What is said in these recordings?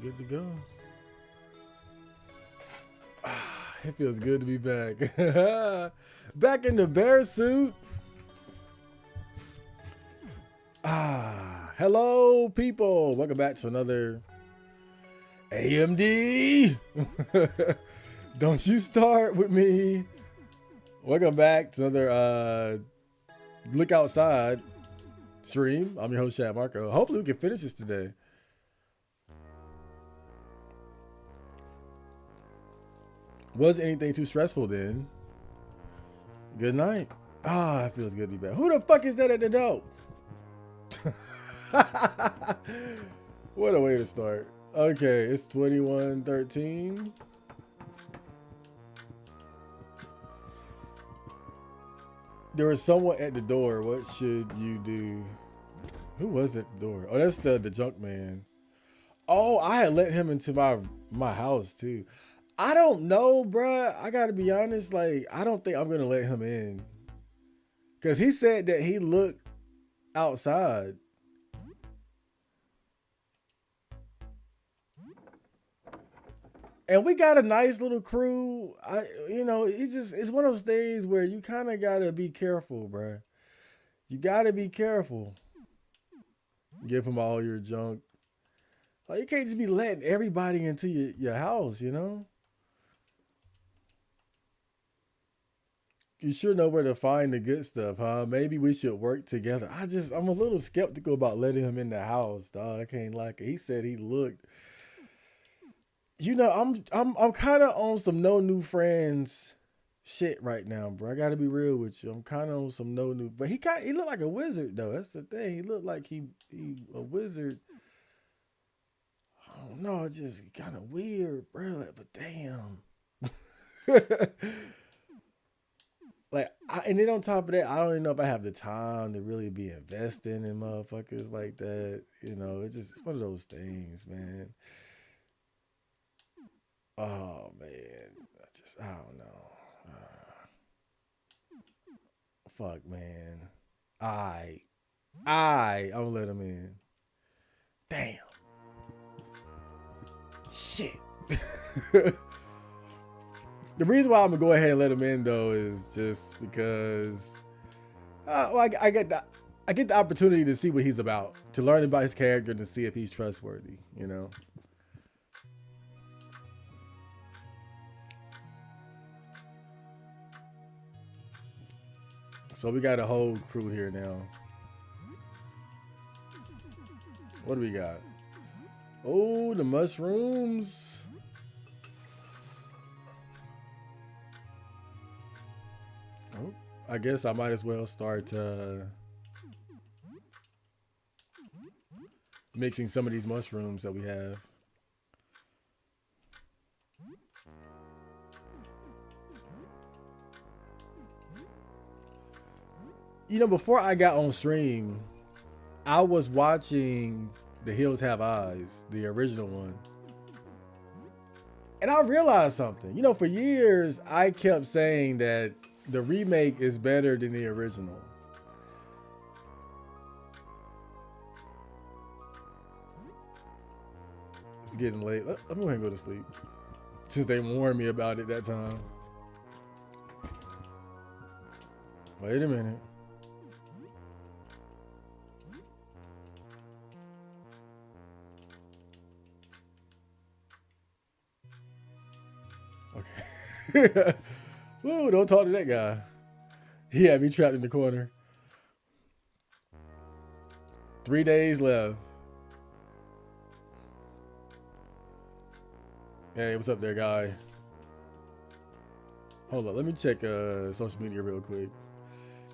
good to go. It feels good to be back. Back in the bear suit. Hello, people. Welcome back to another AMD. Don't you start with me. Welcome back to another Look Outside stream. I'm your host, Chad Marco. Hopefully we can finish this today. Wasn't anything too stressful then. Good night. It feels good to be back. Who the fuck is that at the door? What a way to start. Okay, it's 21:13. There was someone at the door. What should you do? Who was at the door? Oh, that's the junk man. Oh, I had let him into my house too. I don't know, bruh. I gotta be honest. Like, I don't think I'm gonna let him in, cause he said that he looked outside. And we got a nice little crew. It's one of those things where you kind of gotta be careful, bruh. You gotta be careful. Give him all your junk. Like, you can't just be letting everybody into your house, you know? You sure know where to find the good stuff, huh? Maybe we should work together. I'm a little skeptical about letting him in the house, dog. I can't like it. He said he looked. I'm kind of on some no new friends shit right now, bro. I gotta be real with you. I'm kind of on some no new, but he looked like a wizard though. That's the thing. He looked like he a wizard. I don't know, it's just kind of weird, bro. Like, but damn. And then on top of that, I don't even know if I have the time to really be investing in motherfuckers like that. You know, it's one of those things, man. Oh man, I don't know. Fuck, man. I'm gonna let him in. Damn. Shit. The reason why I'm gonna go ahead and let him in though is just because I get the opportunity to see what he's about, to learn about his character, and to see if he's trustworthy, you know. So we got a whole crew here now. What do we got? Oh, the mushrooms. Oh, I guess I might as well start mixing some of these mushrooms that we have. You know, before I got on stream, I was watching The Hills Have Eyes, the original one. And I realized something. You know, for years, I kept saying that the remake is better than the original. It's getting late. Let me go ahead and go to sleep, since they warned me about it that time. Wait a minute. Okay. Whoa, don't talk to that guy. He had me trapped in the corner. 3 days left. Hey, what's up there, guy? Hold on, let me check social media real quick.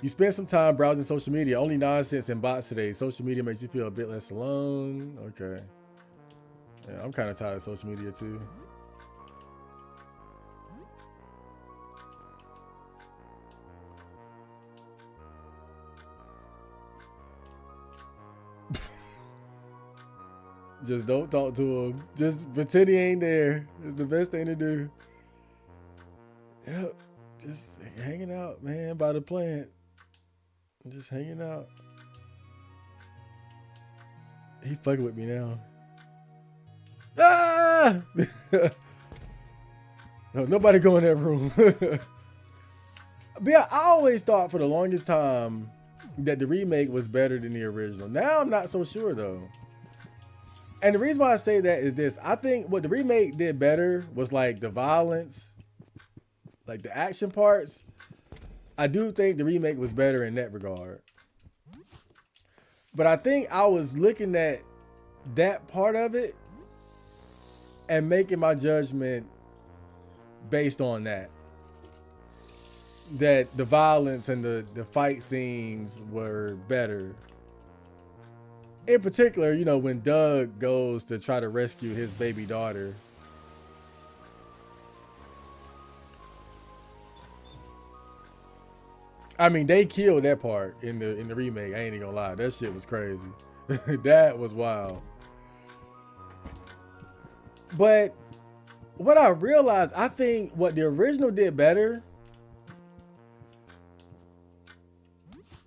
You spent some time browsing social media. Only nonsense and bots today. Social media makes you feel a bit less alone. Okay. Yeah, I'm kind of tired of social media too. Just don't talk to him. Just pretend he ain't there. It's the best thing to do. Yep. Just hanging out, man, by the plant. Just hanging out. He fucking with me now. Ah! No, nobody go in that room. But yeah, I always thought for the longest time that the remake was better than the original. Now I'm not so sure though. And the reason why I say that is this. I think what the remake did better was like the violence, like the action parts. I do think the remake was better in that regard. But I think I was looking at that part of it and making my judgment based on that. That the violence and the fight scenes were better. In particular, you know, when Doug goes to try to rescue his baby daughter. I mean, they killed that part in the remake. I ain't even gonna lie, that shit was crazy. That was wild. But what I realized, I think what the original did better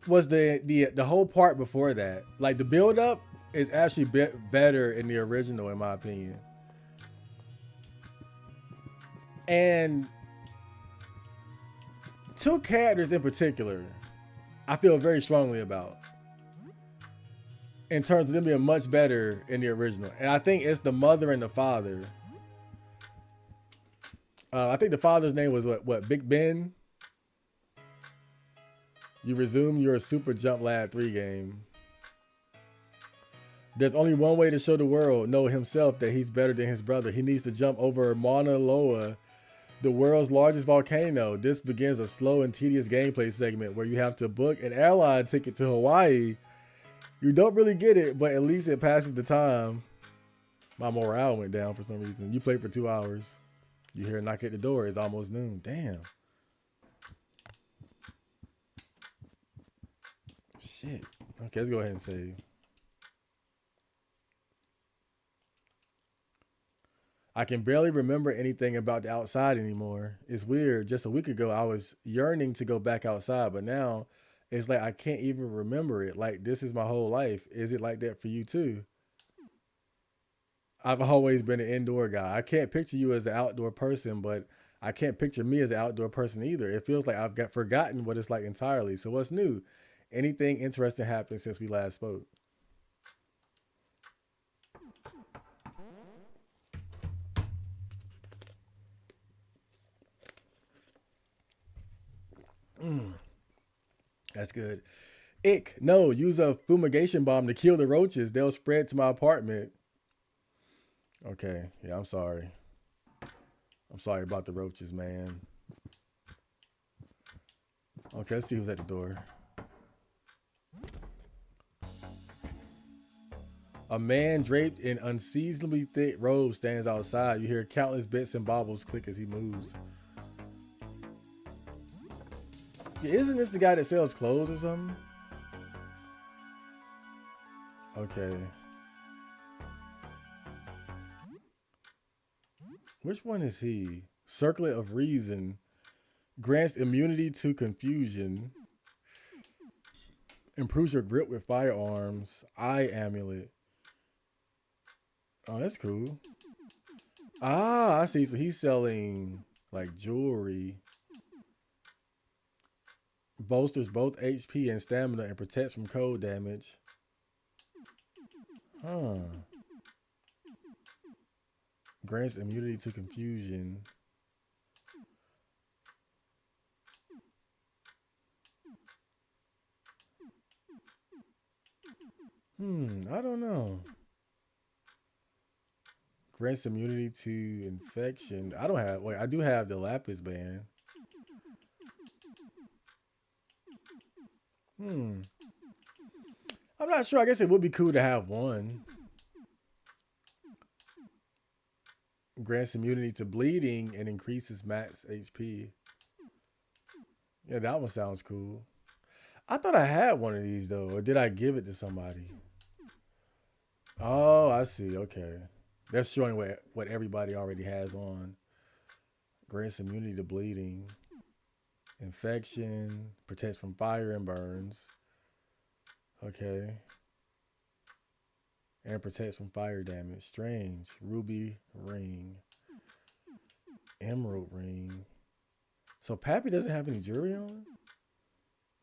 was the whole part before that. Like the build up is actually better in the original, in my opinion. And two characters in particular, I feel very strongly about in terms of them being much better in the original. And I think it's the mother and the father. I think the father's name was what Big Ben. You resume your Super Jump Lad 3 game. There's only one way to show the world, know himself, that he's better than his brother. He needs to jump over Mauna Loa, the world's largest volcano. This begins a slow and tedious gameplay segment where you have to book an airline ticket to Hawaii. You don't really get it, but at least it passes the time. My morale went down for some reason. You play for 2 hours. You hear a knock at the door. It's almost noon. Damn. Shit. Okay, let's go ahead and save. I can barely remember anything about the outside anymore. It's weird. Just a week ago, I was yearning to go back outside, but now it's like I can't even remember it. Like, this is my whole life. Is it like that for you too? I've always been an indoor guy. I can't picture you as an outdoor person, but I can't picture me as an outdoor person either. It feels like I've got forgotten what it's like entirely. So what's new? Anything interesting happened since we last spoke? That's good. Ick, no, use a fumigation bomb to kill the roaches. They'll spread to my apartment. Okay, yeah, I'm sorry. I'm sorry about the roaches, man. Okay, let's see who's at the door. A man draped in unseasonably thick robes stands outside. You hear countless bits and bobbles click as he moves. Yeah, isn't this the guy that sells clothes or something? Okay. Which one is he? Circlet of Reason. Grants immunity to confusion. Improves your grip with firearms. Eye amulet. Oh, that's cool. Ah, I see. So he's selling like jewelry. Bolsters both HP and stamina and protects from cold damage. Huh. Grants immunity to confusion. I don't know. Grants immunity to infection. I don't have. Wait, I do have the lapis band. Hmm. I'm not sure. I guess it would be cool to have one. Grants immunity to bleeding and increases max HP. Yeah, that one sounds cool. I thought I had one of these though, or did I give it to somebody? Oh, I see. Okay. That's showing what everybody already has on. Grants immunity to bleeding, infection, protects from fire and burns. Okay. and protects from fire damage. Strange. Ruby ring. Emerald ring. So Pappy doesn't have any jewelry on?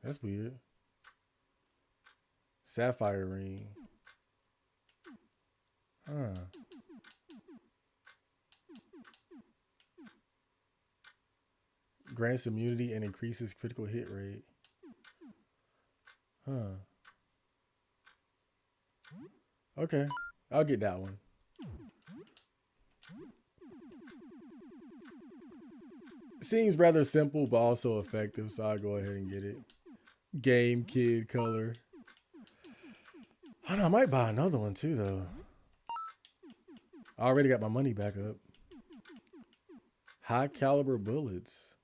That's weird. Sapphire ring. Huh. Grants immunity and increases critical hit rate. Huh. Okay. I'll get that one. Seems rather simple, but also effective, so I'll go ahead and get it. Game Kid color. I don't know, I might buy another one too, though. I already got my money back up. High caliber bullets.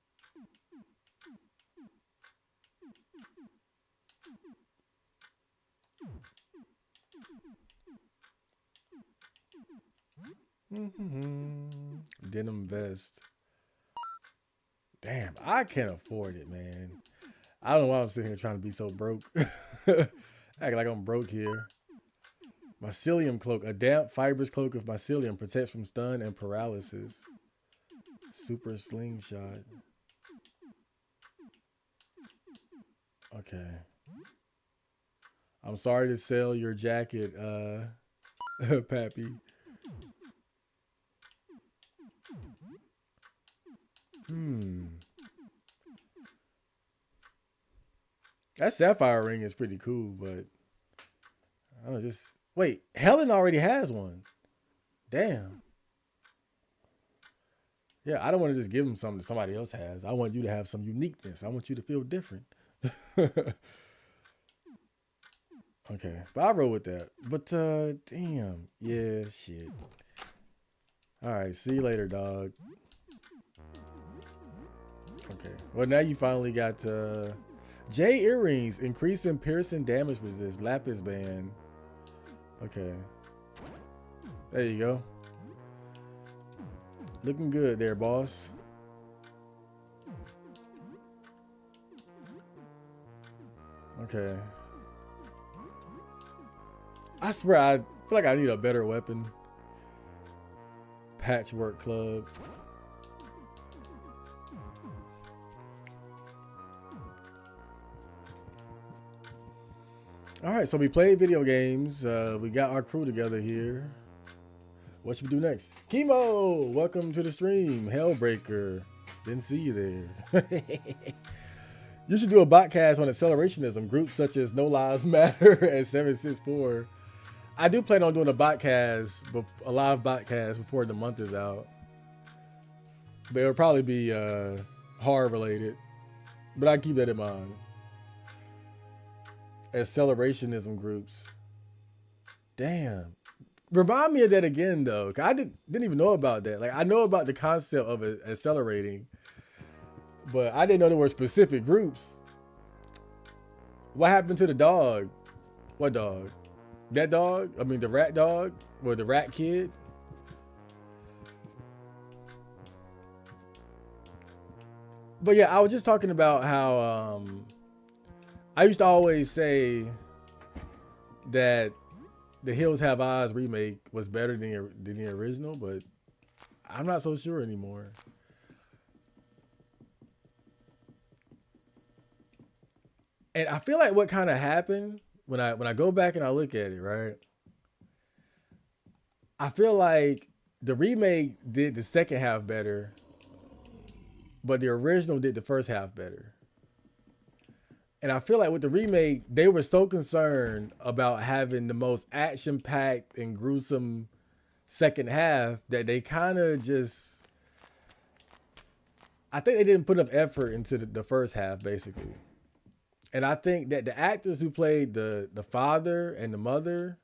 Denim vest. Damn, I can't afford it, man. I don't know why I'm sitting here trying to be so broke. Acting like I'm broke here. Mycelium cloak. A damp fibrous cloak of mycelium protects from stun and paralysis. Super slingshot. Okay. I'm sorry to sell your jacket, Pappy. That sapphire ring is pretty cool, but I don't know, just wait. Helen already has one. Damn. Yeah, I don't want to just give him something that somebody else has. I want you to have some uniqueness. I want you to feel different. Okay, but I roll with that. But damn, yeah, shit. All right, see you later, dog. Okay, well now you finally got J earrings, increasing piercing damage resist, lapis band. Okay, there you go. Looking good there, boss. Okay. I swear I feel like I need a better weapon. Patchwork club. All right, so we played video games. We got our crew together here. What should we do next? Chemo, welcome to the stream. Hellbreaker, didn't see you there. You should do a botcast on accelerationism. Groups such as No Lives Matter and 764. I do plan on doing a botcast, a live botcast before the month is out. But it'll probably be horror related. But I keep that in mind. Accelerationism groups. Damn. Remind me of that again, though. I didn't even know about that. Like, I know about the concept of it accelerating, but I didn't know there were specific groups. What happened to the dog? What dog? That dog? I mean, the rat dog? Or the rat kid? But yeah, I was just talking about how I used to always say that the Hills Have Eyes remake was better than the original, but I'm not so sure anymore. And I feel like what kind of happened when I go back and I look at it, right? I feel like the remake did the second half better, but the original did the first half better. And I feel like with the remake, they were so concerned about having the most action-packed and gruesome second half that they kind of just... I think they didn't put enough effort into the first half, basically. And I think that the actors who played the father and the mother,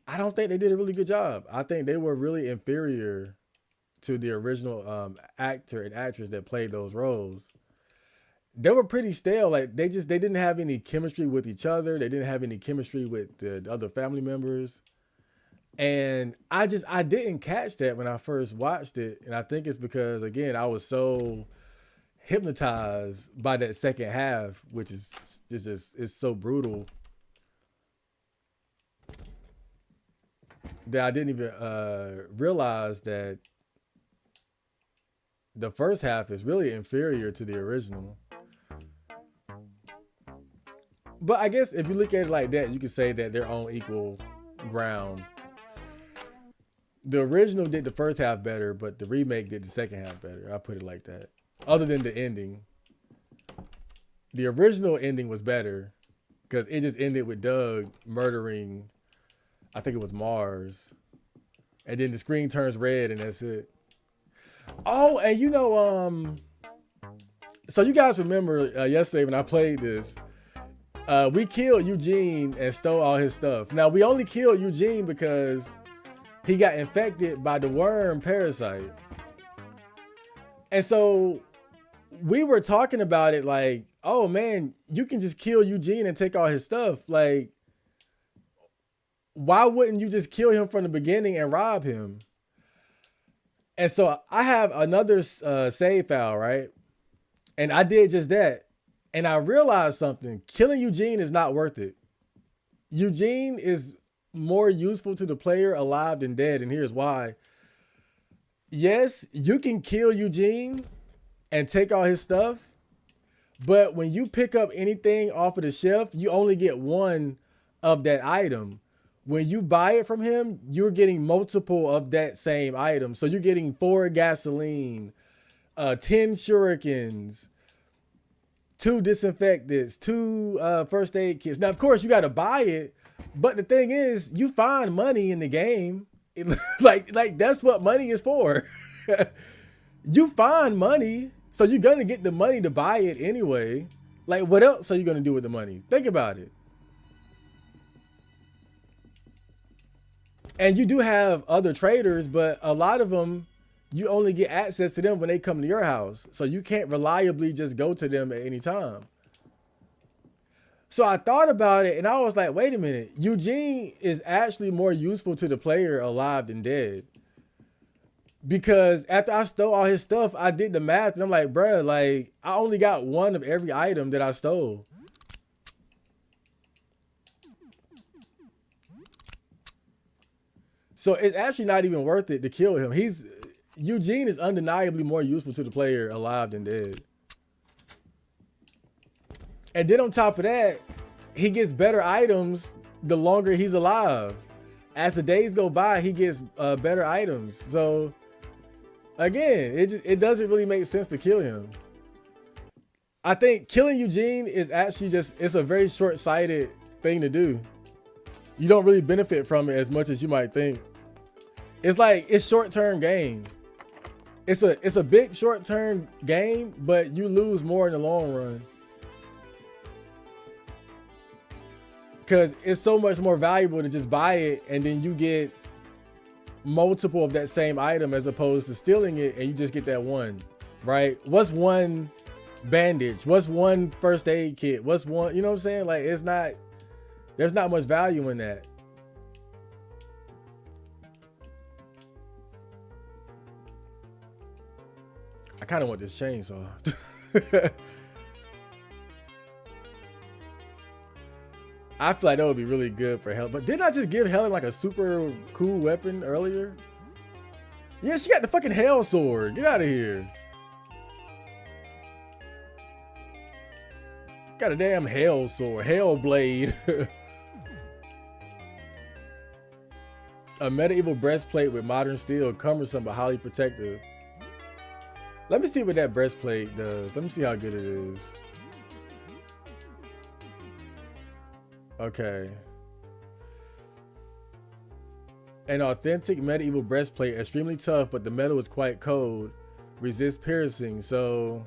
I don't think they did a really good job. I think they were really inferior to the original actor and actress that played those roles. They were pretty stale. Like they didn't have any chemistry with each other. They didn't have any chemistry with the other family members. And I didn't catch that when I first watched it. And I think it's because, again, I was so hypnotized by that second half, which is just so brutal. that I didn't even realize that the first half is really inferior to the original. But I guess if you look at it like that, you could say that they're on equal ground. The original did the first half better, but the remake did the second half better. I put it like that. Other than the ending, the original ending was better because it just ended with Doug murdering, I think it was Mars, and then the screen turns red and that's it. Oh, and so you guys remember yesterday when I played this, we killed Eugene and stole all his stuff. Now we only killed Eugene because he got infected by the worm parasite. And so we were talking about it like, oh man, you can just kill Eugene and take all his stuff. Like, why wouldn't you just kill him from the beginning and rob him? And so I have another save file, right? And I did just that. And I realized something. Killing Eugene is not worth it. Eugene is more useful to the player alive than dead. And here's why. Yes, you can kill Eugene and take all his stuff. But when you pick up anything off of the shelf, you only get one of that item. When you buy it from him, you're getting multiple of that same item. So you're getting 4 gasoline, 10 shurikens, 2 disinfectants, 2 first aid kits. Now, of course, you got to buy it. But the thing is, you find money in the game. Like that's what money is for. You find money. So you're going to get the money to buy it anyway. Like, what else are you going to do with the money? Think about it. And you do have other traders, but a lot of them, you only get access to them when they come to your house. So you can't reliably just go to them at any time. So I thought about it and I was like, wait a minute. Eugene is actually more useful to the player alive than dead. Because after I stole all his stuff, I did the math and I'm like, bruh, like I only got one of every item that I stole. So it's actually not even worth it to kill him. Eugene is undeniably more useful to the player alive than dead. And then on top of that, he gets better items the longer he's alive. As the days go by, he gets better items. So again, it doesn't really make sense to kill him. I think killing Eugene is actually it's a very short-sighted thing to do. You don't really benefit from it as much as you might think. It's like, it's short-term gain. It's a big short-term game, but you lose more in the long run. Because it's so much more valuable to just buy it and then you get multiple of that same item as opposed to stealing it and you just get that one, right? What's one bandage? What's one first aid kit? What's one, you know what I'm saying? Like, there's not much value in that. I kind of want this chainsaw. I feel like that would be really good for Helen. But didn't I just give Helen like a super cool weapon earlier? Yeah, she got the fucking hell sword. Get out of here. Got a damn hell sword. Hell blade. A medieval breastplate with modern steel. Cumbersome but highly protective. Let me see what that breastplate does. Let me see how good it is. Okay. An authentic medieval breastplate, extremely tough, but the metal is quite cold. Resists piercing, so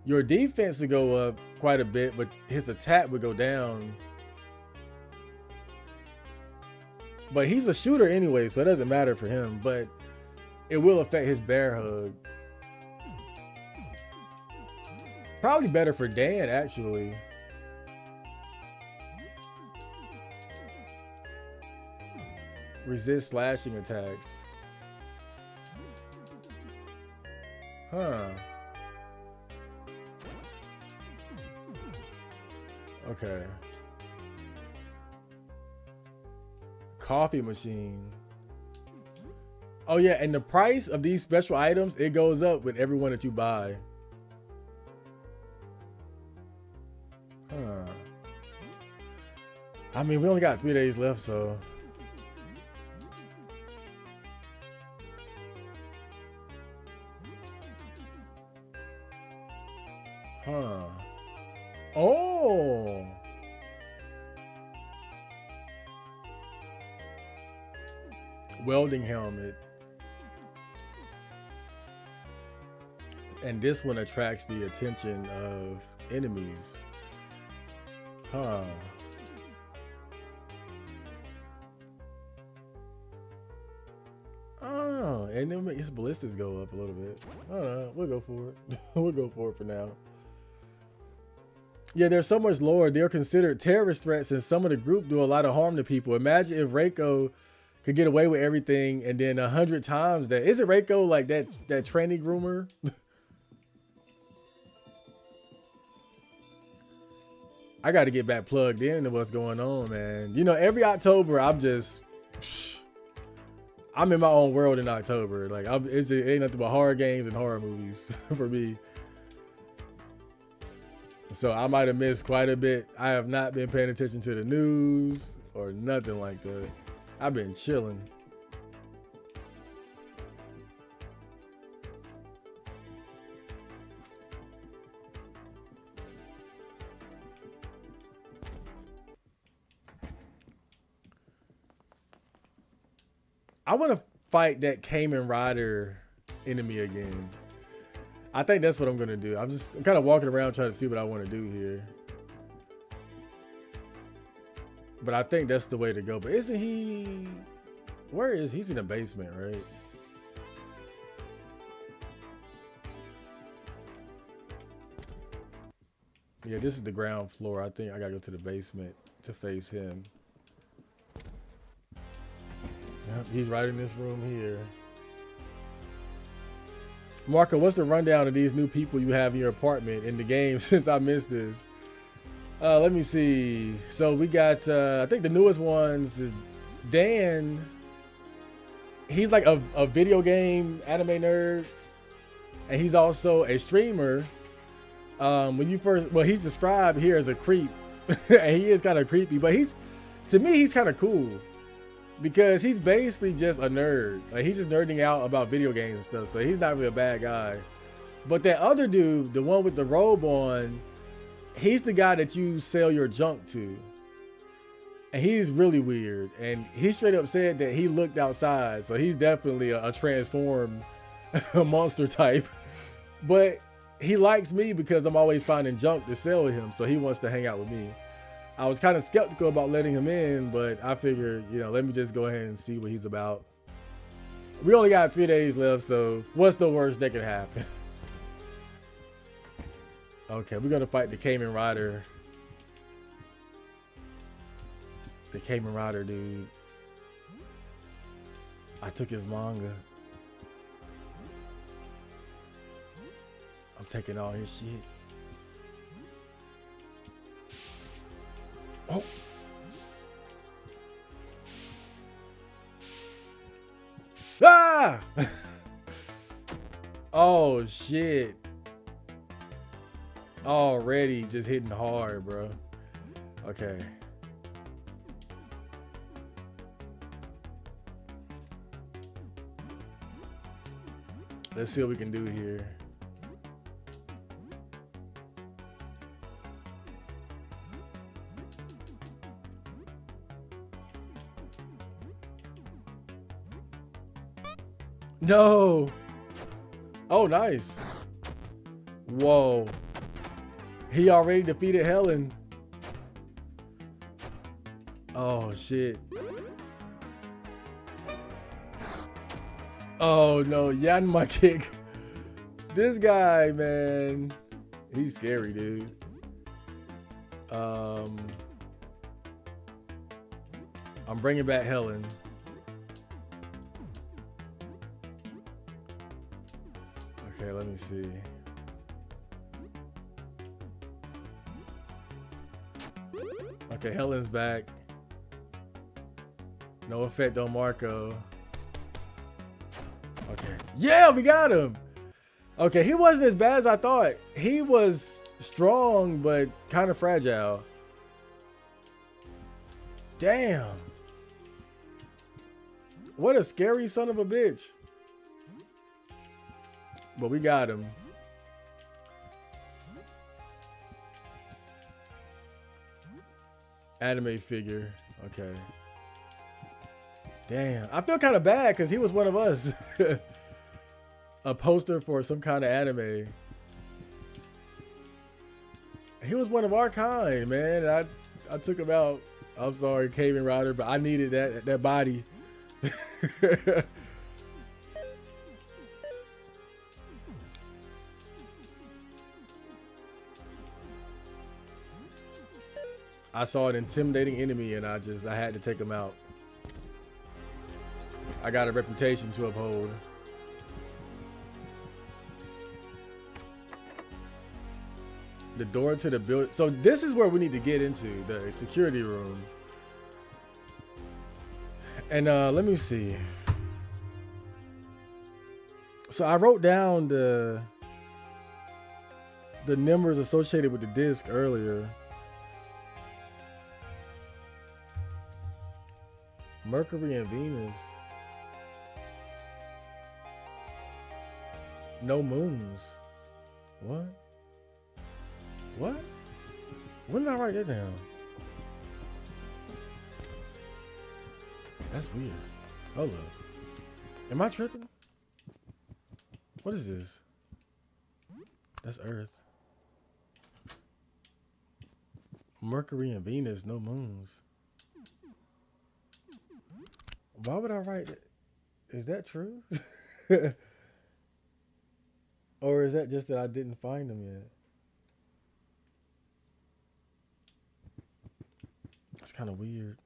your defense would go up quite a bit, but his attack would go down. But he's a shooter anyway, so it doesn't matter for him, but it will affect his bear hug. Probably better for Dan, actually. Resist slashing attacks. Huh. Okay. Coffee machine. Oh yeah, and the price of these special items, it goes up with every one that you buy. Huh. I mean, we only got 3 days left, so. Huh. Oh. Welding helmet. And this one attracts the attention of enemies. Huh. Oh, and then his ballistics go up a little bit. I don't know. We'll go for it. We'll go for it for now. Yeah, there's so much lore. They're considered terrorist threats, and some of the group do a lot of harm to people. Imagine if Reiko could get away with everything, and then 100 times that. Isn't Reiko like that tranny groomer? I got to get back plugged into what's going on, man. You know, every October, I'm in my own world in October. Like, it ain't nothing but horror games and horror movies for me. So I might have missed quite a bit. I have not been paying attention to the news or nothing like that. I've been chilling. I want to fight that Cayman Rider enemy again. I think that's what I'm gonna do. I'm kind of walking around trying to see what I want to do here. But I think that's the way to go. But isn't he? Where is he's in the basement, right? Yeah, this is the ground floor. I think I gotta go to the basement to face him. Yep, he's right in this room here. Marco, what's the rundown of these new people you have in your apartment in the game since I missed this? Let me see. So we got, I think the newest ones is Dan. He's like a video game anime nerd. And he's also a streamer. He's described here as a creep. And he is kind of creepy, but to me, he's kind of cool. Because he's basically just a nerd. Like, he's just nerding out about video games and stuff. So he's not really a bad guy. But that other dude, the one with the robe on, he's the guy that you sell your junk to. And he's really weird. And he straight up said that he looked outside. So he's definitely a transformed monster type. But he likes me because I'm always finding junk to sell him. So he wants to hang out with me. I was kind of skeptical about letting him in, but I figured, let me just go ahead and see what he's about. We only got 3 days left, so what's the worst that could happen? Okay, we're gonna fight the Cayman Rider. The Cayman Rider, dude. I took his manga. I'm taking all his shit. Oh. Ah! Oh shit. Already just hitting hard, bro. Okay. Let's see what we can do here. No. Oh, nice. Whoa. He already defeated Helen. Oh, shit. Oh, no. Yanma kick. This guy, man. He's scary, dude. I'm bringing back Helen. Okay, let me see. Okay, Helen's back. No effect on Marco. Okay. Yeah, we got him. Okay, he wasn't as bad as I thought. He was strong, but kind of fragile. Damn. What a scary son of a bitch. But we got him. Anime figure. Okay. Damn. I feel kind of bad because he was one of us. A poster for some kind of anime. He was one of our kind, man. I took him out. I'm sorry, Kamen Rider, but I needed that body. I saw an intimidating enemy and I had to take him out. I got a reputation to uphold. The door to the building. So this is where we need to get into the security room. And let me see. So I wrote down the numbers associated with the disc earlier. Mercury and Venus. No moons. What? What? When did I write that down? That's weird. Hold up. Am I tripping? What is this? That's Earth. Mercury and Venus, no moons. Why would I write that? Is that true? Or is that just that I didn't find them yet? It's kind of weird.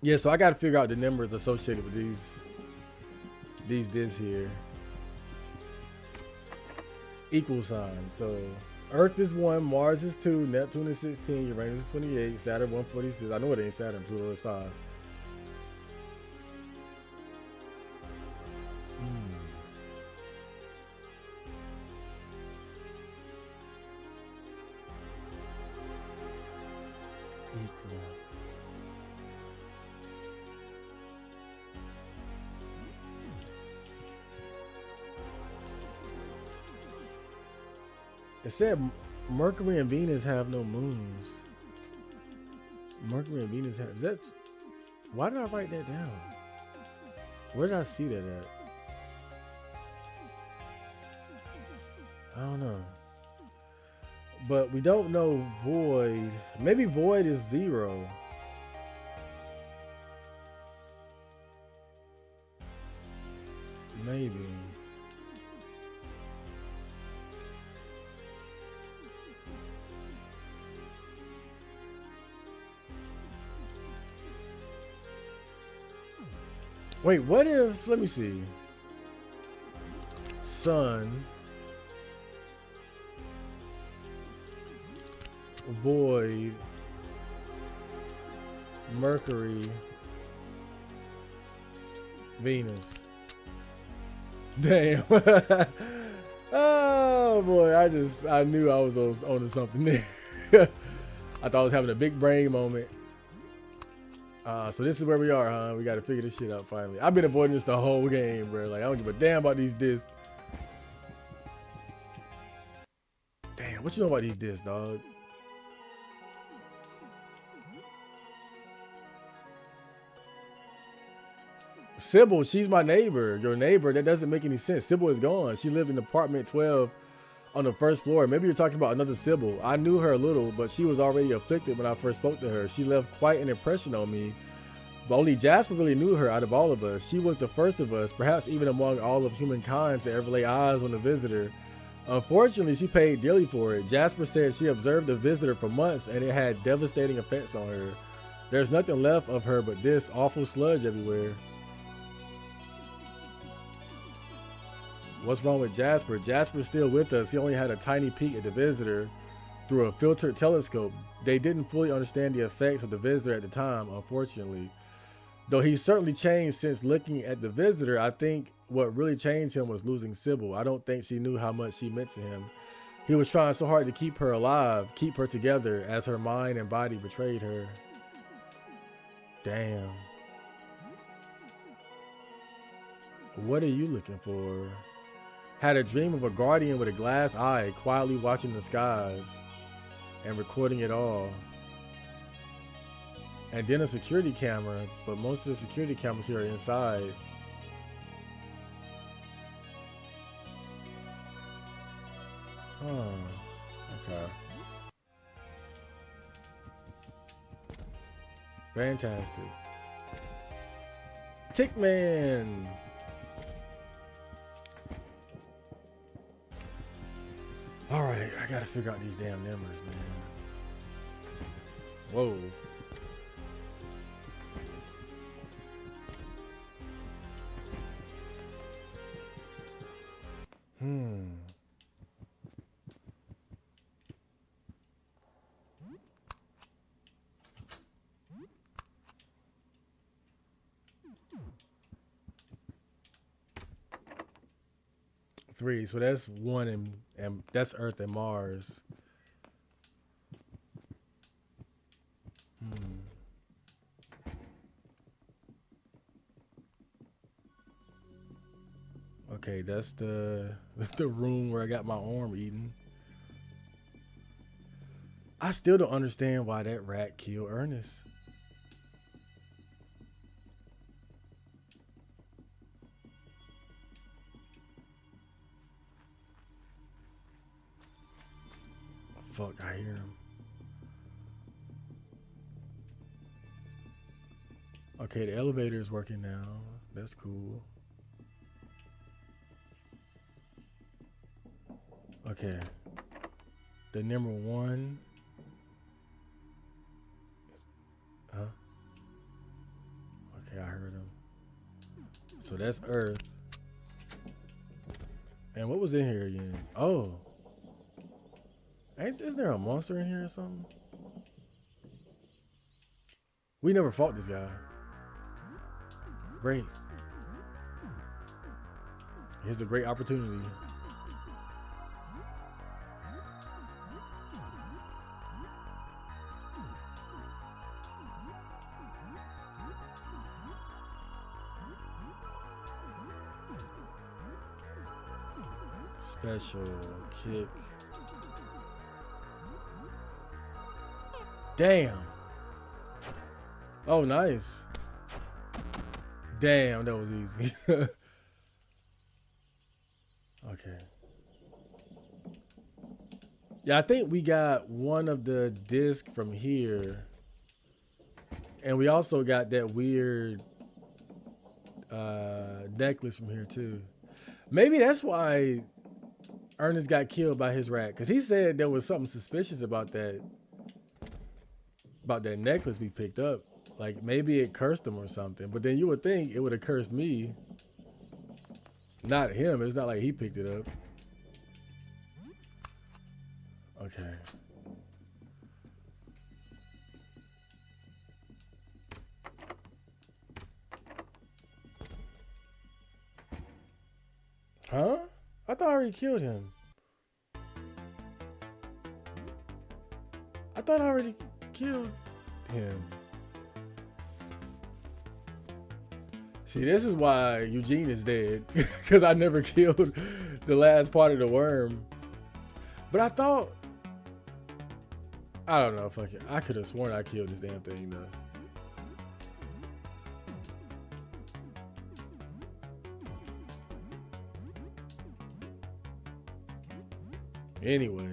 Yeah, so I got to figure out the numbers associated with these discs here. Equal signs. So Earth is 1, Mars is 2, Neptune is 16, Uranus is 28, Saturn 146. I know it ain't Saturn, Pluto is 5. Equal. It said Mercury and Venus have no moons. Mercury and Venus have. Is that? Why did I write that down? Where did I see that at? I don't know. But we don't know Void. Maybe Void is 0. Maybe. Wait, what if, let me see. Sun. Void. Mercury. Venus. Damn. Oh boy, I knew I was on to something there. I thought I was having a big brain moment. So this is where we are, huh? We got to figure this shit out finally. I've been avoiding this the whole game, bro. Like, I don't give a damn about these discs. Damn, what you know about these discs, dog? Sybil, she's my neighbor. Your neighbor, that doesn't make any sense. Sybil is gone. She lived in apartment 12 on the first floor. Maybe you're talking about another Sybil. I knew her a little, but she was already afflicted when I first spoke to her. She left quite an impression on me, but only Jasper really knew her out of all of us. She was the first of us, perhaps even among all of humankind, to ever lay eyes on a visitor. Unfortunately, she paid dearly for it. Jasper said she observed the visitor for months and it had devastating effects on her. There's nothing left of her but this awful sludge everywhere. What's wrong with Jasper? Jasper's still with us. He only had a tiny peek at the visitor. through a filtered telescope. They didn't fully understand the effects of the visitor at the time, unfortunately. Though he certainly changed since looking at the visitor, I think what really changed him was losing Sybil. I don't think she knew how much she meant to him. He was trying so hard to keep her alive, keep her together, as her mind and body betrayed her. Damn. What are you looking for? Had a dream of a guardian with a glass eye quietly watching the skies and recording it all. And then a security camera, but most of the security cameras here are inside. Okay. Fantastic. Tickman! Alright, I gotta figure out these damn numbers, man. Whoa. Three, so that's one and that's Earth and Mars. Okay, that's the room where I got my arm eaten. I still don't understand why that rat killed Ernest. Fuck, I hear him. Okay, the elevator is working now. That's cool. Okay. The number one. Huh? Okay, I heard him. So that's Earth. And what was in here again? Oh. Isn't there a monster in here or something? We never fought this guy. Great. Here's a great opportunity. Special kick. Damn. Oh, nice. Damn, that was easy. Okay. Yeah, I think we got one of the discs from here. And we also got that weird necklace from here too. Maybe that's why Ernest got killed by his rat. Because he said there was something suspicious about that necklace we picked up. Like maybe it cursed him or something. But then you would think it would have cursed me. Not him. It's not like he picked it up. Okay. Huh? I thought I already killed him. I thought I already killed him. See, this is why Eugene is dead. Because I never killed the last part of the worm. But I thought... I don't know. Fuck it. I could have sworn I killed this damn thing, though. Anyway.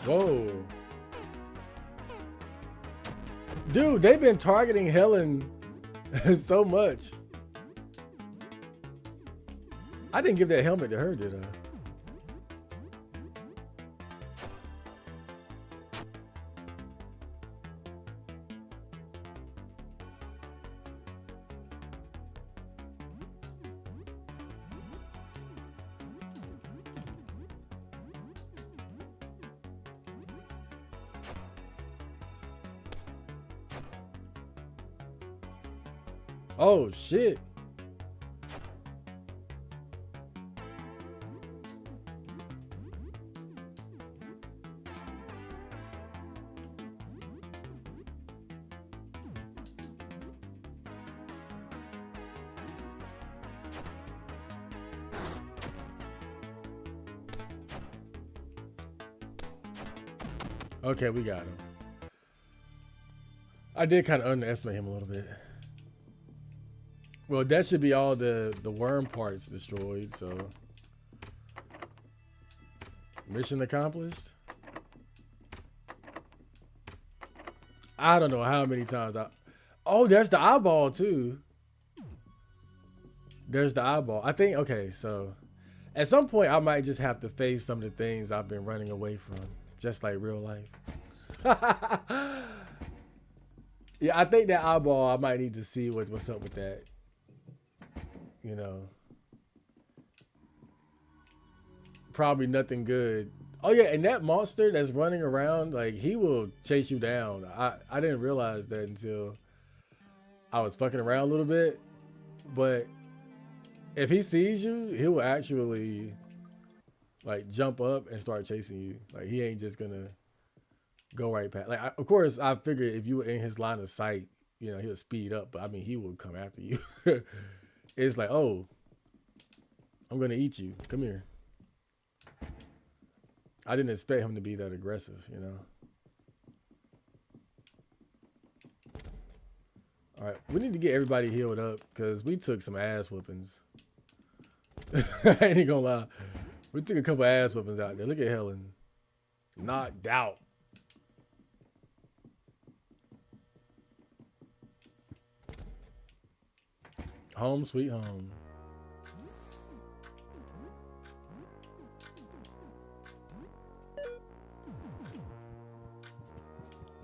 Whoa. Dude, they've been targeting Helen so much. I didn't give that helmet to her, did I? Oh shit. Okay, we got him. I did kind of underestimate him a little bit. Well, that should be all the worm parts destroyed, so mission accomplished. I don't know how many times I. Oh, there's the eyeball too. There's the eyeball. I think okay, so at some point I might just have to face some of the things I've been running away from, just like real life. Yeah, I think that eyeball I might need to see what's up with that. You know. Probably nothing good. Oh yeah, and that monster that's running around, like he will chase you down. I didn't realize that until I was fucking around a little bit. But if he sees you, he will actually like jump up and start chasing you. Like he ain't just gonna go right past. Like of course I figured if you were in his line of sight, you know, he'll speed up. But I mean he will come after you. It's like, oh, I'm gonna eat you. Come here. I didn't expect him to be that aggressive, you know. All right, we need to get everybody healed up because we took some ass whoopings. I ain't gonna lie. We took a couple ass whoopings out there. Look at Helen. Knocked out. Home sweet home.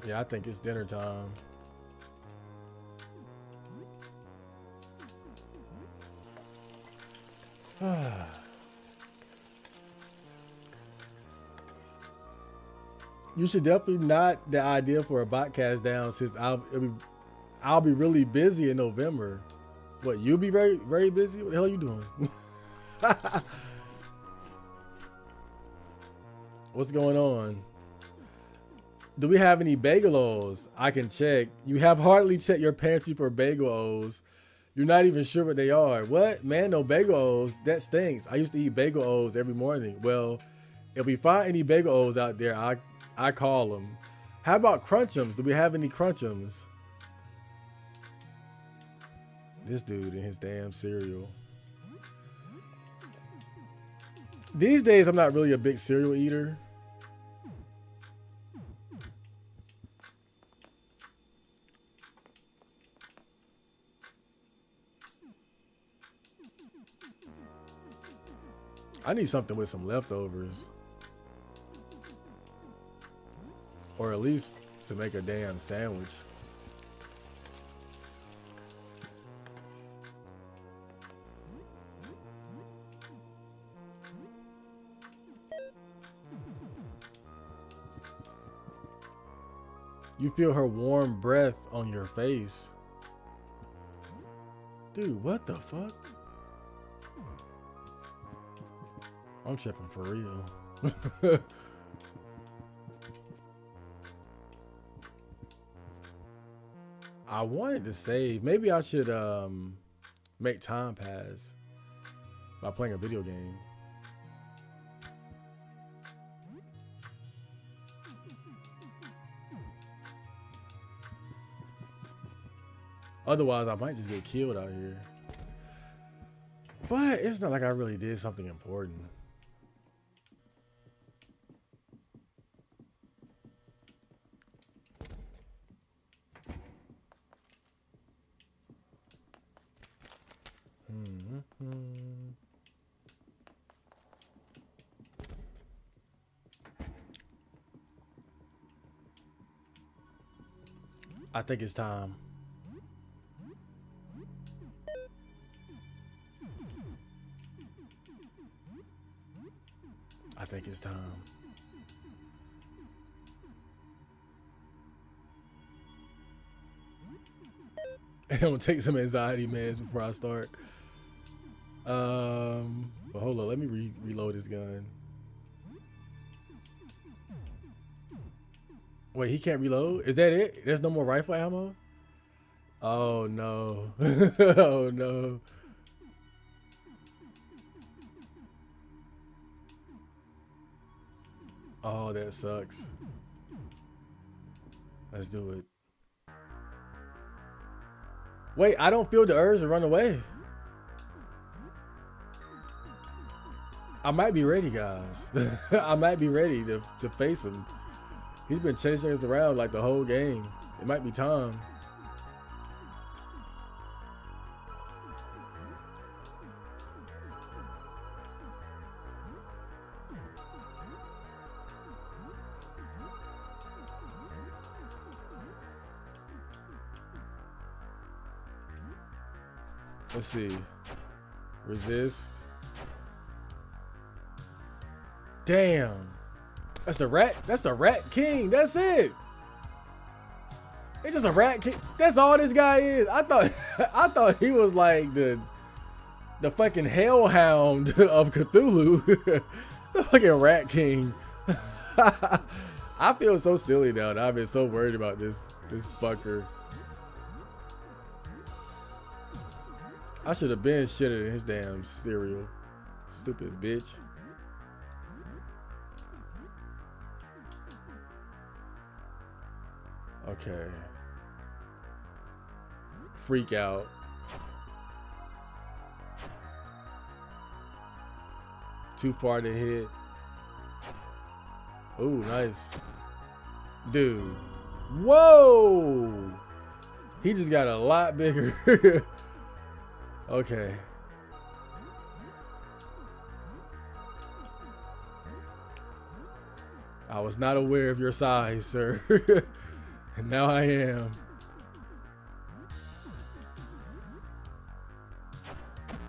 Yeah, I think it's dinner time. You should definitely not the idea for a podcast down since I'll be really busy in November. What, you'll be very, very busy? What the hell are you doing? What's going on? Do we have any bagelos? I can check. You have hardly checked your pantry for bagelos. You're not even sure what they are. What? Man, no bagelos. That stinks. I used to eat bagelos every morning. Well, if we find any bagelos out there, I call them. How about crunchums? Do we have any crunchums? This dude and his damn cereal. These days, I'm not really a big cereal eater. I need something with some leftovers. Or at least to make a damn sandwich. You feel her warm breath on your face. Dude, what the fuck? I'm tripping for real. I wanted to save. Maybe I should make time pass by playing a video game. Otherwise, I might just get killed out here. But it's not like I really did something important. I think it's time. I think it's time. I'm gonna take some anxiety meds before I start. But hold on, let me reload this gun. Wait, he can't reload? Is that it? There's no more rifle ammo? Oh no. Oh no. Oh, that sucks. Let's do it. Wait, I don't feel the urge to run away. I might be ready, guys. I might be ready to face him. He's been chasing us around like the whole game. It might be time. Let's see. Resist. Damn. That's the rat. That's the rat king. That's it. It's just a rat king. That's all this guy is. I thought I thought he was like the fucking hellhound of Cthulhu. The fucking rat king. I feel so silly now that I've been so worried about this fucker. I should have been shitted in his damn cereal. Stupid bitch. Okay. Freak out. Too far to hit. Ooh, nice. Dude. Whoa! He just got a lot bigger. Okay. I was not aware of your size, sir. And now I am.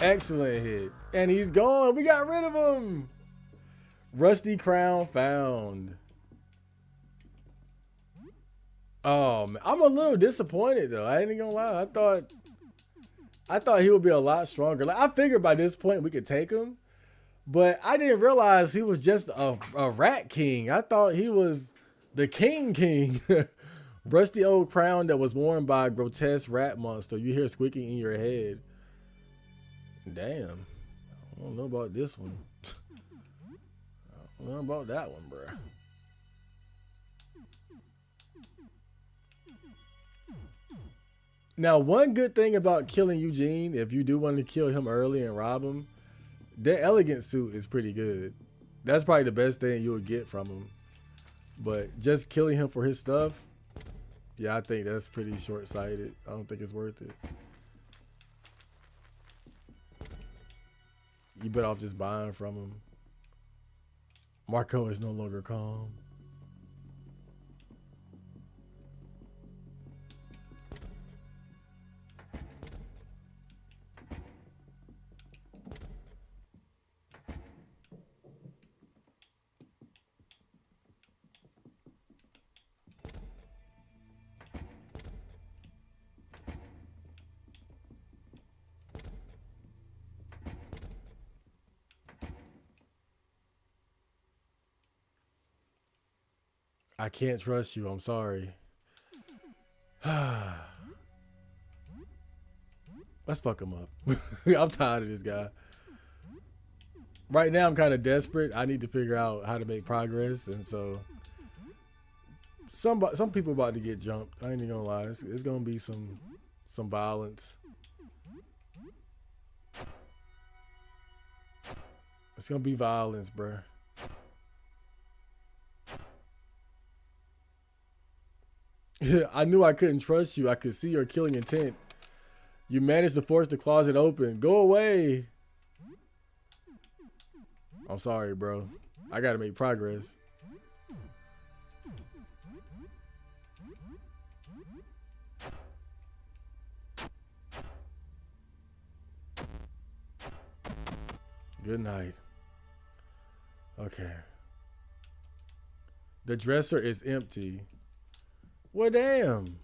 Excellent hit. And he's gone. We got rid of him. Rusty crown found. Oh, man. I'm a little disappointed, though. I ain't gonna lie. I thought he would be a lot stronger. Like, I figured by this point we could take him. But I didn't realize he was just a rat king. I thought he was the king. Rusty old crown that was worn by a grotesque rat monster. You hear squeaking in your head. Damn. I don't know about this one. I don't know about that one, bruh. Now, one good thing about killing Eugene, if you do want to kill him early and rob him, that elegant suit is pretty good. That's probably the best thing you'll get from him. But just killing him for his stuff, yeah, I think that's pretty short-sighted. I don't think it's worth it. You better off just buying from him. Marco is no longer calm. I can't trust you. I'm sorry. Let's fuck him up. I'm tired of this guy. Right now, I'm kind of desperate. I need to figure out how to make progress, and so some people about to get jumped. I ain't even gonna lie. It's gonna be some violence. It's gonna be violence, bruh. I knew I couldn't trust you. I could see your killing intent. You managed to force the closet open. Go away. I'm sorry, bro. I gotta make progress. Good night. Okay. The dresser is empty. Well, damn.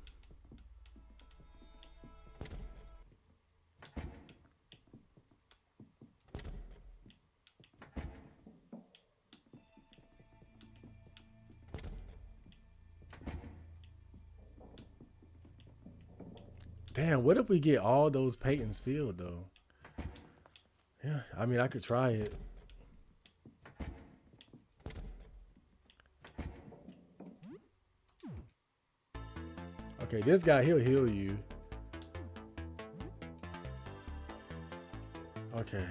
Damn, what if we get all those patents filled though? Yeah, I mean I could try it. Okay, this guy, he'll heal you. Okay.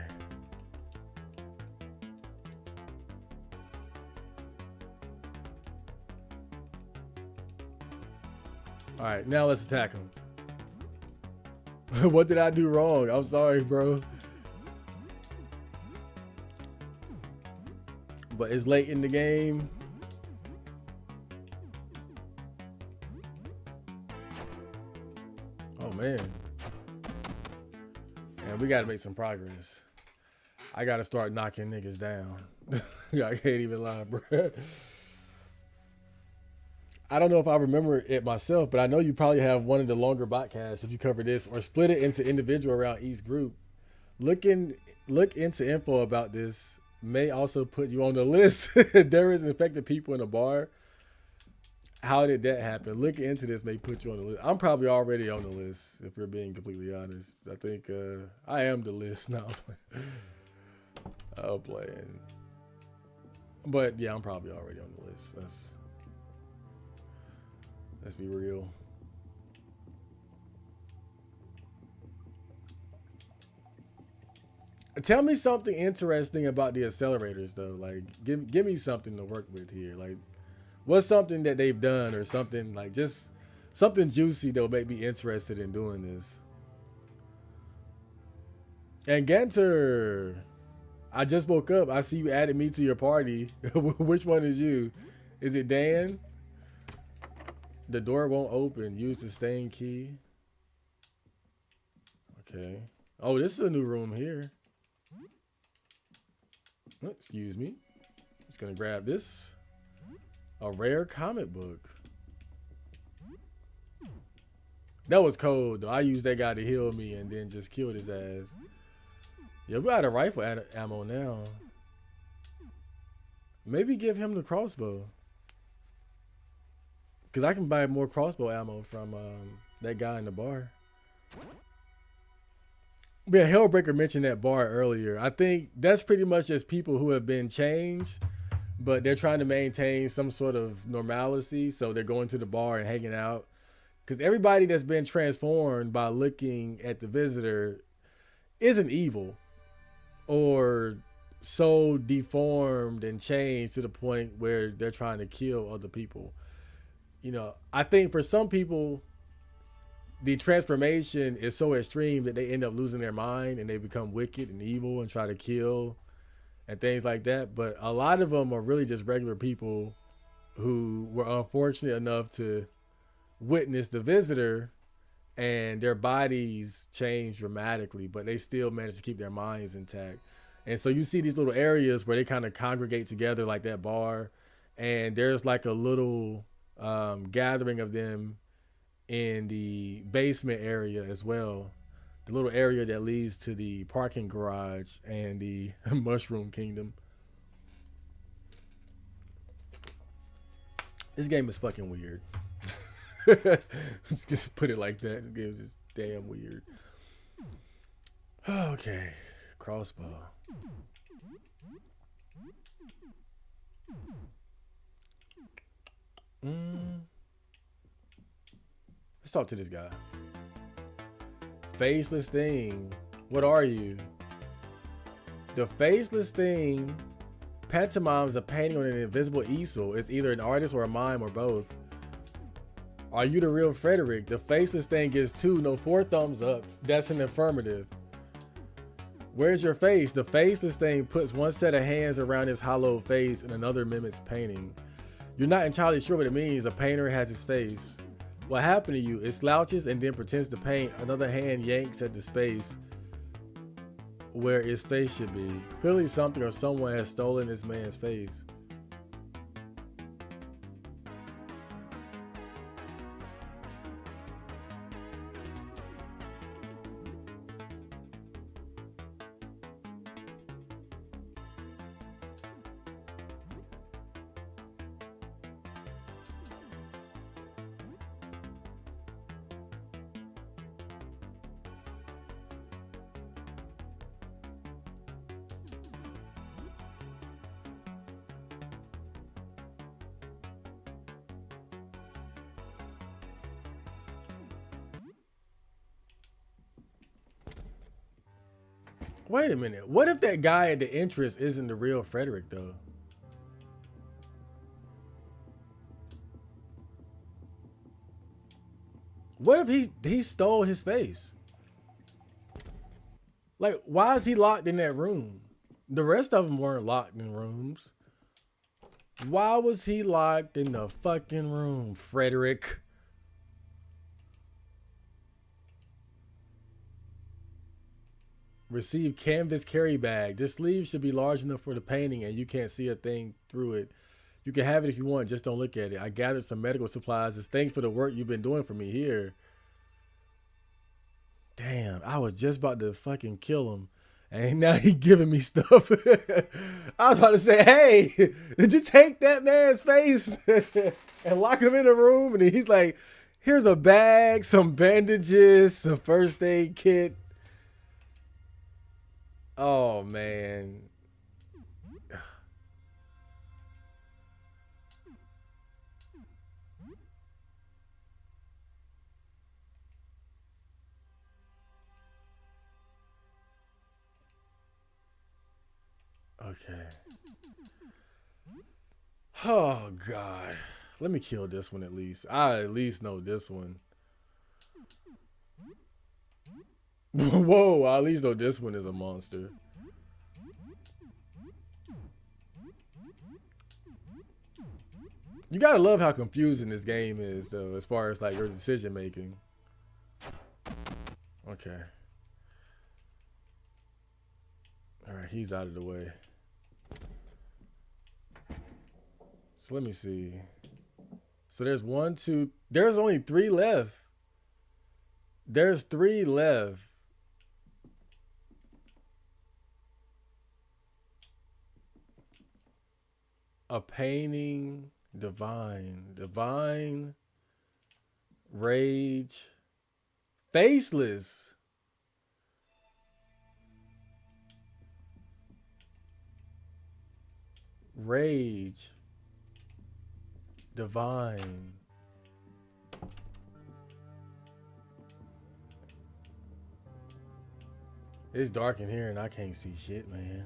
All right, now let's attack him. What did I do wrong? I'm sorry, bro. But it's late in the game. Oh, man. And we got to make some progress. I got to start knocking niggas down. I can't even lie, bro. I don't know if I remember it myself, but I know you probably have one of the longer podcasts if you cover this, or split it into individual around each group. Look into info about this. May also put you on the list. There is infected people in a bar. How did that happen? Look into this. May put you on the list. I'm probably already on the list if we're being completely honest. I think I am the list now. I'm playing. But yeah, I'm probably already on the list. Let's be real. Tell me something interesting about the accelerators, though. Like, give me something to work with here. Like, what's something that they've done, or something like just something juicy that will make me interested in doing this. And Ganter, I just woke up. I see you added me to your party. Which one is you? Is it Dan? The door won't open. Use the stain key. Okay. Oh, this is a new room here. Oh, excuse me. Just gonna grab this. A rare comic book. That was cold though. I used that guy to heal me and then just killed his ass. Yeah, we got a rifle ammo now. Maybe give him the crossbow. Because I can buy more crossbow ammo from that guy in the bar. Yeah, Hellbreaker mentioned that bar earlier. I think that's pretty much just people who have been changed, but they're trying to maintain some sort of normalcy. So they're going to the bar and hanging out. Because everybody that's been transformed by looking at the visitor isn't evil or so deformed and changed to the point where they're trying to kill other people. You know, I think for some people, the transformation is so extreme that they end up losing their mind and they become wicked and evil and try to kill and things like that. But a lot of them are really just regular people who were unfortunate enough to witness the visitor and their bodies change dramatically, but they still manage to keep their minds intact. And so you see these little areas where they kind of congregate together like that bar, and there's like a little gathering of them in the basement area as well, the little area that leads to the parking garage and the mushroom kingdom. This game is fucking weird. Let's just put it like that. This game is just damn weird. Okay, crossbow. Let's talk to this guy. Faceless thing. What are you? The faceless thing pantomimes a painting on an invisible easel. It's either an artist or a mime or both. Are you the real Frederick? The faceless thing gives 2, no 4 thumbs up. That's an affirmative. Where's your face? The faceless thing puts one set of hands around his hollow face and another mimics painting. You're not entirely sure what it means. A painter has his face. What happened to you? It slouches and then pretends to paint. Another hand yanks at the space where his face should be. Clearly something or someone has stolen this man's face. Wait a minute. What if that guy at the entrance isn't the real Frederick though? What if he stole his face? Like, why is he locked in that room? The rest of them weren't locked in rooms. Why was he locked in the fucking room, Frederick? Receive canvas carry bag. This sleeve should be large enough for the painting and you can't see a thing through it. You can have it if you want, just don't look at it. I gathered some medical supplies as thanks for the work you've been doing for me here. Damn, I was just about to fucking kill him. And now he giving me stuff. I was about to say, hey, did you take that man's face and lock him in a room? And he's like, here's a bag, some bandages, some first aid kit. Oh, man. Okay. Oh, God. Let me kill this one at least. I at least know this one. Whoa, I at least know this one is a monster. You gotta love how confusing this game is, though, as far as like your decision making. Okay. All right, he's out of the way. So let me see. So there's one, two. There's only three left. There's three left. A painting, divine, rage, faceless. Rage, divine. It's dark in here and I can't see shit, man.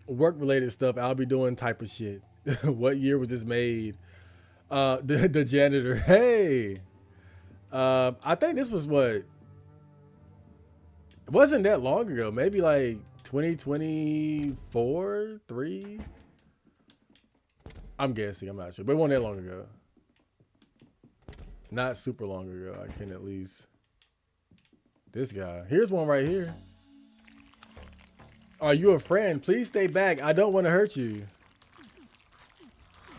Work related stuff I'll be doing type of shit. What year was this made? The janitor. Hey. I think this was what? It wasn't that long ago. Maybe like 2024, 3. I'm guessing. I'm not sure, but it wasn't that long ago. Not super long ago. I can at least. This guy. Here's one right here. Are you a friend? Please stay back. I don't want to hurt you.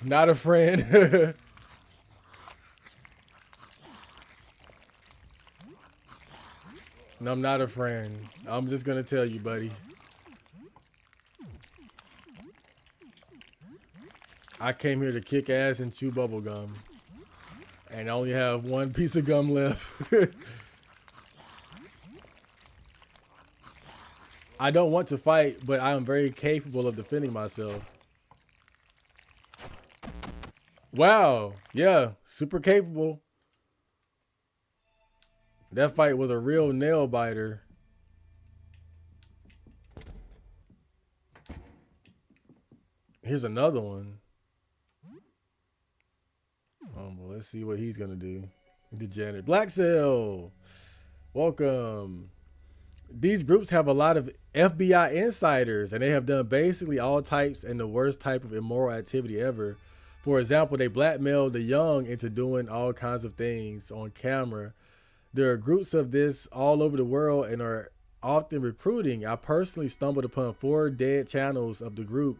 Not a friend. No, I'm not a friend. I'm just going to tell you, buddy. I came here to kick ass and chew bubble gum. And I only have one piece of gum left. I don't want to fight, but I am very capable of defending myself. Wow. Yeah, super capable. That fight was a real nail biter. Here's another one. Well, let's see what he's gonna do. Degenerate. Black Cell. Welcome. These groups have a lot of FBI insiders, and they have done basically all types and the worst type of immoral activity ever. For example, they blackmailed the young into doing all kinds of things on camera. There are groups of this all over the world and are often recruiting. I personally stumbled upon 4 dead channels of the group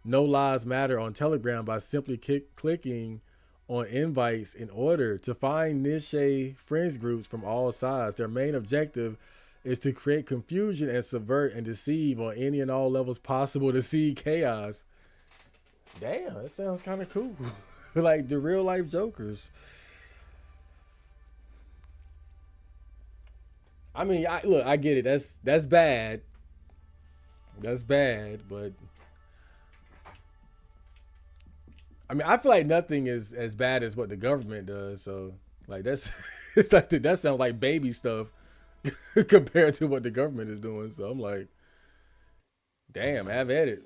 No Lives Matter on Telegram by simply clicking on invites in order to find niche friends groups from all sides. Their main objective is to create confusion and subvert and deceive on any and all levels possible to see chaos. Damn, that sounds kind of cool. Like the real life jokers. I mean, look, I get it. That's bad. That's bad, but I mean, I feel like nothing is as bad as what the government does. So, Like that's it's like that sounds like baby stuff compared to what the government is doing. So I'm like, damn, have at it.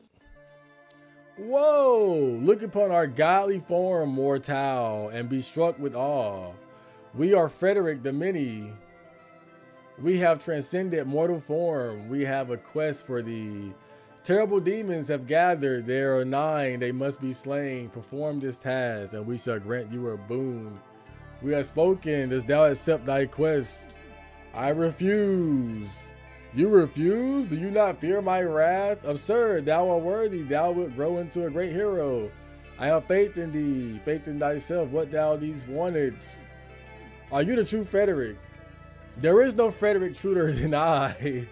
Whoa! Look upon our godly form, mortal, and be struck with awe. We are Frederick the Many. We have transcended mortal form. We have a quest for thee. Terrible demons have gathered. There are 9. They must be slain. Perform this task, and we shall grant you a boon. We have spoken. Dost thou accept thy quest? I refuse. You refuse? Do you not fear my wrath? Absurd. Thou art worthy. Thou wilt grow into a great hero. I have faith in thee. Faith in thyself. What thou these wanted. Are you the true Frederick? There is no Frederick truer than I.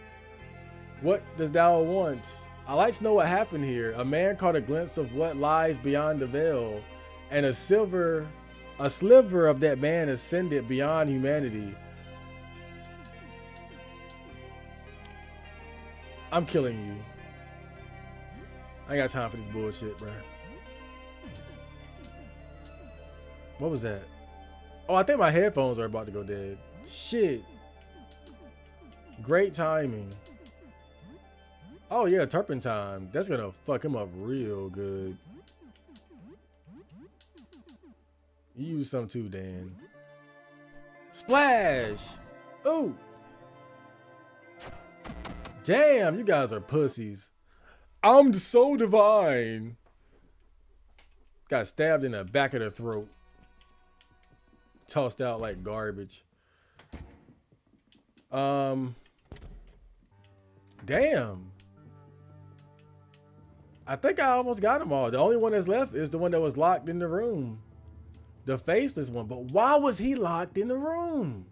What does thou want? I like to know what happened here. A man caught a glimpse of what lies beyond the veil, and a sliver of that man ascended beyond humanity. I'm killing you. I ain't got time for this bullshit, bro. What was that? Oh, I think my headphones are about to go dead. Shit. Great timing. Oh yeah, turpentine. That's gonna fuck him up real good. You use some too, Dan. Splash! Ooh! Damn, you guys are pussies. I'm so divine. Got stabbed in the back of the throat. Tossed out like garbage. Damn. I think I almost got them all. The only one that's left is the one that was locked in the room. The faceless one. But why was he locked in the room?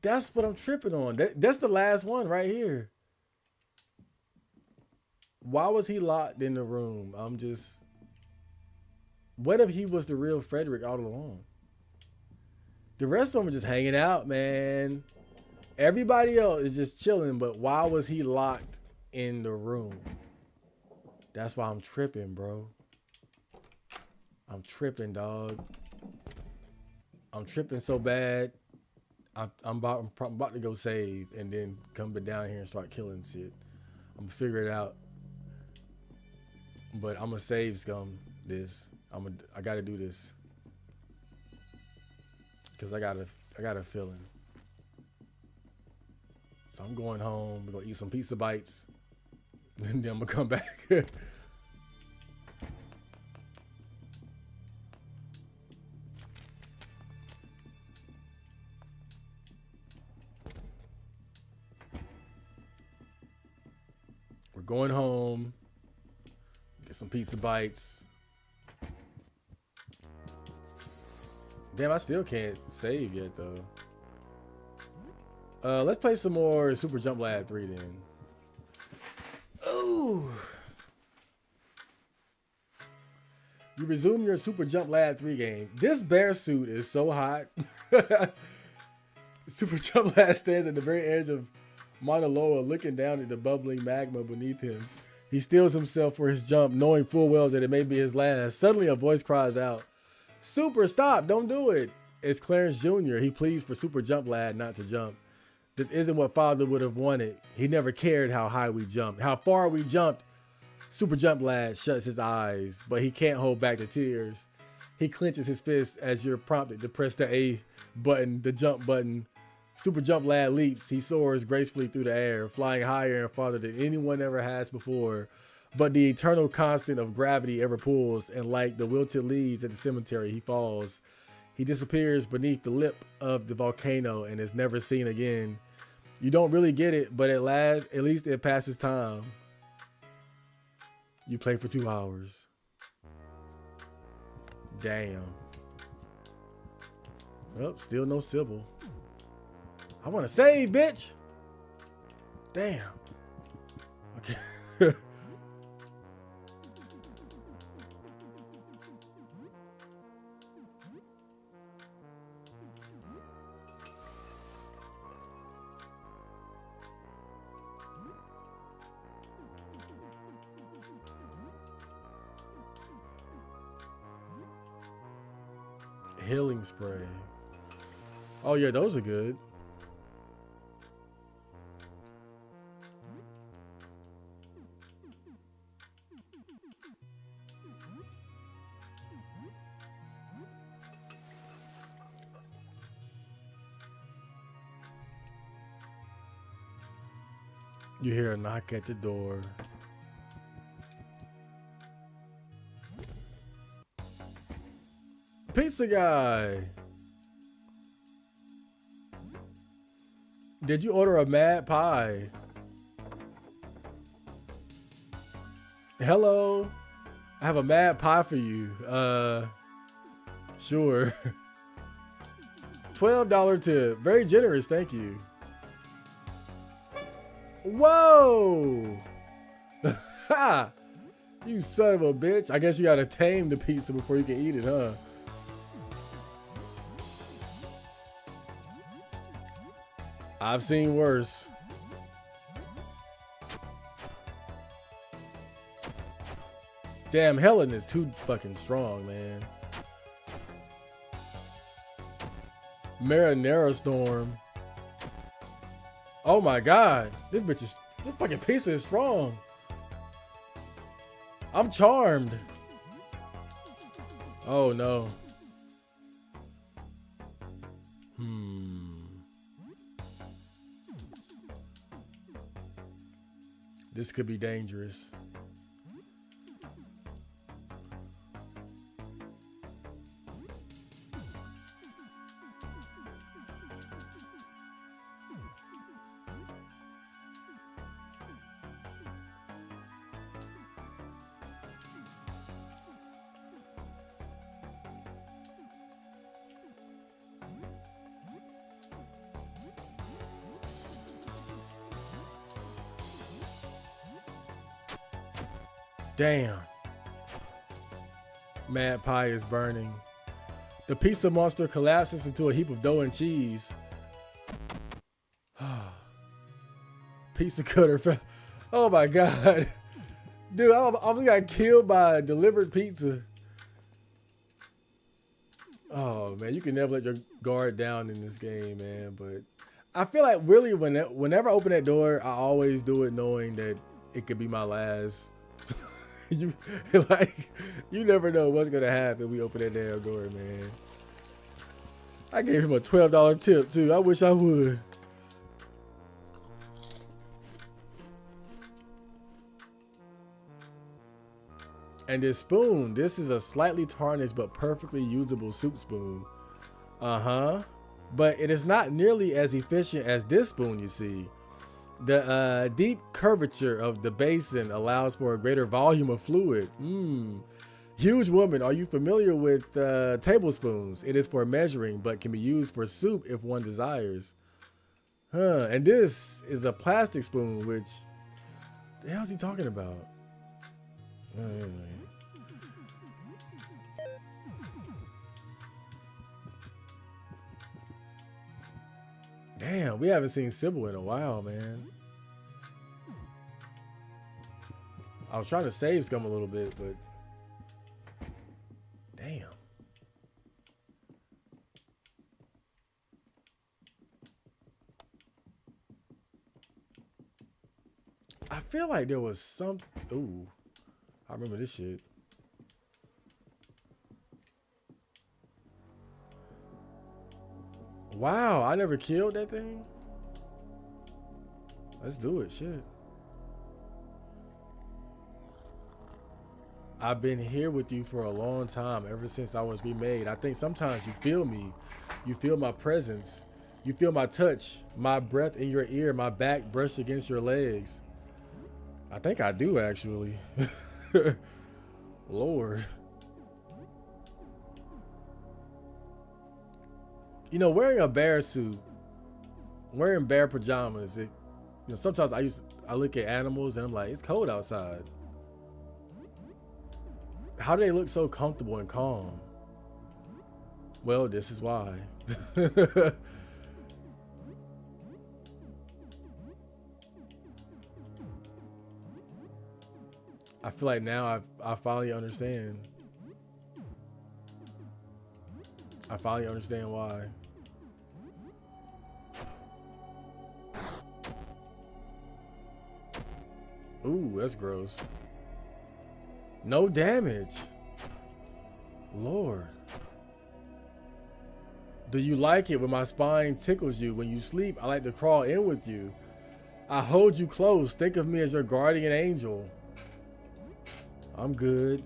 That's what I'm tripping on. That's the last one right here. Why was he locked in the room? I'm just... What if he was the real Frederick all along? The rest of them are just hanging out, man. Everybody else is just chilling, but why was he locked in the room? That's why I'm tripping, bro. I'm tripping, dog. I'm tripping so bad. I'm about to go save and then come down here and start killing shit. I'm gonna figure it out. But I'm gonna save scum this. I gotta do this. Cause I got a feeling. So I'm going home. We're gonna eat some pizza bites. And then I'm gonna come back. We're going home. Get some pizza bites. Damn, I still can't save yet though. Let's play some more Super Jump Lad 3 then. Ooh. You resume your Super Jump Lad 3 game. This bear suit is so hot. Super Jump Lad stands at the very edge of Mauna Loa, looking down at the bubbling magma beneath him. He steels himself for his jump, knowing full well that it may be his last. Suddenly a voice cries out, "Super, stop, don't do it." It's Clarence Jr. He pleads for Super Jump Lad not to jump. This isn't what father would have wanted. He never cared how high we jumped, how far we jumped. Super Jump Lad shuts his eyes, but he can't hold back the tears. He clenches his fists as you're prompted to press the A button, the jump button. Super Jump Lad leaps. He soars gracefully through the air, flying higher and farther than anyone ever has before. But the eternal constant of gravity ever pulls, and like the wilted leaves at the cemetery, he falls. He disappears beneath the lip of the volcano and is never seen again. You don't really get it, but at least it passes time. You play for 2 hours. Damn. Well, still no Sybil. I want to save, bitch. Damn. Okay. Healing spray. Oh yeah, those are good. You hear a knock at the door. Pizza guy. Did you order a mad pie? Hello. I have a mad pie for you. Sure. $12 tip. Very generous, thank you. Whoa! Ha! You son of a bitch. I guess you gotta tame the pizza before you can eat it, huh? I've seen worse. Damn, Helen is too fucking strong, man. Marinara Storm. Oh my god. This fucking pizza is strong. I'm charmed. Oh no. This could be dangerous. Damn. Mad pie is burning. The pizza monster collapses into a heap of dough and cheese. Pizza cutter fell. Oh my god. Dude, I almost got killed by a delivered pizza. Oh man, you can never let your guard down in this game, man. But I feel like really whenever I open that door, I always do it knowing that it could be my last. You never know what's gonna happen. We open that damn door, man. I gave him a $12 tip too. I wish I would. And this spoon, this is a slightly tarnished but perfectly usable soup spoon. But it is not nearly as efficient as this spoon, you see. The deep curvature of the basin allows for a greater volume of fluid. Huge woman, are you familiar with tablespoons? It is for measuring, but can be used for soup if one desires. And this is a plastic spoon, which the hell is he talking about? Damn, we haven't seen Sybil in a while, man. I was trying to save Scum a little bit, but damn. I feel like there was some. Ooh, I remember this shit. Wow, I never killed that thing. Let's do it, shit. I've been here with you for a long time, ever since I was remade. I think sometimes you feel me. You feel my presence. You feel my touch, my breath in your ear, my back brushed against your legs. I think I do, actually. Lord. You know, wearing a bear suit, wearing bear pajamas, sometimes I look at animals and I'm like, it's cold outside. How do they look so comfortable and calm? Well, this is why. I feel like now I finally understand. I finally understand why. Ooh, that's gross. No damage. Lord. Do you like it when my spine tickles you? When you sleep, I like to crawl in with you. I hold you close. Think of me as your guardian angel. I'm good.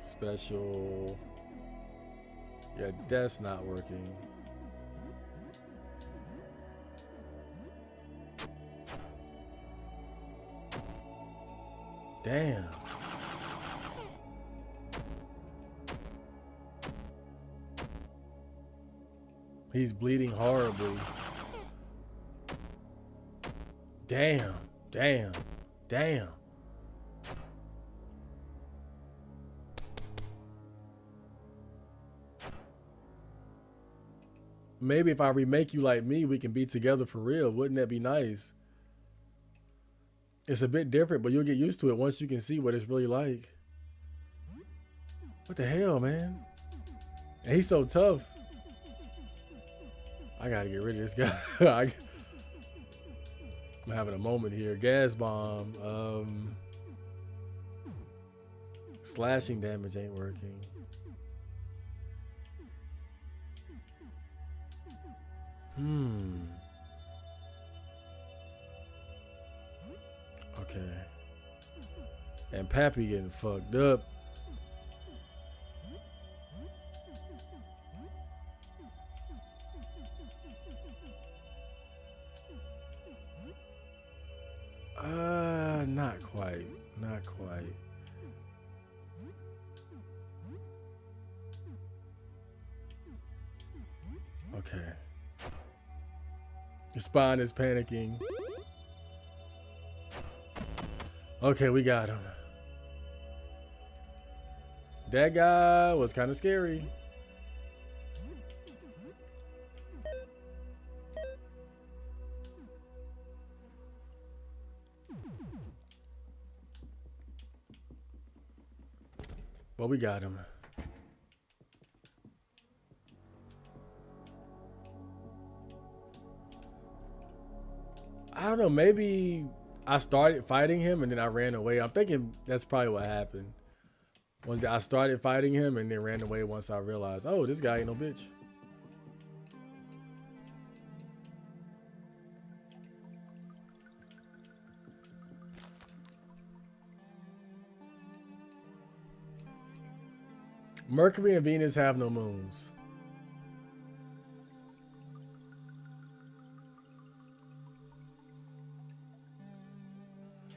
Special. Yeah, that's not working. Damn. He's bleeding horribly. Damn. Damn. Damn. Maybe if I remake you like me, we can be together for real. Wouldn't that be nice? It's a bit different, but you'll get used to it once you can see what it's really like. What the hell, man? And he's so tough. I gotta get rid of this guy. I'm having a moment here. Gas bomb. Slashing damage ain't working. Okay. And Pappy getting fucked up. Not quite. Not quite. Okay. Your spine is panicking. Okay, we got him. That guy was kind of scary. But we got him. I don't know, maybe I started fighting him and then I ran away. I'm thinking that's probably what happened. Was that I started fighting him and then ran away once I realized, oh, this guy ain't no bitch. Mercury and Venus have no moons.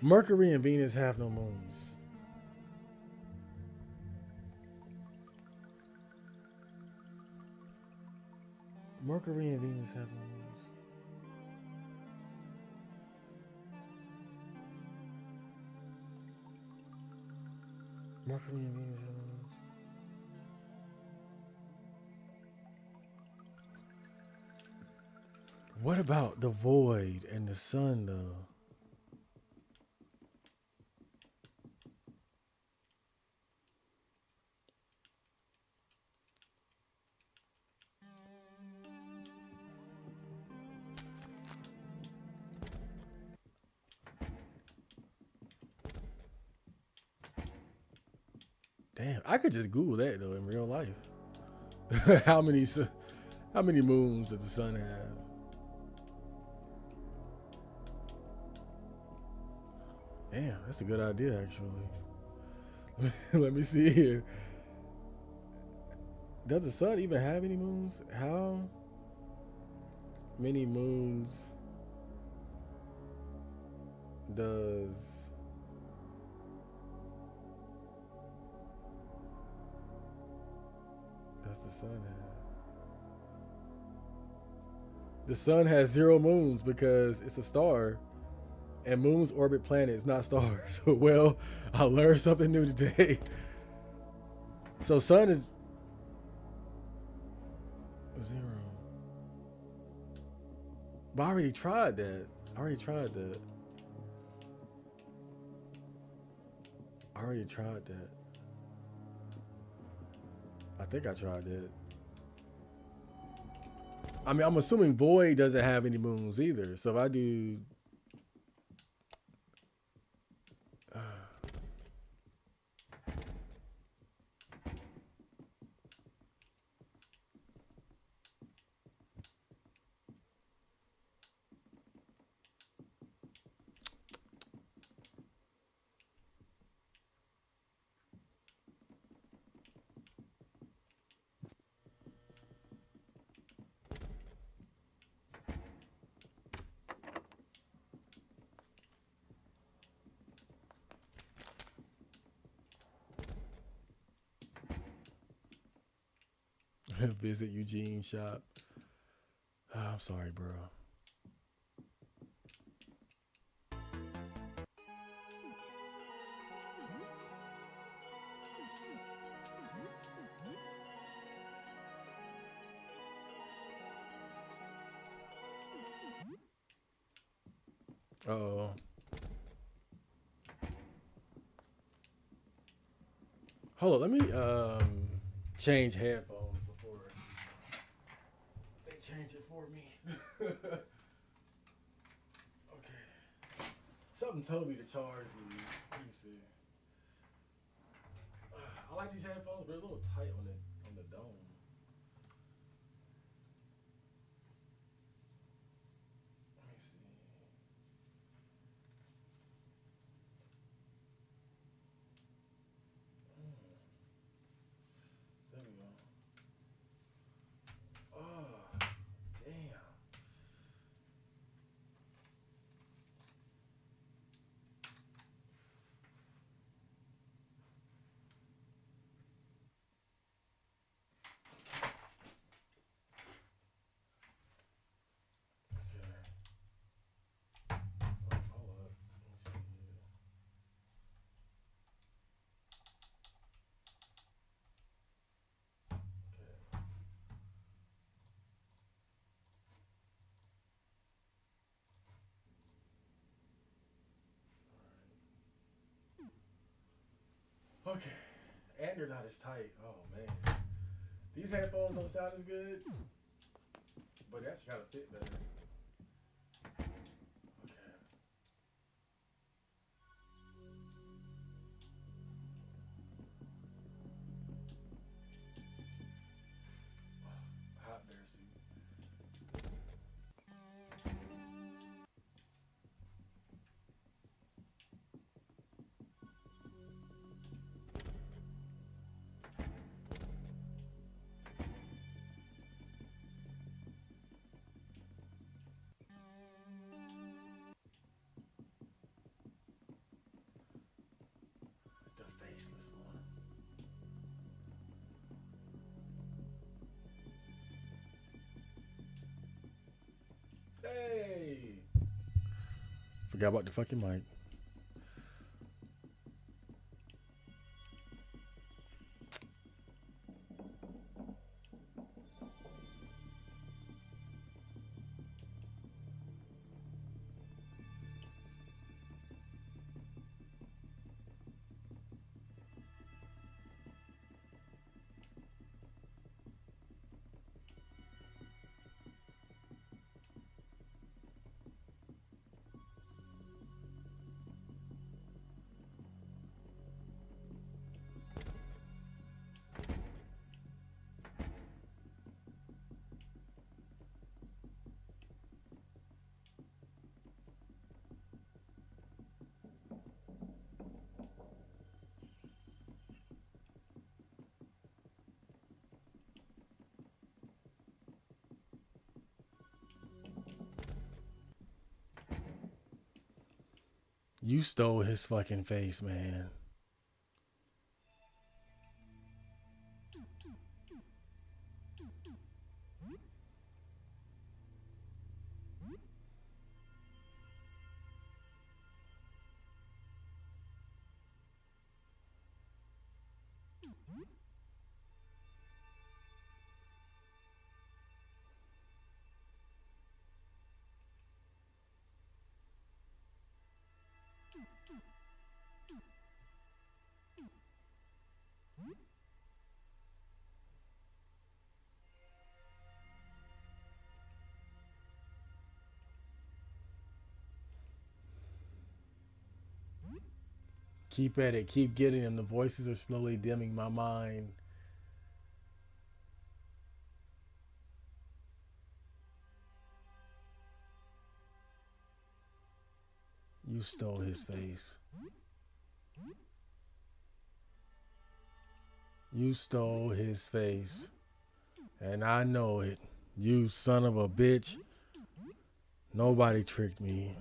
Mercury and Venus have no moons. Mercury and Venus have no moons. Mercury and Venus have no moons. What about the void and the sun, though? Damn, I could just Google that though in real life. how many moons does the sun have? Damn, that's a good idea actually. Let me see here. Does the sun even have any moons? How many moons does the sun have? The sun has 0 moons because it's a star. And moons orbit planets, not stars. Well, I learned something new today. So sun is 0. But I already tried that. I already tried that. I think I tried that. I mean, I'm assuming Void doesn't have any moons either. So if I do, visit Eugene shop. I'm sorry, bro. Oh, hold on. Let me change headphones before they change it for me. Okay. Something told me to charge these. Let me see. I like these headphones, but they're a little tight on the dome. Let me see. There we go. Oh, damn. Okay. Oh, hold up. Let me see here. Okay. Okay. And they're not as tight. Oh man. These headphones don't sound as good, but they actually gotta fit better. Okay. Hot bear suit. The faceless one. Hey. Forgot about the fucking mic. You stole his fucking face, man. Keep at it. Keep getting them. The voices are slowly dimming my mind. You stole his face. You stole his face. And I know it. You son of a bitch. Nobody tricked me.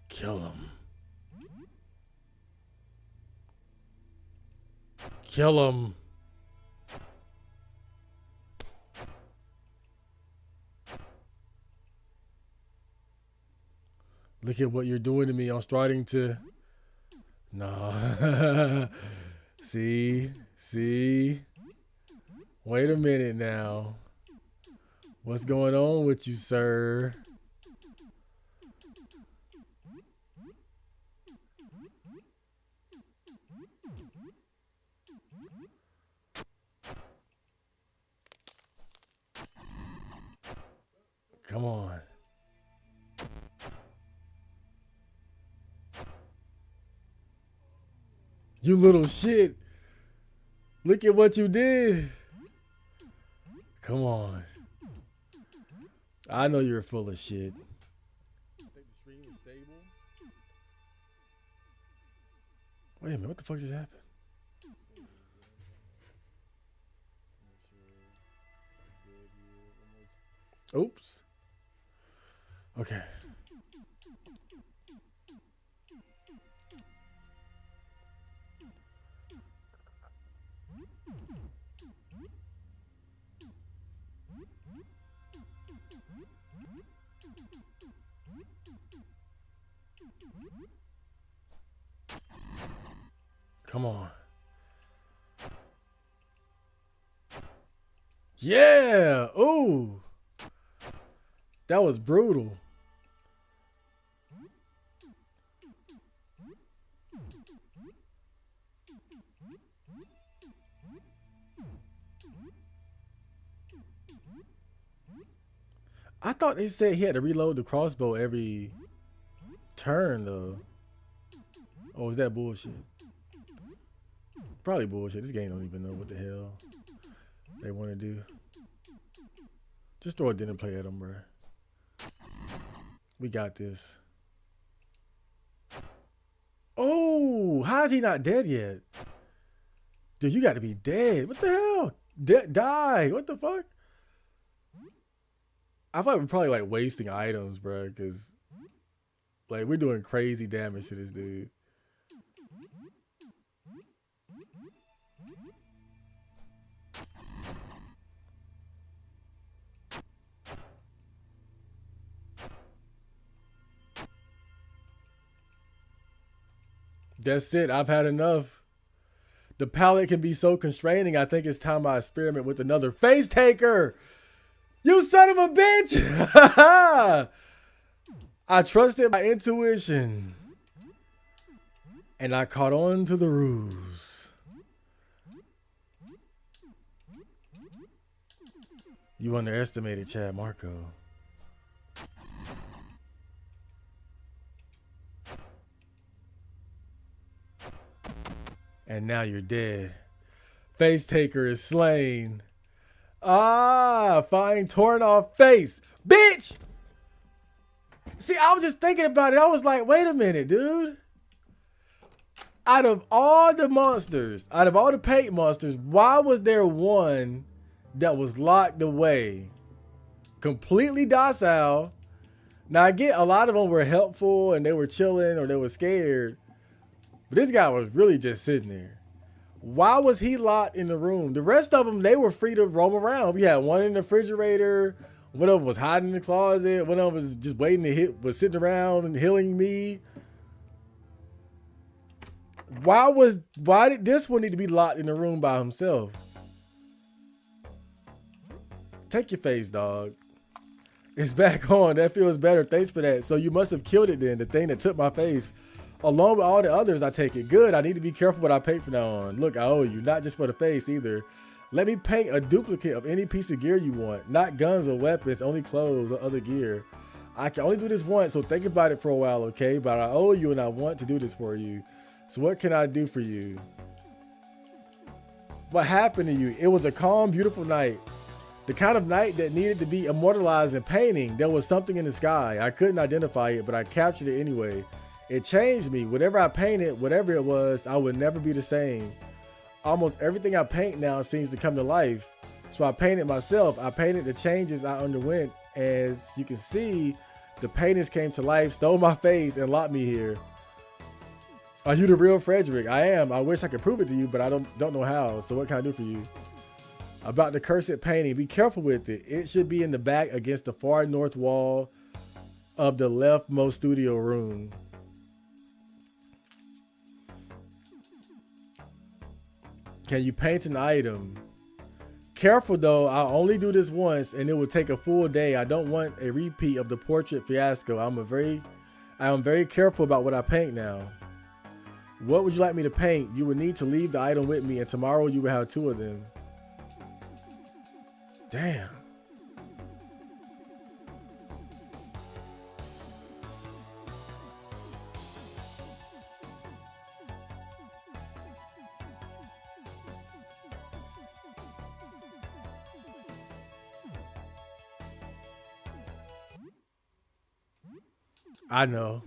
Kill him. Kill him. Look at what you're doing to me. I'm starting to... No. See? Wait a minute now. What's going on with you, sir? Come on. You little shit. Look at what you did. Come on. I know you're full of shit. Think the stream is stable? Wait a minute, what the fuck just happened? Oops. Okay. Come on. Yeah. Ooh. That was brutal. I thought they said he had to reload the crossbow every turn, though. Oh, is that bullshit? Probably bullshit. This game don't even know what the hell they want to do. Just throw a dinner plate at them, bro. We got this. Oh, how is he not dead yet? Dude, you got to be dead. What the hell? Die. What the fuck? I thought we're probably like wasting items, bro, because like we're doing crazy damage to this dude. That's it. I've had enough. The palette can be so constraining. I think it's time I experiment with another face taker. You son of a bitch. I trusted my intuition. And I caught on to the ruse. You underestimated Chad Marco. And now you're dead. Face taker is slain. Ah, find torn off face. Bitch! See, I was just thinking about it. I was like, wait a minute, dude. Out of all the monsters, out of all the paint monsters, why was there one that was locked away? Completely docile. Now, I get a lot of them were helpful and they were chilling or they were scared. But this guy was really just sitting there. Why was he locked in the room? The rest of them, they were free to roam around. We had one in the refrigerator. One of them was hiding in the closet. One of them was just waiting to hit, was sitting around and healing me. Why did this one need to be locked in the room by himself? Take your face, dog. It's back on. That feels better. Thanks for that. So you must have killed it then, the thing that took my face. Along with all the others, I take it. Good. I need to be careful what I paint from now on. Look, I owe you. Not just for the face either. Let me paint a duplicate of any piece of gear you want. Not guns or weapons, only clothes or other gear. I can only do this once, so think about it for a while, okay? But I owe you and I want to do this for you. So what can I do for you? What happened to you? It was a calm, beautiful night. The kind of night that needed to be immortalized in painting. There was something in the sky. I couldn't identify it, but I captured it anyway. It changed me. Whatever I painted, whatever it was, I would never be the same. Almost everything I paint now seems to come to life. So I painted myself. I painted the changes I underwent. As you can see, the paintings came to life, stole my face, and locked me here. Are you the real Frederick? I am. I wish I could prove it to you, but I don't know how. So what can I do for you? About the cursed painting, be careful with it. It should be in the back against the far north wall of the leftmost studio room. Can you paint an item? Careful though, I'll only do this once and it will take a full day. I don't want a repeat of the portrait fiasco. I am very careful about what I paint now. What would you like me to paint? You would need to leave the item with me and tomorrow you will have 2 of them. Damn. I know.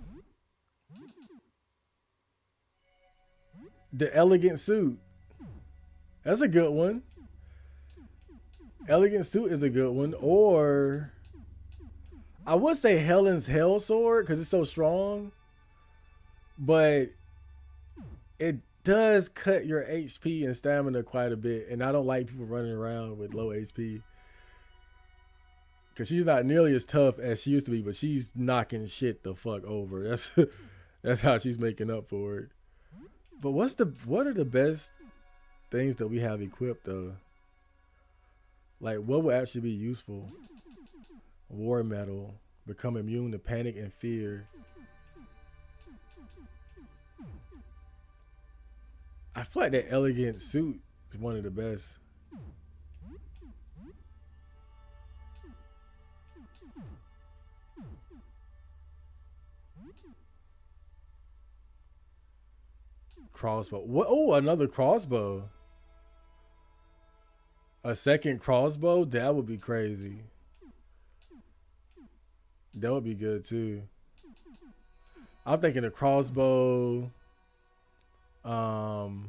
The elegant suit. That's a good one. Elegant suit is a good one. Or I would say Helen's Hell Sword because it's so strong. But it does cut your HP and stamina quite a bit. And I don't like people running around with low HP. Because she's not nearly as tough as she used to be, but she's knocking shit the fuck over. That's how she's making up for it. But what are the best things that we have equipped though? Like what would actually be useful? War metal, become immune to panic and fear. I feel like that elegant suit is one of the best. Crossbow. What? Oh, another crossbow. A second crossbow? That would be crazy. That would be good too. I'm thinking a crossbow. Arrow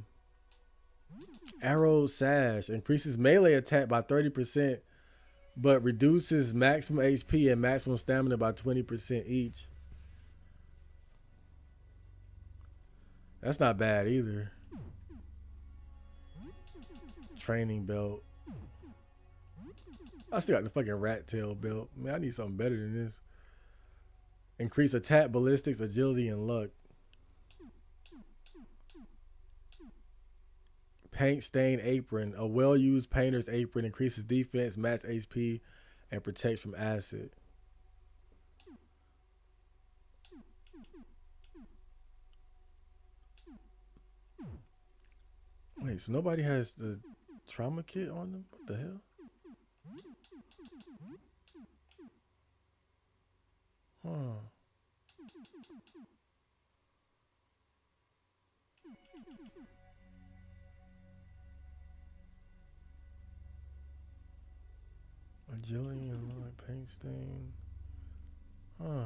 sash increases melee attack by 30%, but reduces maximum HP and maximum stamina by 20% each. That's not bad either. Training belt. I still got the fucking rat tail belt. Man, I need something better than this. Increase attack, ballistics, agility, and luck. Paint stain apron. A well-used painter's apron increases defense, max HP, and protects from acid. Wait, so nobody has the trauma kit on them? What the hell? Huh. Agility and like paint stain. Huh.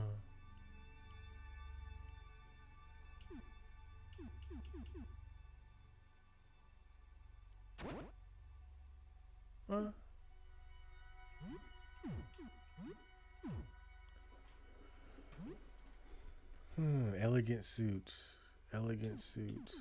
Huh? Elegant suits. Elegant suits.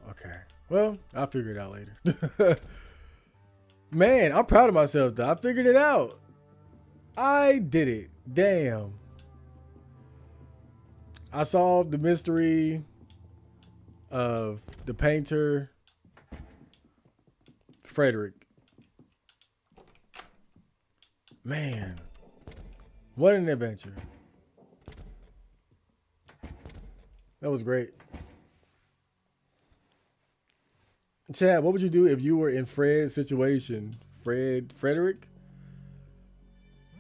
Okay. Well, I'll figure it out later. Man, I'm proud of myself though. I figured it out. I did it. Damn. I solved the mystery of the painter Frederick. Man, what an adventure. That was great. Chad, what would you do if you were in Fred's situation? Frederick?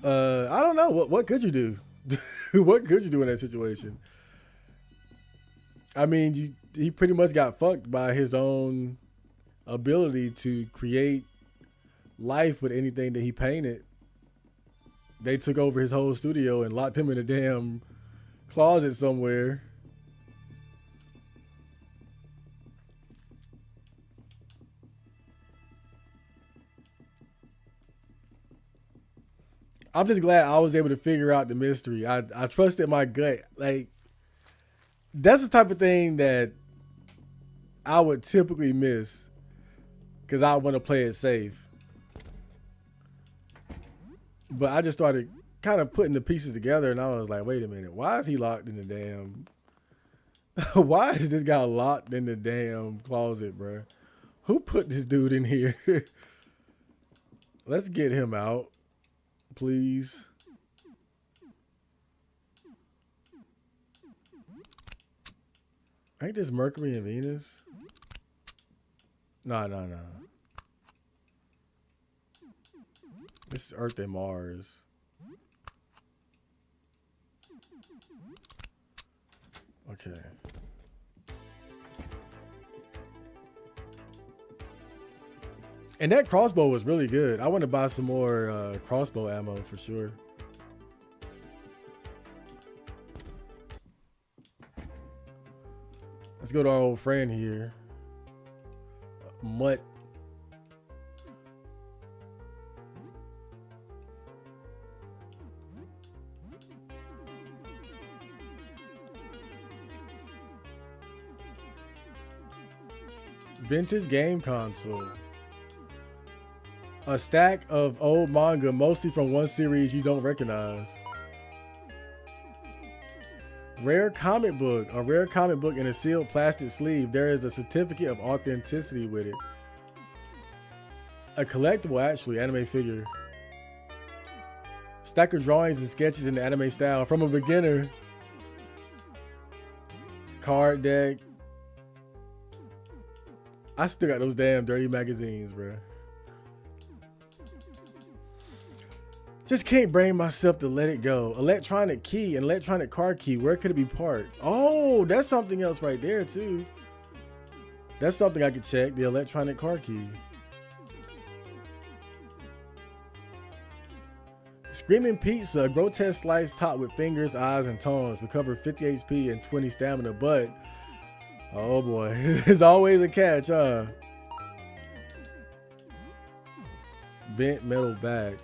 I don't know. What could you do? What could you do in that situation? I mean, he pretty much got fucked by his own ability to create life with anything that he painted. They took over his whole studio and locked him in a damn closet somewhere. I'm just glad I was able to figure out the mystery. I trusted my gut. Like, that's the type of thing that I would typically miss because I want to play it safe. But I just started kind of putting the pieces together, and I was like, wait a minute. Why is he locked in the damn... Why is this guy locked in the damn closet, bro? Who put this dude in here? Let's get him out, please. Ain't this Mercury and Venus? No. This is Earth and Mars. Okay. And that crossbow was really good. I want to buy some more crossbow ammo for sure. Let's go to our old friend here. Mutt. Vintage game console. A stack of old manga, mostly from one series you don't recognize. Rare comic book. A rare comic book in a sealed plastic sleeve. There is a certificate of authenticity with it. A collectible, actually, anime figure. Stack of drawings and sketches in the anime style from a beginner. Card deck. I still got those damn dirty magazines, bro. Just can't bring myself to let it go. Electronic key and electronic car key. Where could it be parked? Oh, that's something else right there, too. That's something I could check. The electronic car key. Screaming pizza. A grotesque slice topped with fingers, eyes, and tongues. Recover 50 HP and 20 stamina, but... oh boy, there's always a catch, huh? Bent metal back.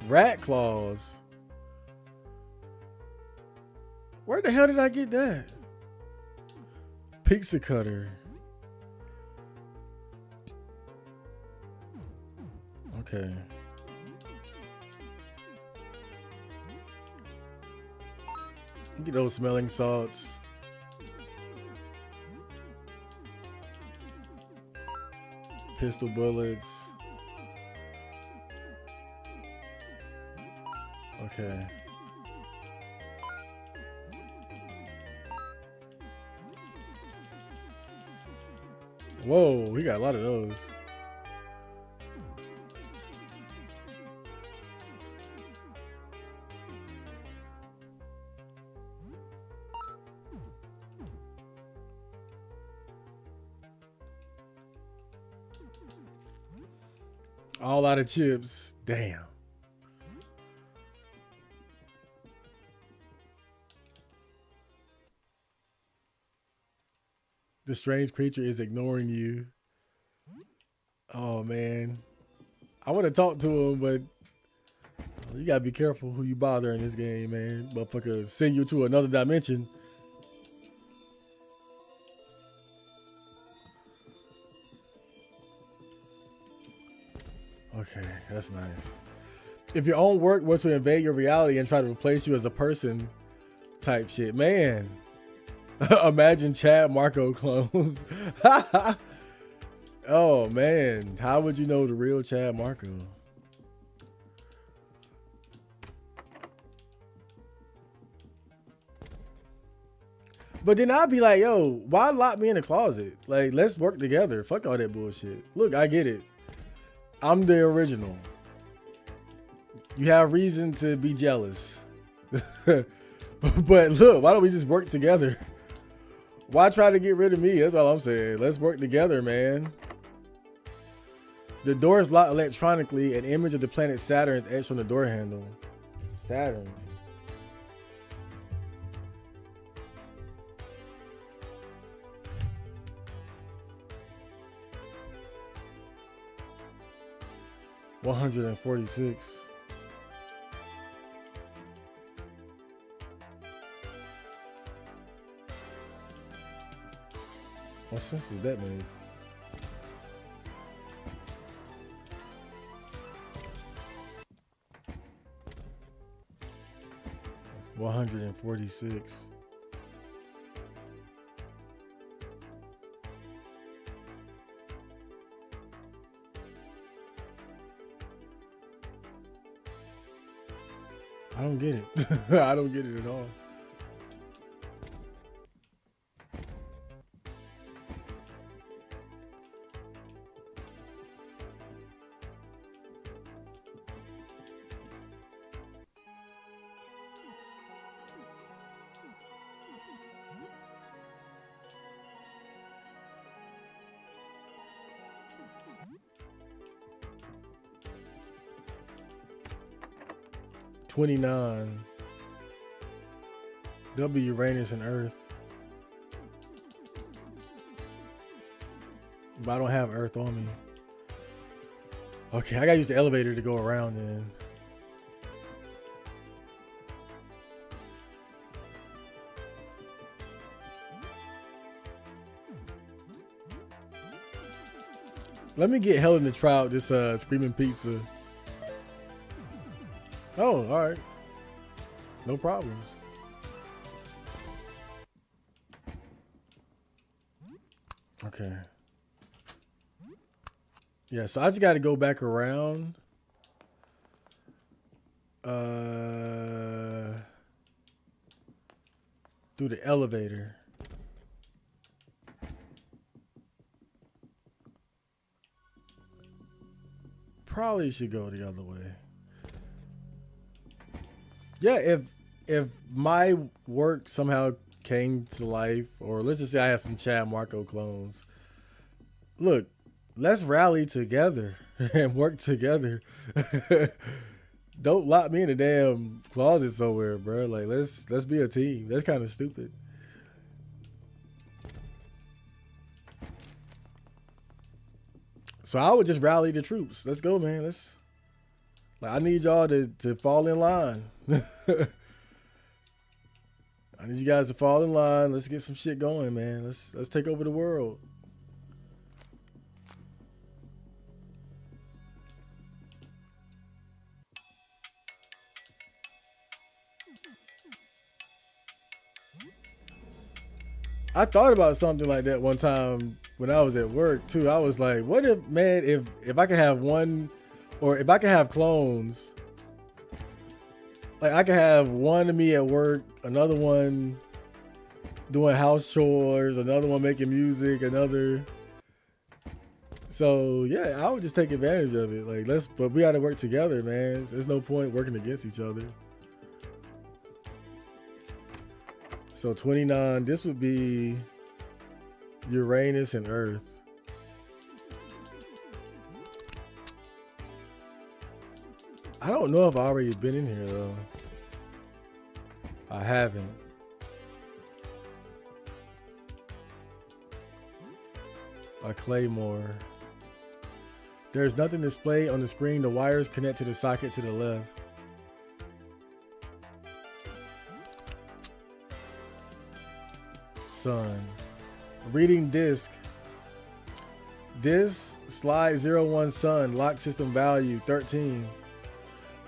Rat claws. Where the hell did I get that? Pizza cutter. Okay. Get those smelling salts. Pistol bullets. Okay. Whoa, we got a lot of those. All out of chips. Damn. The strange creature is ignoring you. Oh, man. I want to talk to him, but you got to be careful who you bother in this game, man. Motherfucker send you to another dimension. Okay, that's nice. If your own work were to invade your reality and try to replace you as a person type shit, man, Imagine Chad Marco clones. Oh man, how would you know the real Chad Marco? But then I'd be like, yo, why lock me in the closet? Like, let's work together. Fuck all that bullshit. Look, I get it. I'm the original. You have reason to be jealous. But look, why don't we just work together? Why try to get rid of me? That's all I'm saying. Let's work together, man. The door is locked electronically. An image of the planet Saturn is etched on the door handle. Saturn. $146. What sense does that make? $146. I don't get it. I don't get it at all. $29. W Uranus and Earth. But I don't have Earth on me. Okay, I gotta use the elevator to go around then. Let me get Helen to try out this screaming pizza. Oh, all right. No problems. Okay. Yeah, so I just got to go back around. Through the elevator. Probably should go the other way. Yeah, if my work somehow came to life, or let's just say I have some Chad Marco clones. Look, let's rally together and work together. Don't lock me in a damn closet somewhere, bro. Like let's be a team. That's kind of stupid. So I would just rally the troops. Let's go, man. I need y'all to fall in line. I need you guys to fall in line. Let's get some shit going, man. Let's take over the world. I thought about something like that one time when I was at work too. I was like, what if, man, if I could have one, or if I could have clones, like I could have one of me at work, another one doing house chores, another one making music, another. So yeah, I would just take advantage of it. Like but we got to work together, man. There's no point working against each other. So 29, this would be Uranus and Earth. I don't know if I've already been in here though. I haven't. A claymore. There's nothing displayed on the screen. The wires connect to the socket to the left. Sun. Reading disk. Disk slide 01 sun. Lock system value 13.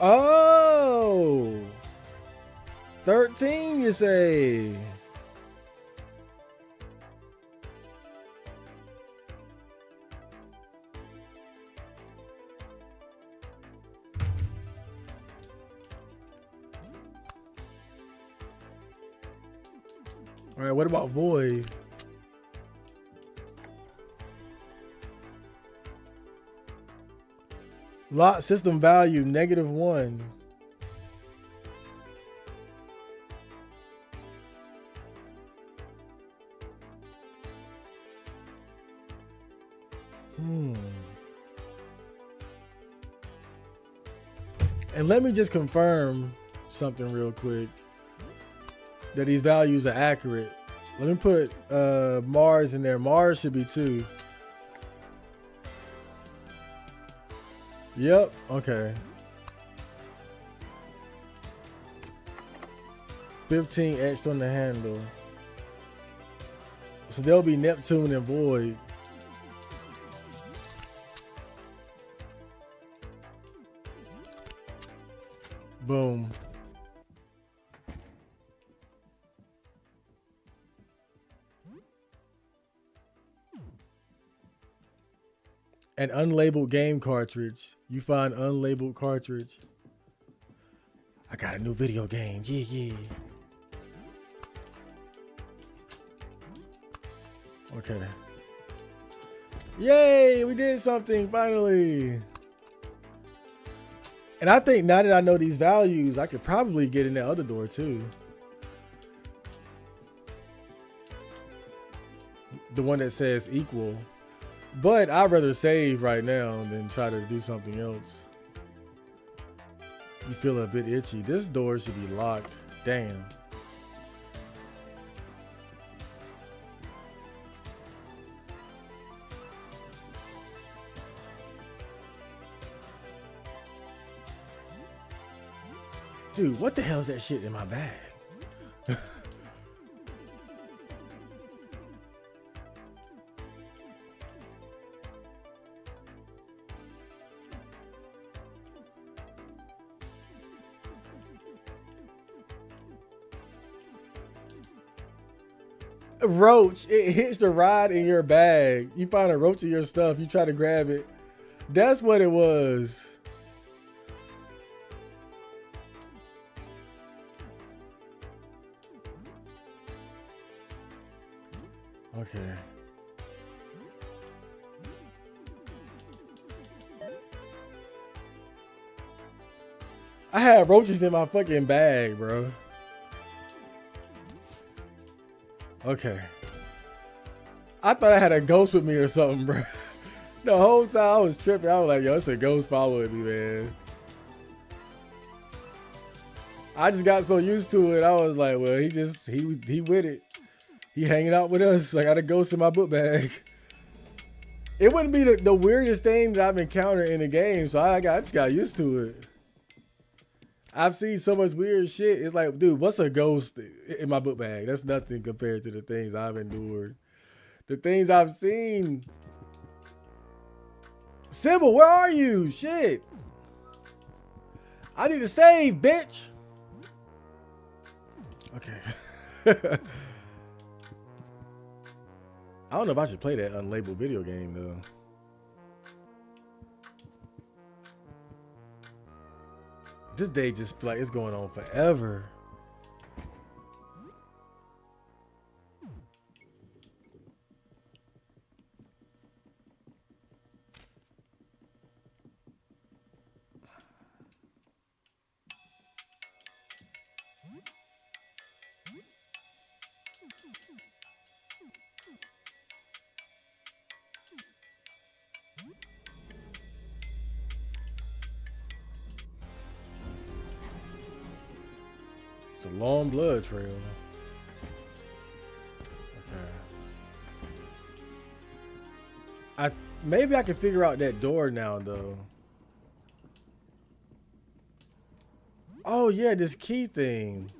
Oh, 13 you say. All right, what about void? Lot system value -1. And let me just confirm something real quick, that these values are accurate. Let me put Mars in there. Mars should be 2. Yep. Okay. 15 etched on the handle. So there'll be Neptune and void. Boom. An unlabeled game cartridge. You find unlabeled cartridge. I got a new video game. Yeah, yeah. Okay. Yay, we did something finally. And I think now that I know these values, I could probably get in that other door too. The one that says equal. But I'd rather save right now than try to do something else. You feel a bit itchy. This door should be locked. Damn. Dude, what the hell is that shit in my bag? Roach, it hits the rod in your bag. You find a roach in your stuff, you try to grab it. That's what it was. Okay. I had roaches in my fucking bag, bro. Okay. I thought I had a ghost with me or something, bro. The whole time I was tripping. I was like, yo, it's a ghost following me, man. I just got so used to it. I was like, well, he with it. He hanging out with us. I got a ghost in my book bag. It wouldn't be the weirdest thing that I've encountered in the game, so I just got used to it. I've seen so much weird shit. It's like, dude, what's a ghost in my book bag? That's nothing compared to the things I've endured. The things I've seen. Sybil, where are you? Shit. I need to save, bitch. Okay. I don't know if I should play that unlabeled video game, though. This day just feel like it's going on forever. It's a long blood trail. Okay. Maybe I can figure out that door now, though. Oh yeah, this key thing.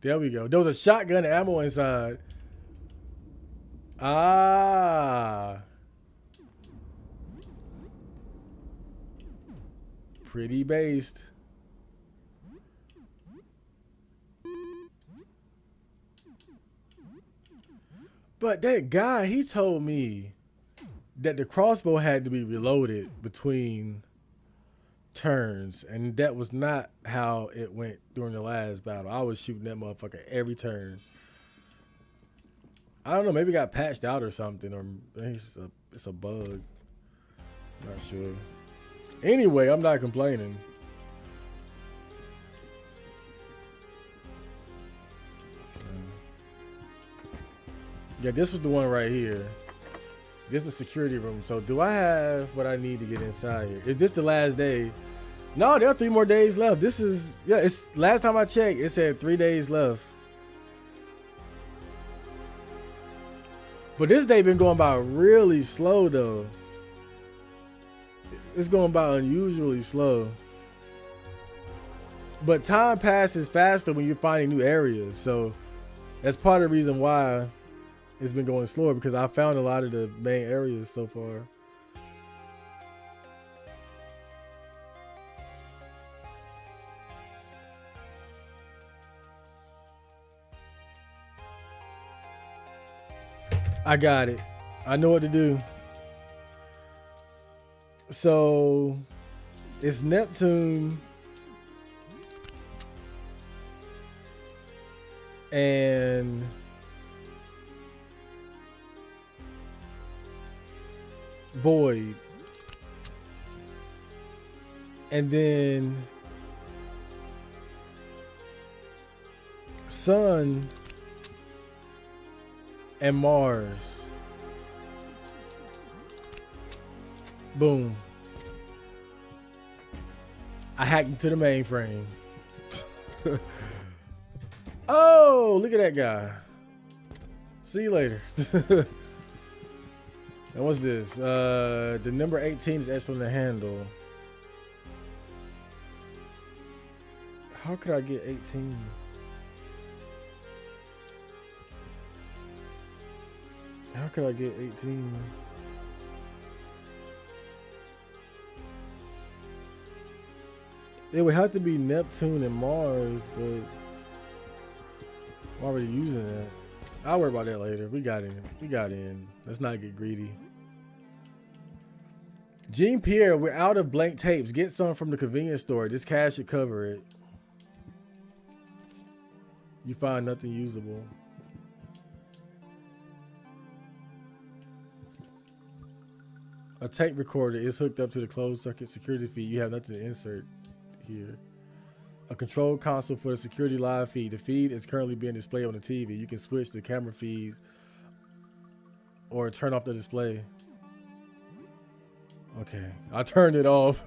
There we go. There was a shotgun ammo inside. Ah. Pretty based. But that guy, he told me that the crossbow had to be reloaded between turns, and that was not how it went during the last battle. I was shooting that motherfucker every turn. I don't know, maybe it got patched out or something, or maybe it's a bug. Not sure. Anyway, I'm not complaining. Yeah, this was the one right here. This is the security room. So do I have what I need to get inside here? Is this the last day? No, there are 3 more days left. This is, yeah, it's last time I checked, it said 3 days left. But this day been going by really slow though. It's going by unusually slow. But time passes faster when you're finding new areas. So that's part of the reason why it's been going slower, because I found a lot of the main areas so far. I got it. I know what to do. So it's Neptune and Void, and then Sun and Mars. Boom. I hacked into the mainframe. Oh, look at that guy. See you later. And what's this? The number 18 is etched on the handle. How could I get 18? How could I get 18? It would have to be Neptune and Mars, but I'm already using that. I'll worry about that later. We got in. We got in. Let's not get greedy. Jean Pierre, we're out of blank tapes. Get some from the convenience store. This cash should cover it. You find nothing usable. A tape recorder is hooked up to the closed circuit security feed. You have nothing to insert here. A control console for the security live feed. The feed is currently being displayed on the TV. You can switch the camera feeds or turn off the display. Okay, I turned it off.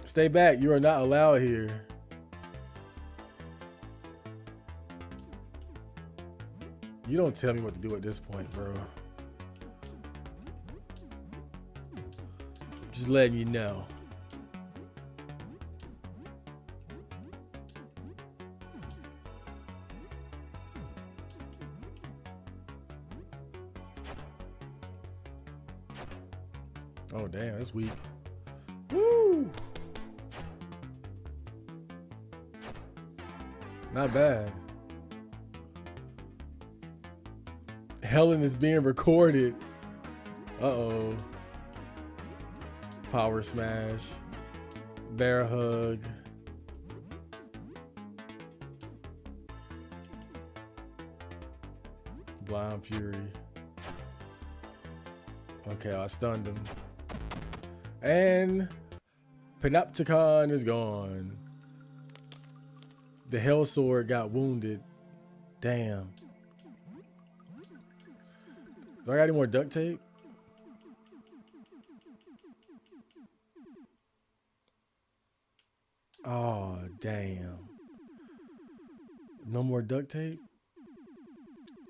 Stay back. You are not allowed here. You don't tell me what to do at this point, bro. Just letting you know. Oh, damn, that's weak. Woo! Not bad. Helen is being recorded. Uh-oh. Power smash. Bear hug. Blind fury. Okay, I stunned him. And Panopticon is gone. The Hell Sword got wounded. Damn. Do I got any more duct tape? Oh, damn. No more duct tape?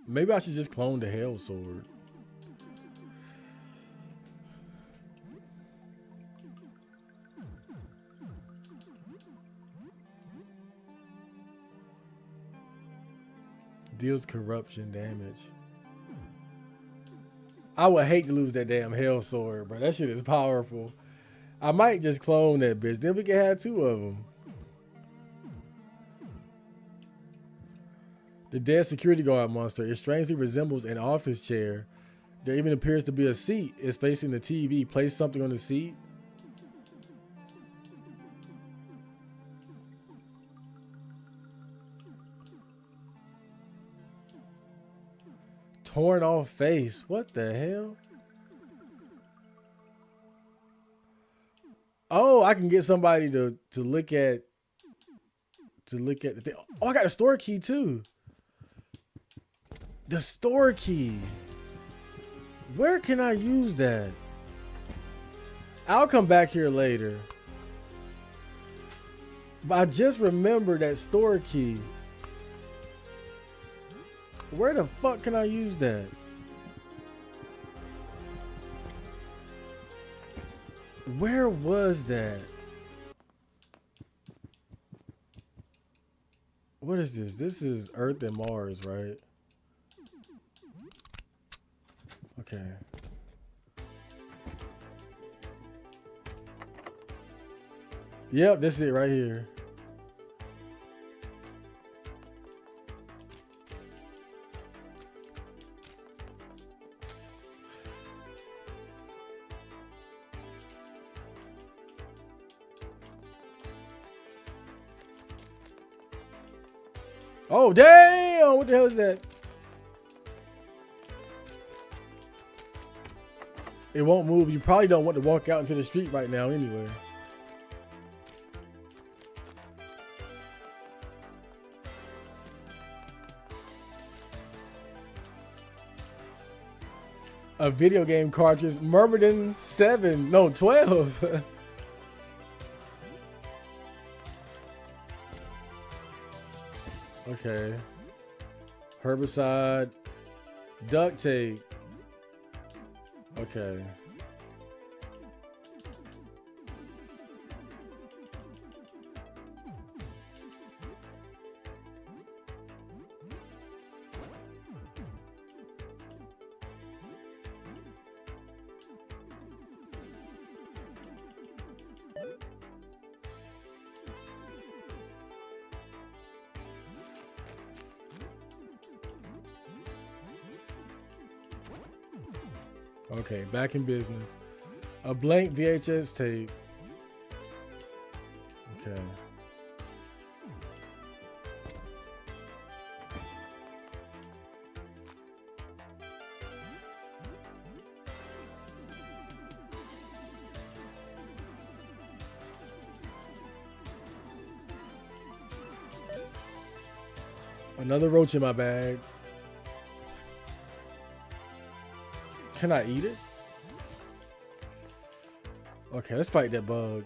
Maybe I should just clone the Hell Sword. Deals corruption damage. I would hate to lose that damn hell sword, bro. That shit is powerful. I might just clone that bitch. Then we can have 2 of them. The dead security guard monster. It strangely resembles an office chair. There even appears to be a seat. It's facing the TV. Place something on the seat. Torn off face. What the hell? Oh, I can get somebody to look at the thing. Oh, I got a store key too. The store key. Where can I use that? I'll come back here later. But I just remember that store key. Where the fuck can I use that? Where was that? What is this? This is Earth and Mars, right? Okay. Yep, this is it right here. Oh, damn! What the hell is that? It won't move. You probably don't want to walk out into the street right now anyway. A video game cartridge. Murmurdin 7. No, 12. Okay. Herbicide. Duct tape. Okay. Okay, back in business. A blank VHS tape. Okay. Another roach in my bag. Can I eat it? Okay, let's fight that bug.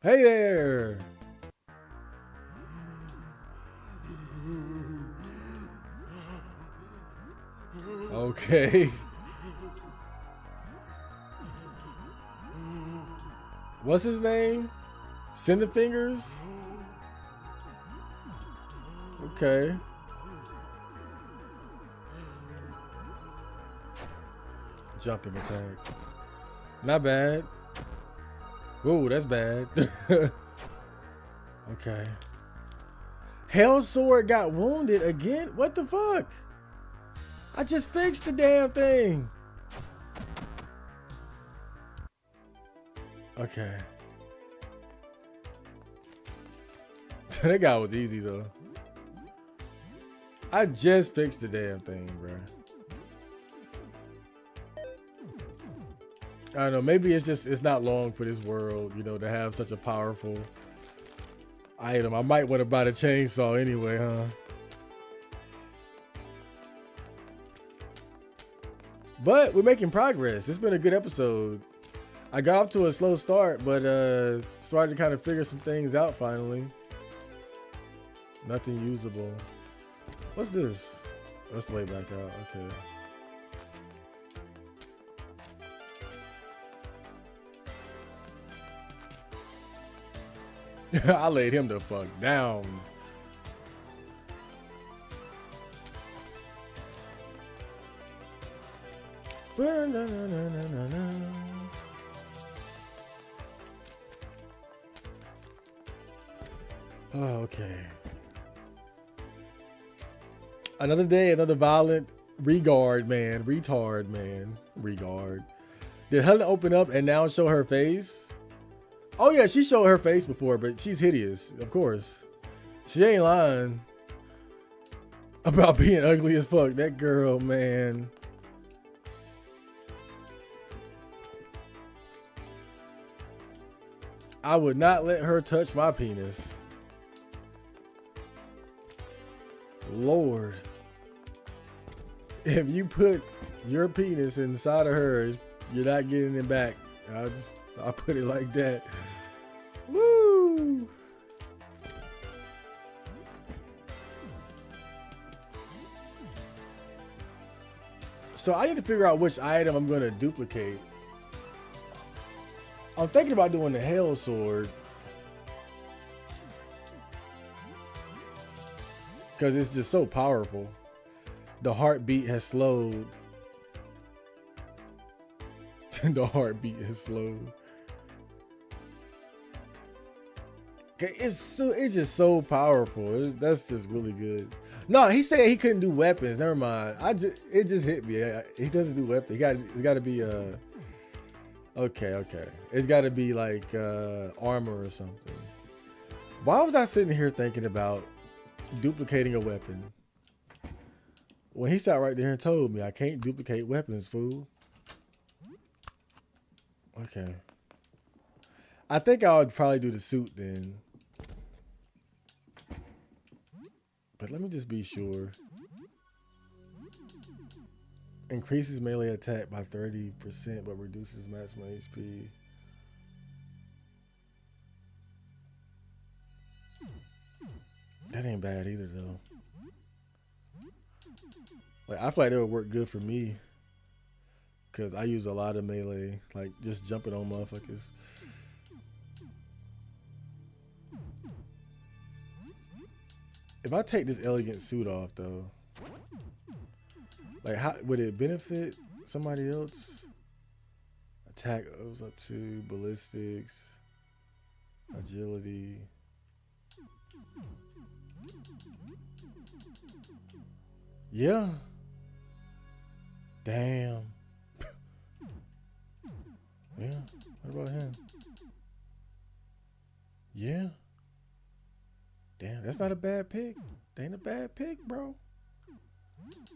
Hey there! Okay. What's his name? Cinderfingers? Okay. Jumping attack. Not bad. Whoa, that's bad. Okay. Hell Sword got wounded again? What the fuck? I just fixed the damn thing. Okay. That guy was easy though. I just fixed the damn thing, bro. I don't know, maybe it's not long for this world, you know, to have such a powerful item. I might want to buy the chainsaw anyway, huh? But we're making progress. It's been a good episode. I got off to a slow start, but started to kind of figure some things out finally. Nothing usable. What's this? That's the way back out. Okay. I laid him the fuck down. Oh, okay. Another day, another violent retard man. Regard. Did Helen open up and now show her face? Oh yeah, she showed her face before, but she's hideous, of course. She ain't lying about being ugly as fuck. That girl, man. I would not let her touch my penis. Lord. If you put your penis inside of hers, you're not getting it back. I'll put it like that. Woo! So I need to figure out which item I'm going to duplicate. I'm thinking about doing the Hell Sword. Because it's just so powerful. The heartbeat has slowed. The heartbeat has slowed. It's just so powerful. That's just really good. No, he said he couldn't do weapons. Never mind. It just hit me. He doesn't do weapons. It's got to be okay. It's got to be like armor or something. Why was I sitting here thinking about duplicating a weapon when he sat right there and told me I can't duplicate weapons, fool? Okay. I think I would probably do the suit then. But let me just be sure. Increases melee attack by 30%, but reduces maximum HP. That ain't bad either, though. Like, I feel like that would work good for me. Because I use a lot of melee. Like, just jumping on motherfuckers. If I take this elegant suit off, though, like, how would it benefit somebody else? Attack goes up to ballistics, agility. Yeah. Damn. Yeah. What about him? Yeah. Damn, that's not a bad pick. That ain't a bad pick, bro.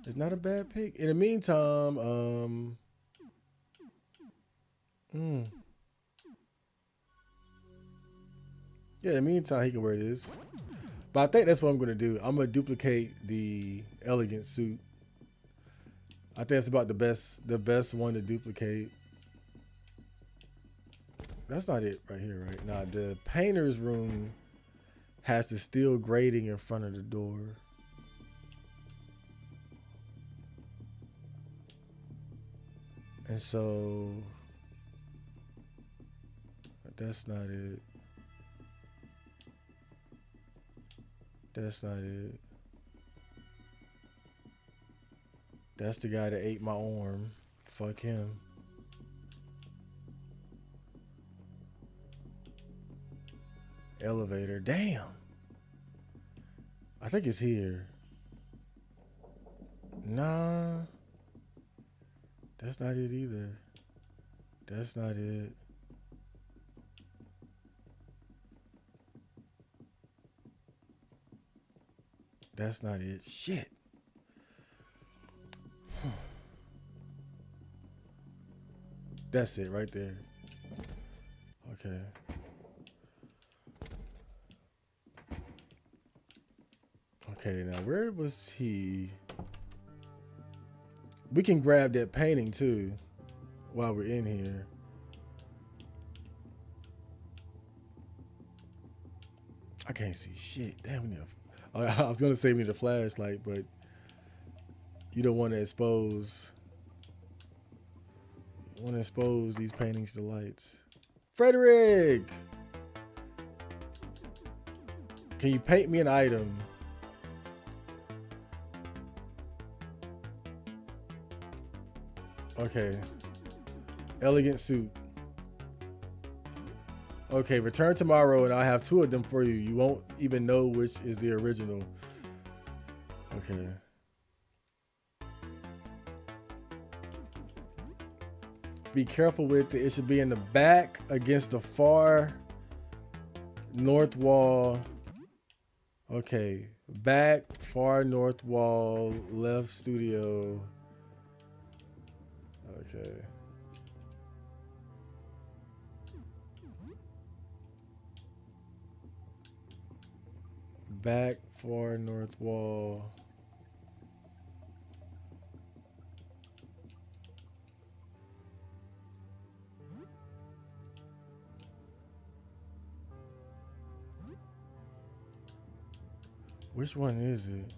It's not a bad pick. In the meantime, yeah, in the meantime, he can wear this. But I think that's what I'm gonna do. I'm gonna duplicate the elegant suit. I think it's about the best one to duplicate. That's not it right here, right? Nah, the painter's room has the steel grating in front of the door. And so that's not it. That's not it. That's the guy that ate my arm. Fuck him. Elevator. Damn. I think it's here. Nah. That's not it either. That's not it. That's not it. Shit. That's it right there. Okay. Okay, now where was he? We can grab that painting too while we're in here. I can't see shit. Damn, we need I was gonna say we need a flashlight, but you don't want to expose. You want to expose these paintings to lights. Frederick, can you paint me an item? Okay. Elegant suit. Okay, return tomorrow and I'll have two of them for you. You won't even know which is the original. Okay. Be careful with it. It should be in the back against the far north wall. Okay. Back, far north wall, left studio. Okay. Back, far north wall. Which one is it?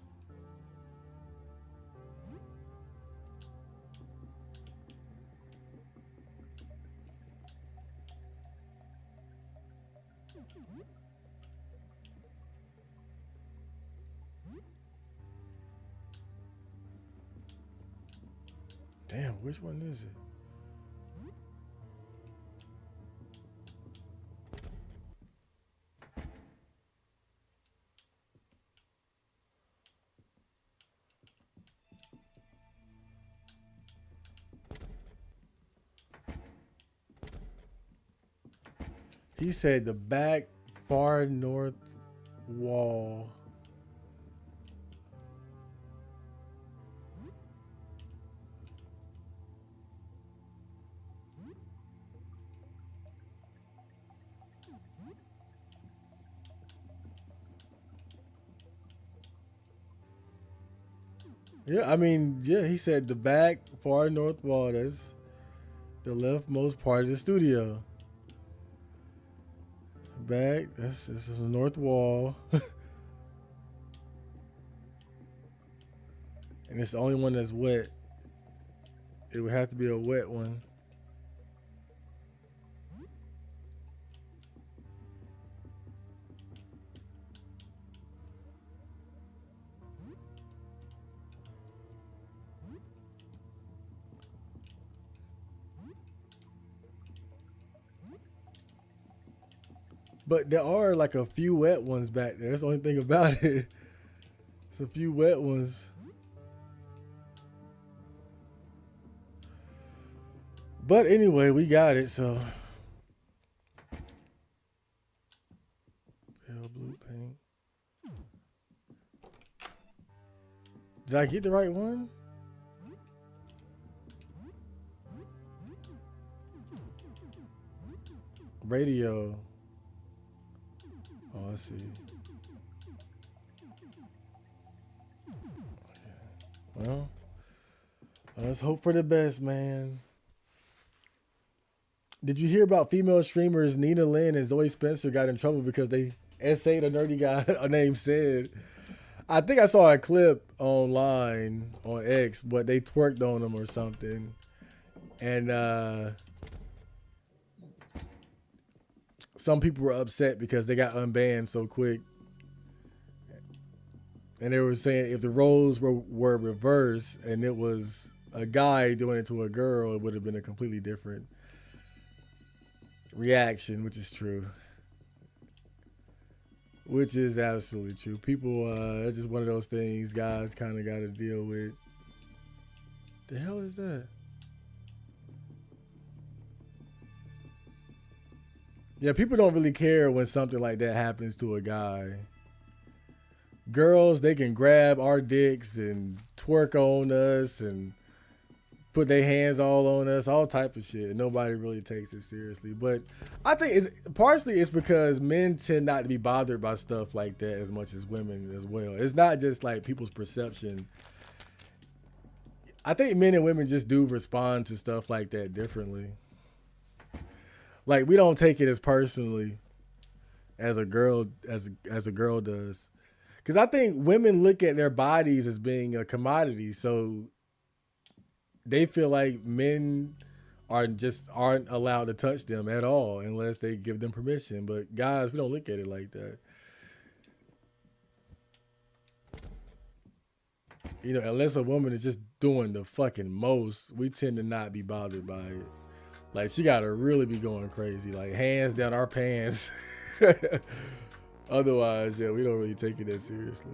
Damn, which one is it? He said the back far north wall. Yeah, I mean, yeah, he said the back far north wall. That's the leftmost part of the studio. Back, this is the north wall. And it's the only one that's wet. It would have to be a wet one. But there are like a few wet ones back there. That's the only thing about it. It's a few wet ones. But anyway, we got it, so. Pale blue paint. Did I get the right one? Radio. Oh, I see. Well, let's hope for the best, man. Did you hear about female streamers Nina Lynn and Zoe Spencer got in trouble because they essayed a nerdy guy named Sid? I think I saw a clip online on X, but they twerked on them or something. And some people were upset because they got unbanned so quick. And they were saying if the roles were reversed and it was a guy doing it to a girl, it would have been a completely different reaction, which is true. Which is absolutely true. People, it's just one of those things guys kind of got to deal with. The hell is that? Yeah, people don't really care when something like that happens to a guy. Girls, they can grab our dicks and twerk on us and put their hands all on us, all type of shit. Nobody really takes it seriously. But I think it's partially it's because men tend not to be bothered by stuff like that as much as women as well. It's not just like people's perception. I think men and women just do respond to stuff like that differently. Like we don't take it as personally as a girl as a girl does. Because I think women look at their bodies as being a commodity, so they feel like men aren't allowed to touch them at all unless they give them permission. But guys, we don't look at it like that. You know, unless a woman is just doing the fucking most, we tend to not be bothered by it. Like she gotta really be going crazy, like hands down our pants. Otherwise, yeah, we don't really take it that seriously.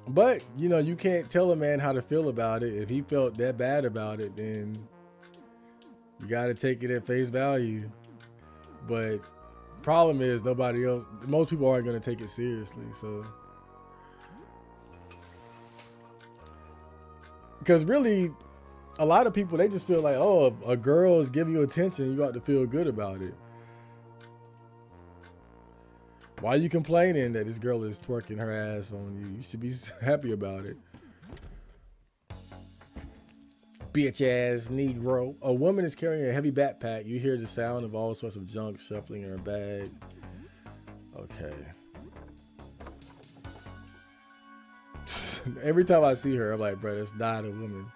But you know, you can't tell a man how to feel about it. If he felt that bad about it, then you gotta take it at face value. But problem is nobody else. Most people aren't gonna take it seriously. So, because really, a lot of people they just feel like, oh, if a girl is giving you attention, you got to feel good about it. Why are you complaining that this girl is twerking her ass on you? You should be happy about it. Bitch ass Negro. A woman is carrying a heavy backpack. You hear the sound of all sorts of junk shuffling in her bag. Okay. Every time I see her, I'm like, bro, that's not a woman.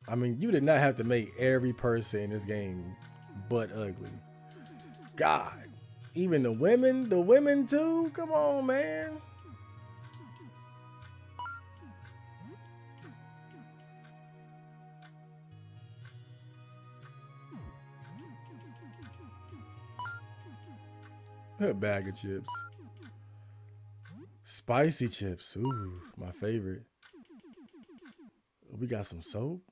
I mean, you did not have to make every person in this game butt ugly. God. Even the women too? Come on, man. A bag of chips. Spicy chips. Ooh, my favorite. We got some soap.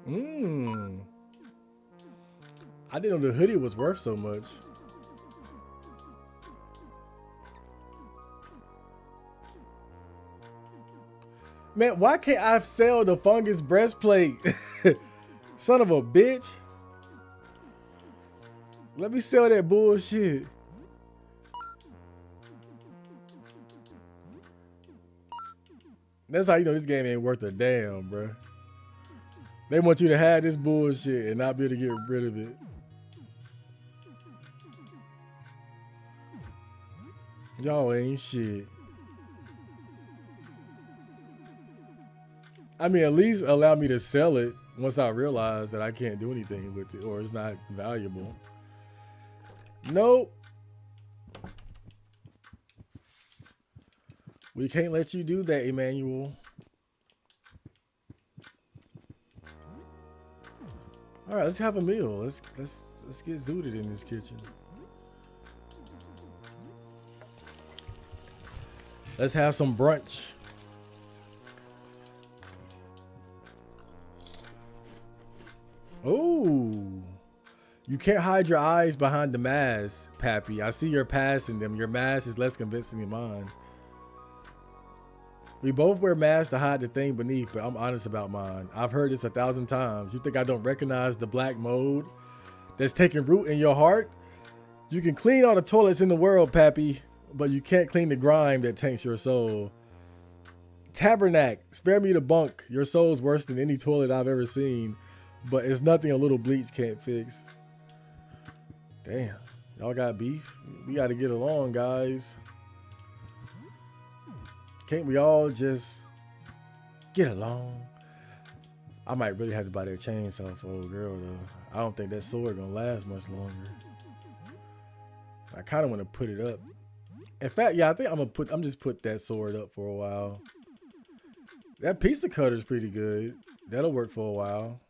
Mmm. I didn't know the hoodie was worth so much. Man, why can't I sell the fungus breastplate? Son of a bitch. Let me sell that bullshit. That's how you know this game ain't worth a damn, bro. They want you to have this bullshit and not be able to get rid of it. Y'all ain't shit. I mean, at least allow me to sell it once I realize that I can't do anything with it or it's not valuable. Nope. We can't let you do that, Emmanuel. All right, let's have a meal. Let's get zooted in this kitchen. Let's have some brunch. Oh, you can't hide your eyes behind the mask, Pappy. I see you're passing them. Your mask is less convincing than mine. We both wear masks to hide the thing beneath, but I'm honest about mine. I've heard this 1,000 times. You think I don't recognize the black mold that's taking root in your heart? You can clean all the toilets in the world, Pappy, but you can't clean the grime that taints your soul. Tabernacle, spare me the bunk. Your soul's worse than any toilet I've ever seen, but it's nothing a little bleach can't fix. Damn, y'all got beef? We got to get along, guys. Can't we all just get along? I might really have to buy that chainsaw for old girl though. I don't think that sword gonna last much longer. I kind of want to put it up. In fact, yeah, I think I'm just put that sword up for a while. That pizza cutter is pretty good. That'll work for a while.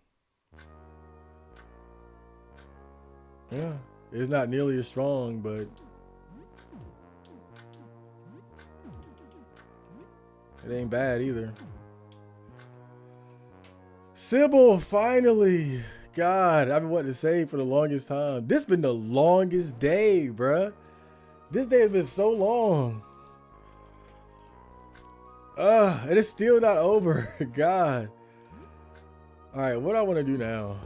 Yeah, it's not nearly as strong, but it ain't bad either. Sybil, finally. God, I've been wanting to say for the longest time. This been the longest day, bruh. This day has been so long. And it's still not over. God. All right, what do I want to do now?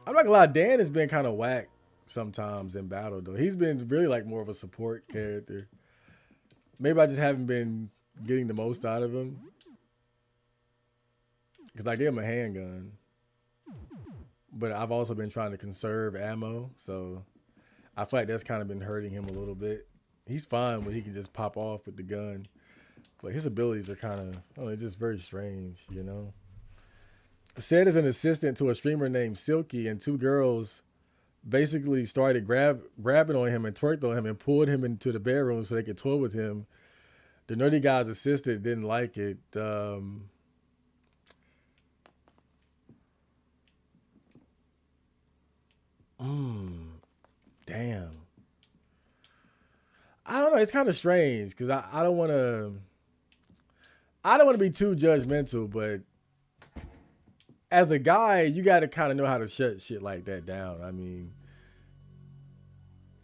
I'm not gonna lie, Dan has been kind of whack sometimes in battle, though. He's been really like more of a support character. Maybe I just haven't been getting the most out of him. Because I gave him a handgun. but I've also been trying to conserve ammo, so I feel like that's kind of been hurting him a little bit. He's fine when he can just pop off with the gun, but his abilities are kind of, oh, it's just very strange, you know. Said as an assistant to a streamer named Silky, and two girls basically started grabbing on him and twerked on him and pulled him into the bedroom so they could toy with him. The nerdy guy's assistant didn't like it. Damn. I don't know. It's kind of strange because I don't want to. I don't want to be too judgmental, but as a guy, you got to kind of know how to shut shit like that down. I mean,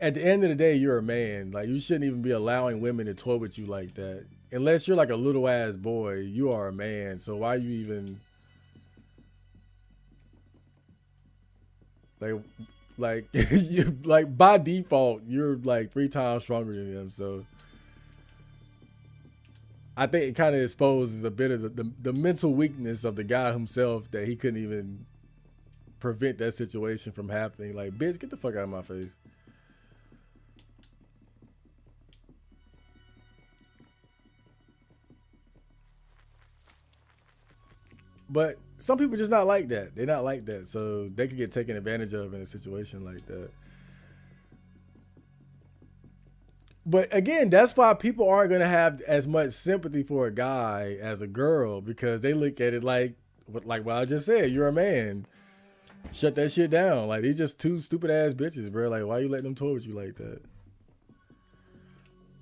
at the end of the day, you're a man. Like, you shouldn't even be allowing women to toy with you like that. Unless you're like a little ass boy, you are a man. So why you even like you like by default, you're like 3 times stronger than him. So I think it kind of exposes a bit of the mental weakness of the guy himself, that he couldn't even prevent that situation from happening. Like, bitch, get the fuck out of my face. But some people just not like that. They're not like that. So they could get taken advantage of in a situation like that. But again, that's why people aren't going to have as much sympathy for a guy as a girl, because they look at it like what I just said, you're a man. Shut that shit down. Like, these just two stupid ass bitches, bro. Like, why you letting them toy with you like that?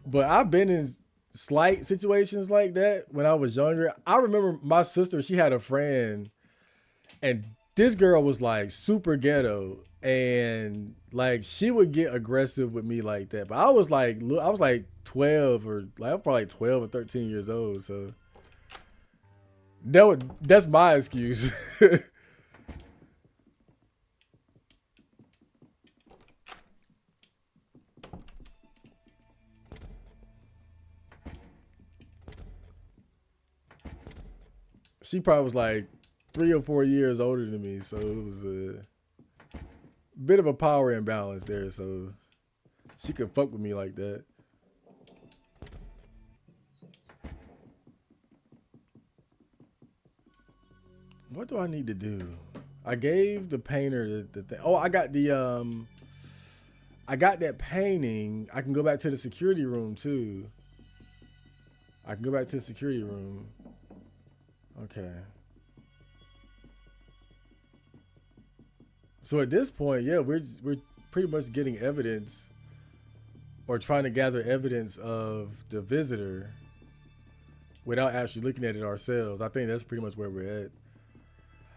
But I've been in slight situations like that when I was younger. I remember my sister, she had a friend, and this girl was like super ghetto, and like she would get aggressive with me like that. But I was like 12, or like I'm probably 12 or 13 years old. So that's my excuse. She probably was like 3 or 4 years older than me, so it was a bit of a power imbalance there. So she could fuck with me like that. What do I need to do? I gave the painter the thing. Oh, I got that painting. I can go back to the security room too. I can go back to the security room. Okay. So at this point, yeah, we're pretty much getting evidence, or trying to gather evidence of the visitor without actually looking at it ourselves. I think that's pretty much where we're at.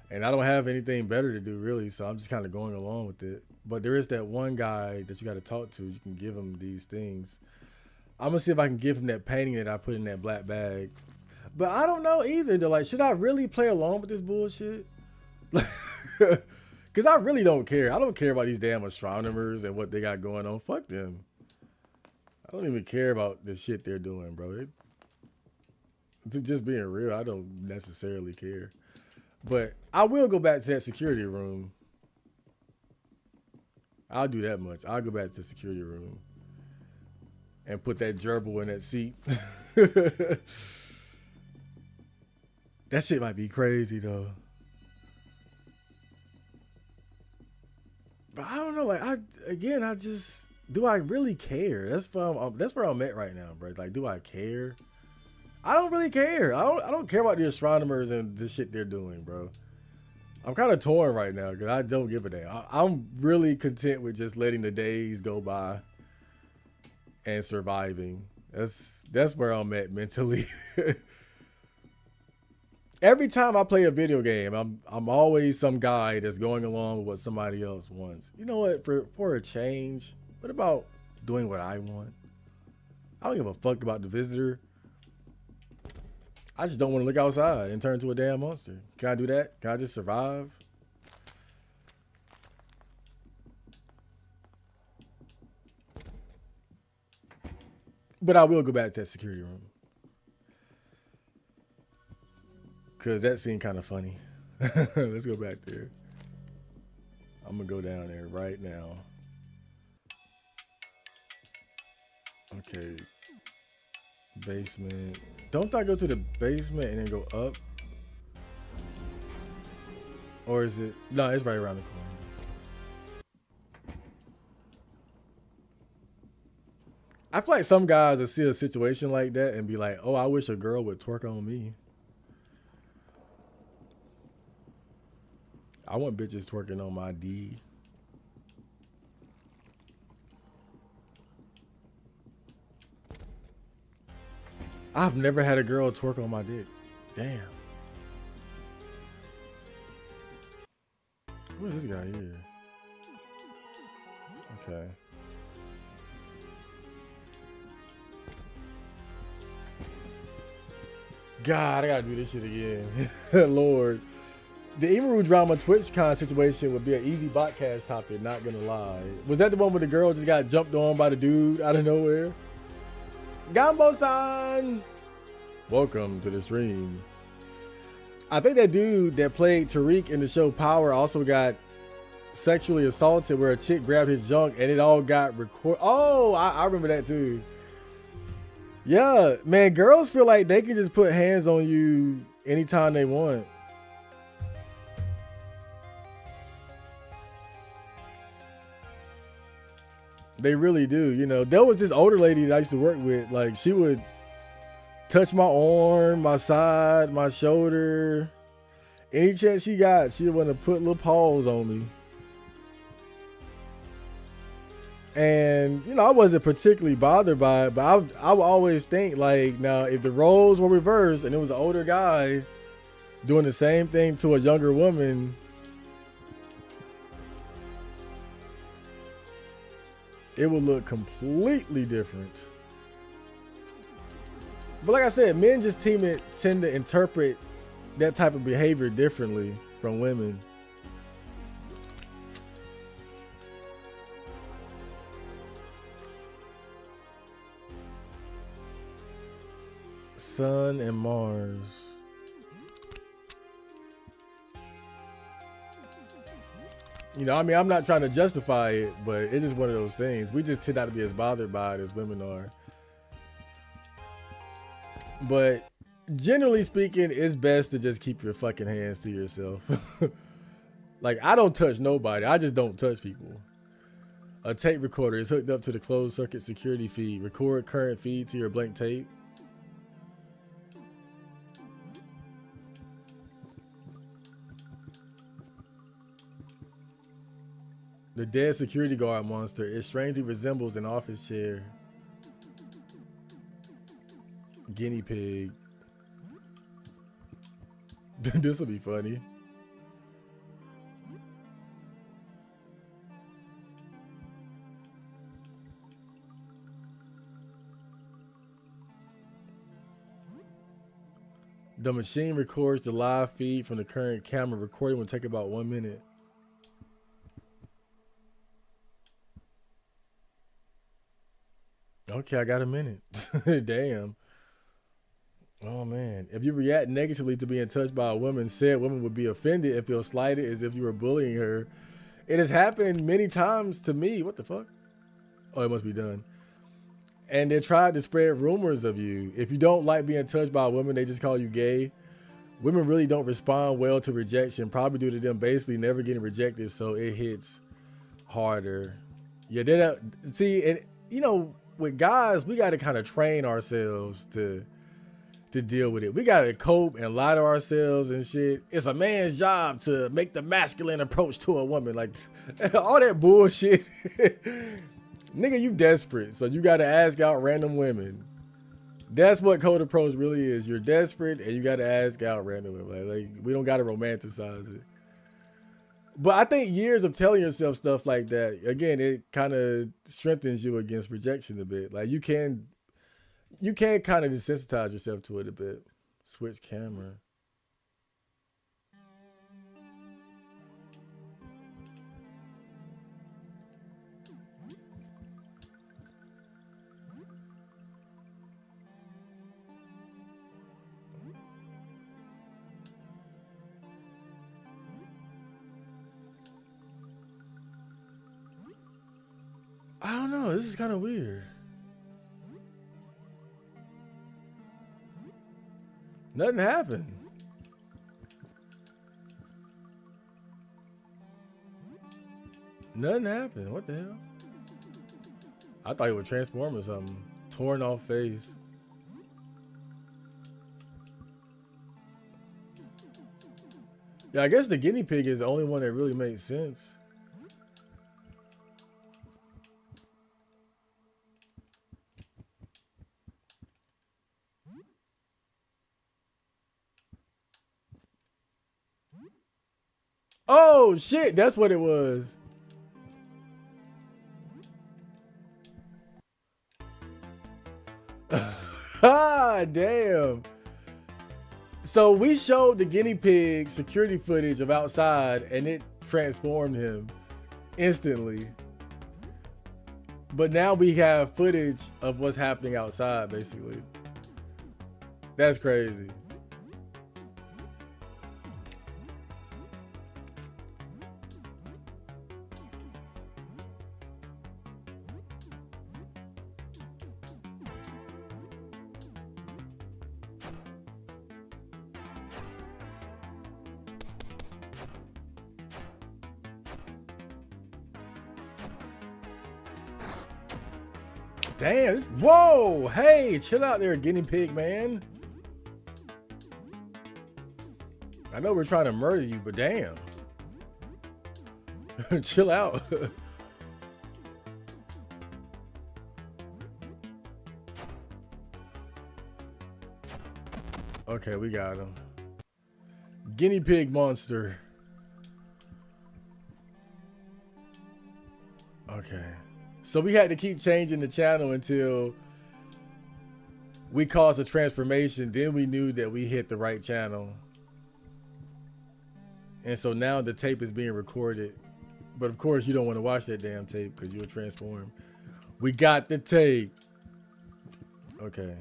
And I don't have anything better to do, really, so I'm just kind of going along with it. But there is that one guy that you got to talk to. You can give him these things. I'm going to see if I can give him that painting that I put in that black bag. But I don't know either. They're like, should I really play along with this bullshit? Because I really don't care. I don't care about these damn astronomers and what they got going on. Fuck them. I don't even care about the shit they're doing, bro. Just being real, I don't necessarily care. But I will go back to that security room. I'll do that much. I'll go back to the security room and put that gerbil in that seat. That shit might be crazy though. But I don't know. Like, I just, do I really care? That's where I'm at right now, bro. Like, do I care? I don't really care. I don't care about the astronomers and the shit they're doing, bro. I'm kind of torn right now because I don't give a damn. I'm really content with just letting the days go by and surviving. That's where I'm at mentally. Every time I play a video game, I'm always some guy that's going along with what somebody else wants. You know what? For a change, what about doing what I want? I don't give a fuck about the visitor. I just don't want to look outside and turn into a damn monster. Can I do that? Can I just survive? But I will go back to that security room. Because that seemed kind of funny. Let's go back there. I'm gonna go down there right now. Okay, basement. Don't I go to the basement and then go up? Or is it? No, it's right around the corner. I feel like some guys will see a situation like that and be like, "Oh, I wish a girl would twerk on me." I want bitches twerking on my D. I've never had a girl twerk on my dick. Damn. Who's this guy here? Okay. God, I gotta do this shit again. Lord. The Emaru drama TwitchCon situation would be an easy botcast topic, not gonna lie. Was that the one where the girl just got jumped on by the dude out of nowhere? Gambo-san! Welcome to the stream. I think that dude that played Tariq in the show Power also got sexually assaulted where a chick grabbed his junk and it all got recorded. Oh, I remember that too. Yeah, man, girls feel like they can just put hands on you anytime they want. They really do. You know, there was this older lady that I used to work with. Like, she would touch my arm, my side, my shoulder. Any chance she got, she would want to put little paws on me. And, you know, I wasn't particularly bothered by it, but I would always think, like, now, if the roles were reversed and it was an older guy doing the same thing to a younger woman, it would look completely different. But like I said, men just tend to interpret that type of behavior differently from women. Sun and Mars. You know, I mean, I'm not trying to justify it, but it's just one of those things. We just tend not to be as bothered by it as women are. But generally speaking, it's best to just keep your fucking hands to yourself. Like, I don't touch nobody. I just don't touch people. A tape recorder is hooked up to the closed circuit security feed. Record current feed to your blank tape. The dead security guard monster. It strangely resembles an office chair. Guinea pig. This will be funny. The machine records the live feed from the current camera. Recording will take about 1 minute. Okay, I got a minute. Damn. Oh man. If you react negatively to being touched by a woman, said woman would be offended and feel slighted as if you were bullying her. It has happened many times to me. What the fuck? Oh, it must be done. And they tried to spread rumors of you. If you don't like being touched by a woman, they just call you gay. Women really don't respond well to rejection, probably due to them basically never getting rejected, so it hits harder. Yeah, they don't see, and you know, with guys, we got to kind of train ourselves to deal with it. We got to cope and lie to ourselves and shit. It's a man's job to make the masculine approach to a woman. Like, all that bullshit. Nigga, you desperate, so you got to ask out random women. That's what code approach really is. You're desperate and you got to ask out random women. Like, we don't got to romanticize it. But I think years of telling yourself stuff like that, again, it kind of strengthens you against rejection a bit. Like, you can kind of desensitize yourself to it a bit. Switch camera. I don't know. This is kind of weird. Nothing happened. Nothing happened. What the hell? I thought he would transform or something. Torn off face. Yeah, I guess the guinea pig is the only one that really makes sense. Oh shit, that's what it was. Ah, damn. So we showed the guinea pig security footage of outside and it transformed him instantly. But now we have footage of what's happening outside, basically. That's crazy. Damn, whoa, hey, chill out there, guinea pig, man. I know we're trying to murder you, but damn. Chill out. Okay, we got him. Guinea pig monster. Okay. So we had to keep changing the channel until we caused a transformation. Then we knew that we hit the right channel. And so now the tape is being recorded. But of course you don't want to watch that damn tape because you'll transform. We got the tape. Okay.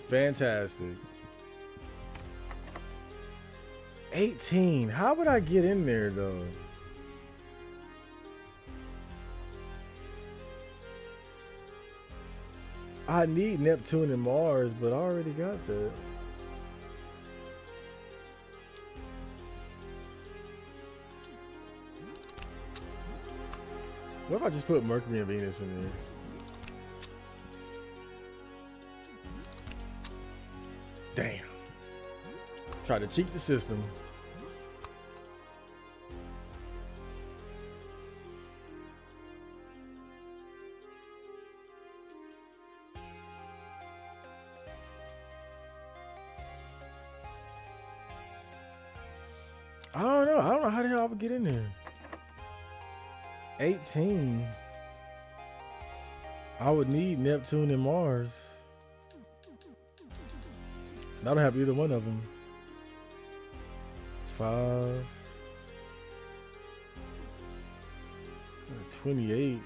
Fantastic. 18. How would I get in there though? I need Neptune and Mars, but I already got that. What if I just put Mercury and Venus in there? Damn. Try to cheat the system. I don't know. I don't know how the hell I would get in there. 18. I would need Neptune and Mars. I don't have either one of them. 5. 28.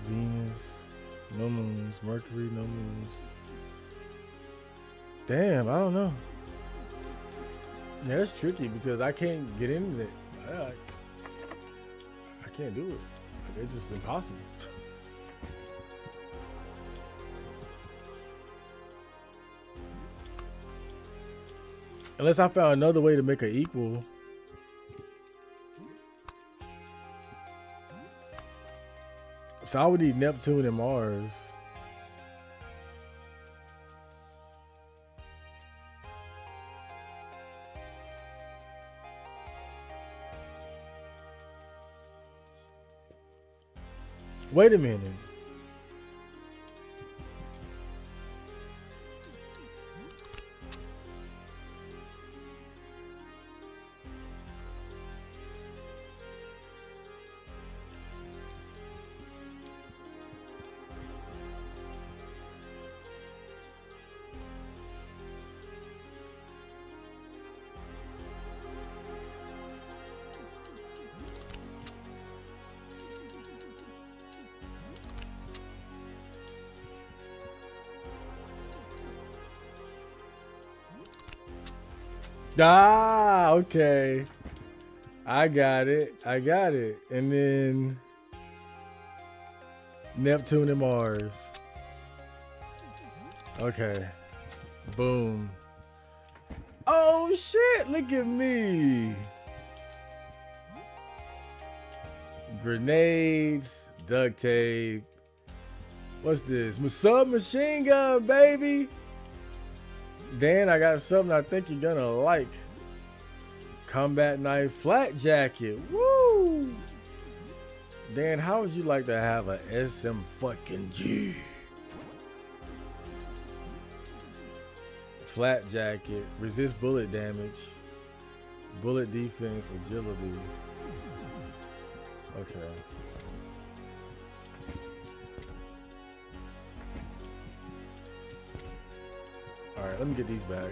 Venus. No moons. Mercury, no moons. Damn, I don't know. Yeah, it's tricky because I can't get into it. I can't do it. Like, it's just impossible. Unless I found another way to make an equal. So I would need Neptune and Mars. Wait a minute. Ah, okay. I got it. I got it. And then Neptune and Mars. Okay. Boom. Oh shit, look at me. Grenades, duct tape. What's this? Submachine gun, baby. Dan, I got something I think you're gonna like. Combat knife, flat jacket. Woo! Dan, how would you like to have a SM fucking G? Flat jacket, resist bullet damage, bullet defense, agility. Okay. All right, let me get these back.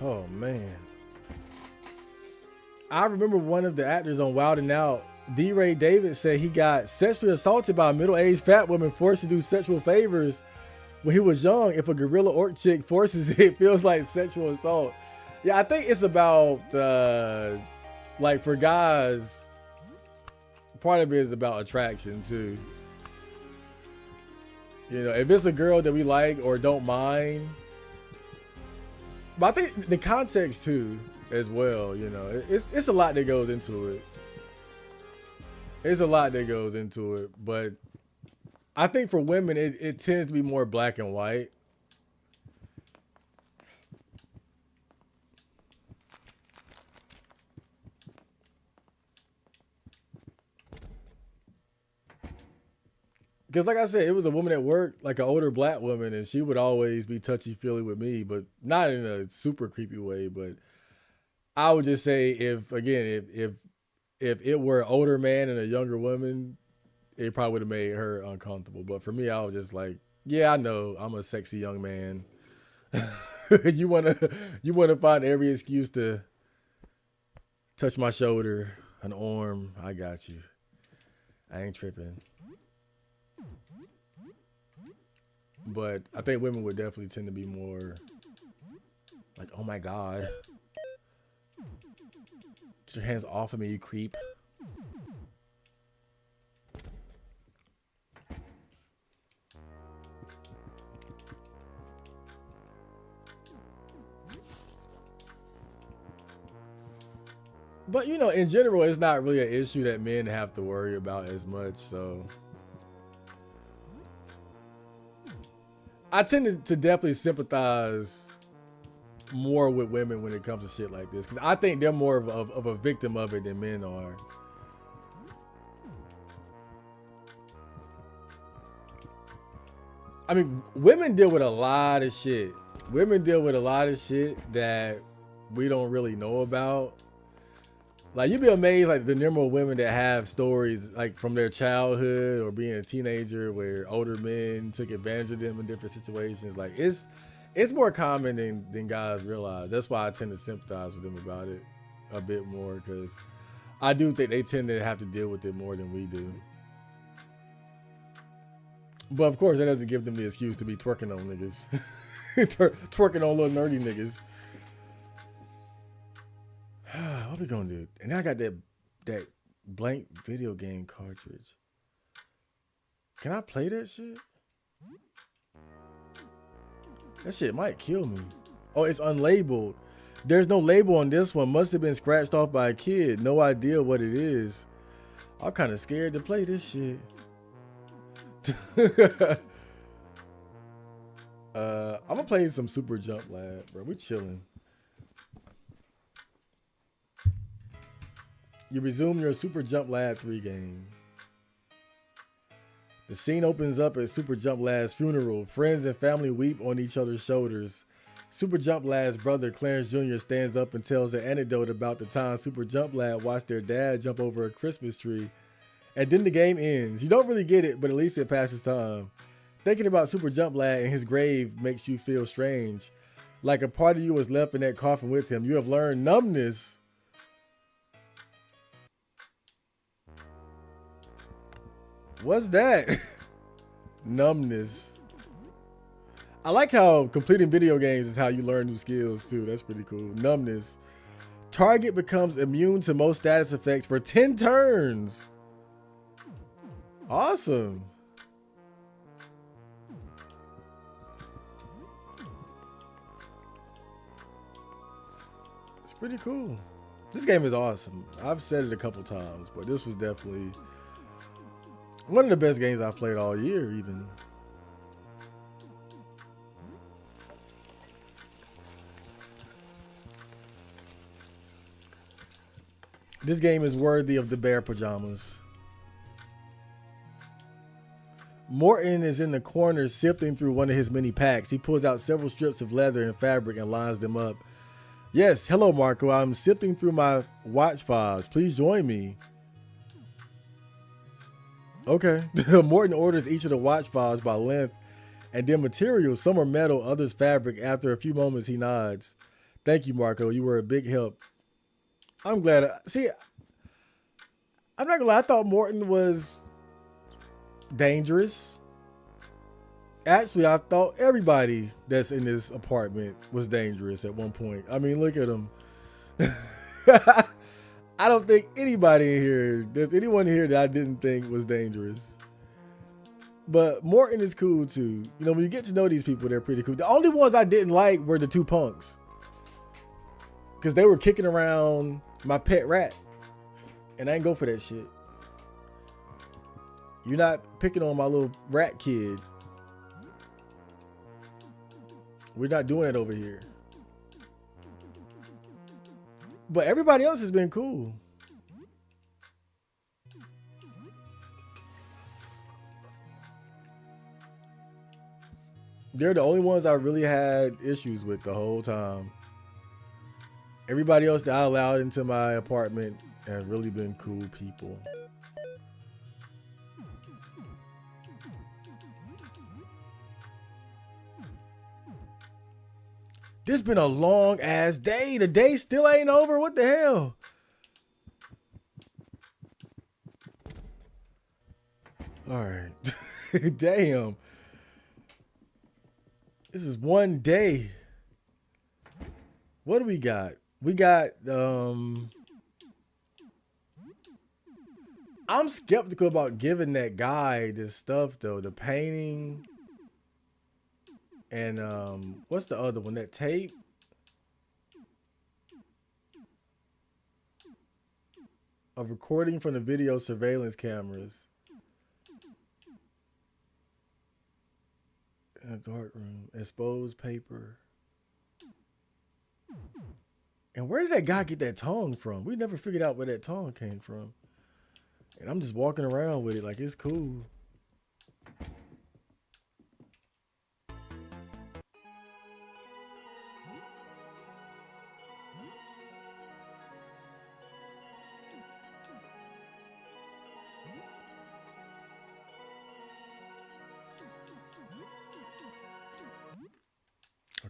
Oh man. I remember one of the actors on Wild 'N Out, D. Ray David, said he got sexually assaulted by a middle-aged fat woman forced to do sexual favors when he was young. If a gorilla orc chick forces it, it feels like sexual assault. Yeah, I think it's about like for guys, part of it is about attraction too. You know, if it's a girl that we like or don't mind. But I think the context too, as well, you know, it's a lot that goes into it. It's a lot that goes into it, but I think for women, it tends to be more black and white. Because like I said, it was a woman at work, like an older black woman, and she would always be touchy-feely with me, but not in a super creepy way. But I would just say if it were an older man and a younger woman, it probably would have made her uncomfortable. But for me, I was just like, yeah, I know I'm a sexy young man. You wanna find every excuse to touch my shoulder, an arm. I got you. I ain't tripping. But I think women would definitely tend to be more like, oh my god, get your hands off of me, you creep. But you know, in general, it's not really an issue that men have to worry about as much. So I tend to definitely sympathize more with women when it comes to shit like this, because I think they're more of a victim of it than men are. I mean, women deal with a lot of shit. Women deal with a lot of shit that we don't really know about. Like, you'd be amazed, like, the number of women that have stories, like, from their childhood or being a teenager where older men took advantage of them in different situations. Like, it's more common than guys realize. That's why I tend to sympathize with them about it a bit more, because I do think they tend to have to deal with it more than we do. But, of course, that doesn't give them the excuse to be twerking on niggas. Twerking on little nerdy niggas. What we gonna do? And I got that blank video game cartridge. Can I play that shit? That shit might kill me. Oh, it's unlabeled. There's no label on this one. Must have been scratched off by a kid. No idea what it is. I'm kind of scared to play this shit. I'm gonna play some Super Jump Lab, bro. We chilling. You resume your Super Jump Lad 3 game. The scene opens up at Super Jump Lad's funeral. Friends and family weep on each other's shoulders. Super Jump Lad's brother, Clarence Jr., stands up and tells an anecdote about the time Super Jump Lad watched their dad jump over a Christmas tree. And then the game ends. You don't really get it, but at least it passes time. Thinking about Super Jump Lad and his grave makes you feel strange. Like a part of you was left in that coffin with him. You have learned numbness. What's that? Numbness. I like how completing video games is how you learn new skills too. That's pretty cool. Numbness. Target becomes immune to most status effects for 10 turns. Awesome. It's pretty cool. This game is awesome. I've said it a couple times, but this was definitely one of the best games I've played all year, even. This game is worthy of the bear pajamas. Morton is in the corner sifting through one of his many packs. He pulls out several strips of leather and fabric and lines them up. Yes, hello, Marco. I'm sifting through my watch fobs. Please join me. Okay. Morton orders each of the watch fobs by length and then materials. Some are metal, others fabric. After a few moments, he nods. Thank you, Marco. You were a big help. I'm glad. See, I'm not gonna lie. I thought Morton was dangerous. Actually, I thought everybody that's in this apartment was dangerous at one point. I mean, look at them. I don't think anybody in here, there's anyone here that I didn't think was dangerous. But Morton is cool too. You know, when you get to know these people, they're pretty cool. The only ones I didn't like were the two punks. Because they were kicking around my pet rat. And I ain't go for that shit. You're not picking on my little rat kid. We're not doing it over here. But everybody else has been cool. They're the only ones I really had issues with the whole time. Everybody else that I allowed into my apartment have really been cool people. This been a long ass day. The day still ain't over. What the hell? All right. Damn. This is one day. What do we got? We got I'm skeptical about giving that guy this stuff though. The painting and what's the other one? That tape? A recording from the video surveillance cameras. In a dark room. Exposed paper. And where did that guy get that tongue from? We never figured out where that tongue came from. And I'm just walking around with it like it's cool.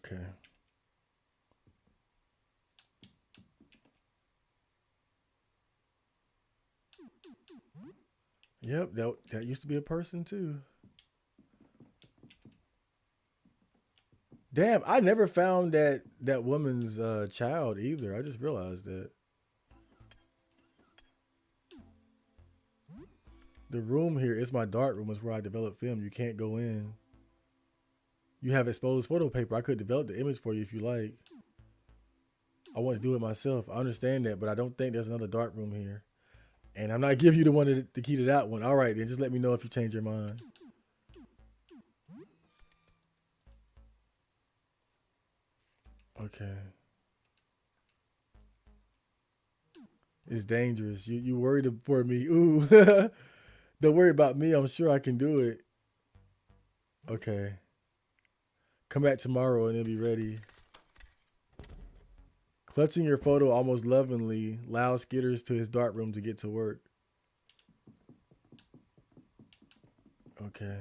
Okay. Yep, that used to be a person too. Damn, I never found that woman's child either. I just realized that. The room here is my dark room. Is where I develop film. You can't go in. You have exposed photo paper. I could develop the image for you if you like. I want to do it myself. I understand that, but I don't think there's another dark room here. And I'm not giving you the one the key to that one. All right, then just let me know if you change your mind. Okay. It's dangerous. You worried for me. Ooh. Don't worry about me. I'm sure I can do it. Okay. Come back tomorrow and it'll be ready. Clutching your photo almost lovingly, Lau skitters to his dark room to get to work. Okay.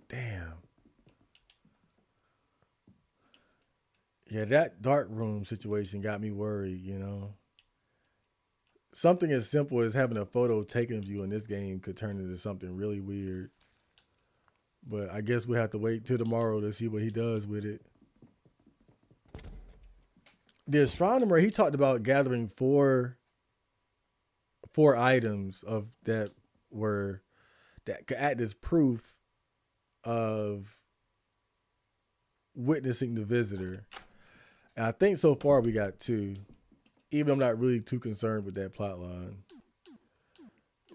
Damn. Yeah, that dark room situation got me worried, you know. something as simple as having a photo taken of you in this game could turn into something really weird. But I guess we have to wait till tomorrow to see what he does with it. The astronomer, he talked about gathering four items of that were that could act as proof of witnessing the visitor. And I think so far we got two. Even I'm not really too concerned with that plot line.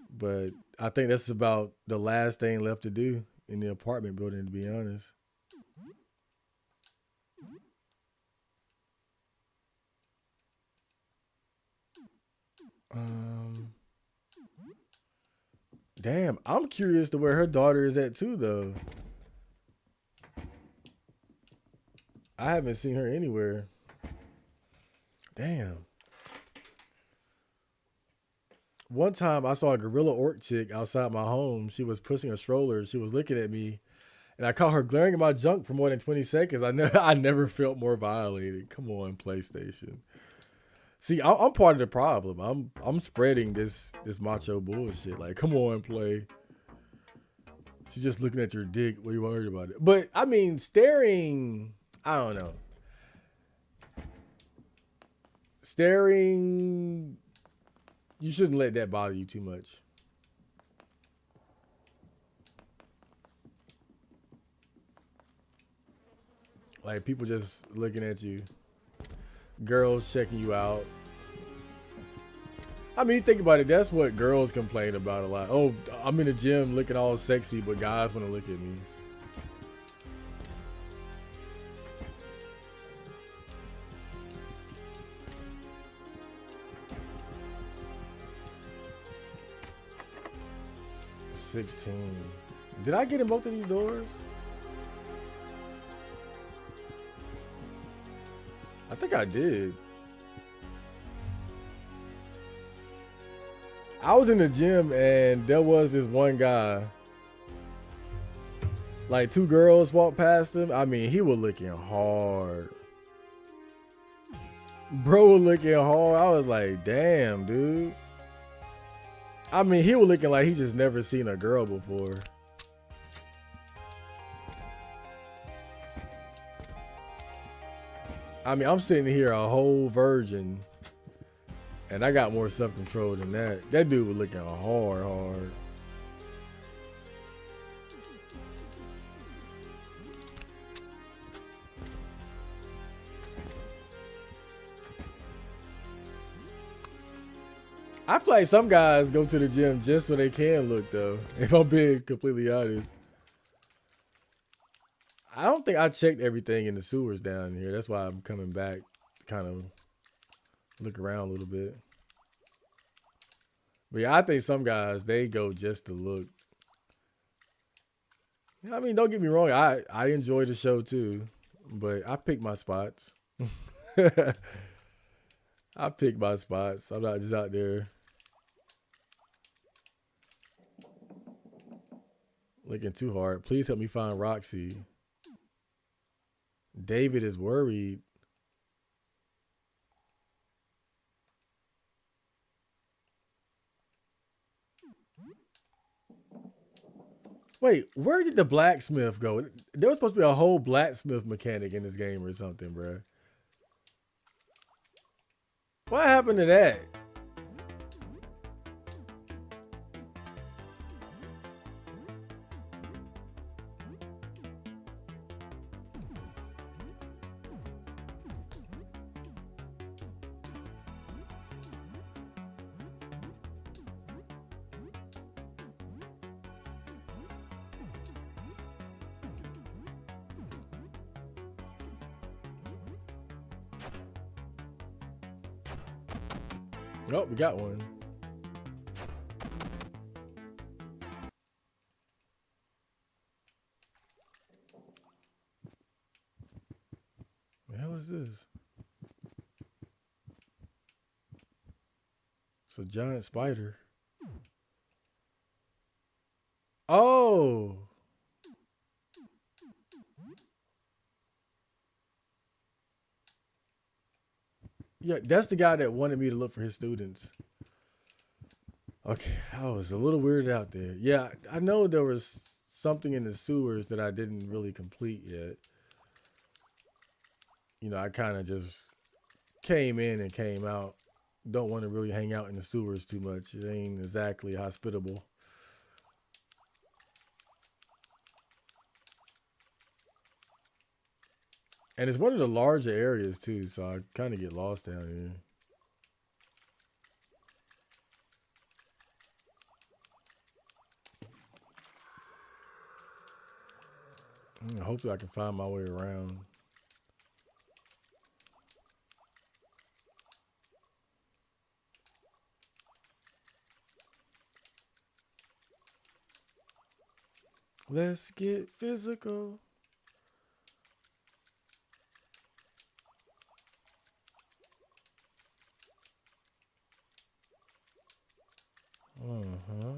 But I think that's about the last thing left to do in the apartment building, to be honest. Um, damn, I'm curious to where her daughter is at too, though. I haven't seen her anywhere. Damn. One time I saw a gorilla orc chick outside my home. She was pushing a stroller. She was looking at me, and I caught her glaring at my junk for more than 20 seconds. I never felt more violated. Come on, PlayStation. See, I'm part of the problem. I'm spreading this macho bullshit. Like, come on, play. She's just looking at your dick. What are you worried about it? But I mean, staring. I don't know. Staring. You shouldn't let that bother you too much. Like people just looking at you, girls checking you out. I mean, think about it. That's what girls complain about a lot. Oh, I'm in the gym looking all sexy, but guys want to look at me. $16. Did I get in both of these doors? I think I did. I was in the gym and there was this one guy. Like two girls walked past him. I mean, he was looking hard. Bro was looking hard. I was like, damn, dude. I mean, he was looking like he just never seen a girl before. I mean, I'm sitting here a whole virgin, and I got more self-control than that. That dude was looking hard. I feel like some guys go to the gym just so they can look, though. If I'm being completely honest. I don't think I checked everything in the sewers down here. That's why I'm coming back to kind of look around a little bit. But yeah, I think some guys, they go just to look. I mean, don't get me wrong. I enjoy the show too, but I pick my spots. I pick my spots. I'm not just out there looking too hard. Please help me find Roxy. David is worried. Wait, where did the blacksmith go? There was supposed to be a whole blacksmith mechanic in this game or something, bro. What happened to that? Oh, we got one. What the hell is this? It's a giant spider. Oh. Yeah, that's the guy that wanted me to look for his students. Okay, I was a little weirded out there. Yeah, I know there was something in the sewers that I didn't really complete yet. I kind of just came in and came out. Don't want to really hang out in the sewers too much. It ain't exactly hospitable. And it's one of the larger areas too, so I kind of get lost down here. Hopefully I can find my way around. Let's get physical. Uh-huh.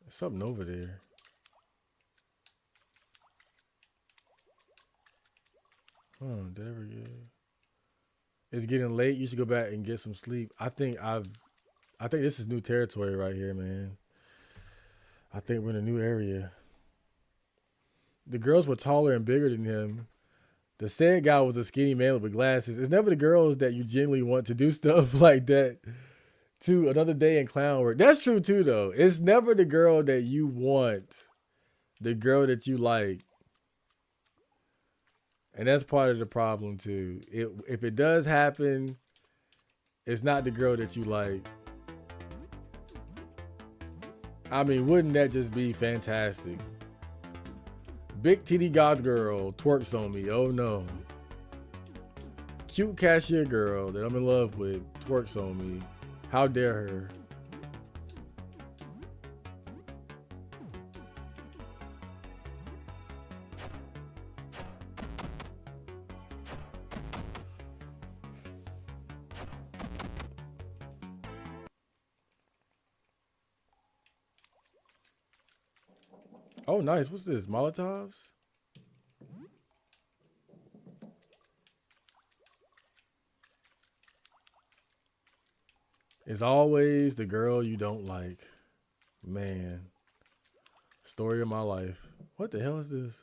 There's something over there. Did I ever get? It's getting late. You should go back and get some sleep. I think this is new territory right here, man. I think we're in a new area. The girls were taller and bigger than him. The sad guy was a skinny man with glasses. It's never the girls that you genuinely want to do stuff like that to another day in clown work. That's true too, though. It's never the girl that you want, the girl that you like. And that's part of the problem too. If it does happen, it's not the girl that you like. I mean, wouldn't that just be fantastic? Big titty god girl twerks on me. Oh no. Cute cashier girl that I'm in love with twerks on me. How dare her? Oh, nice. What's this? Molotovs? It's always the girl you don't like. Man. Story of my life. What the hell is this?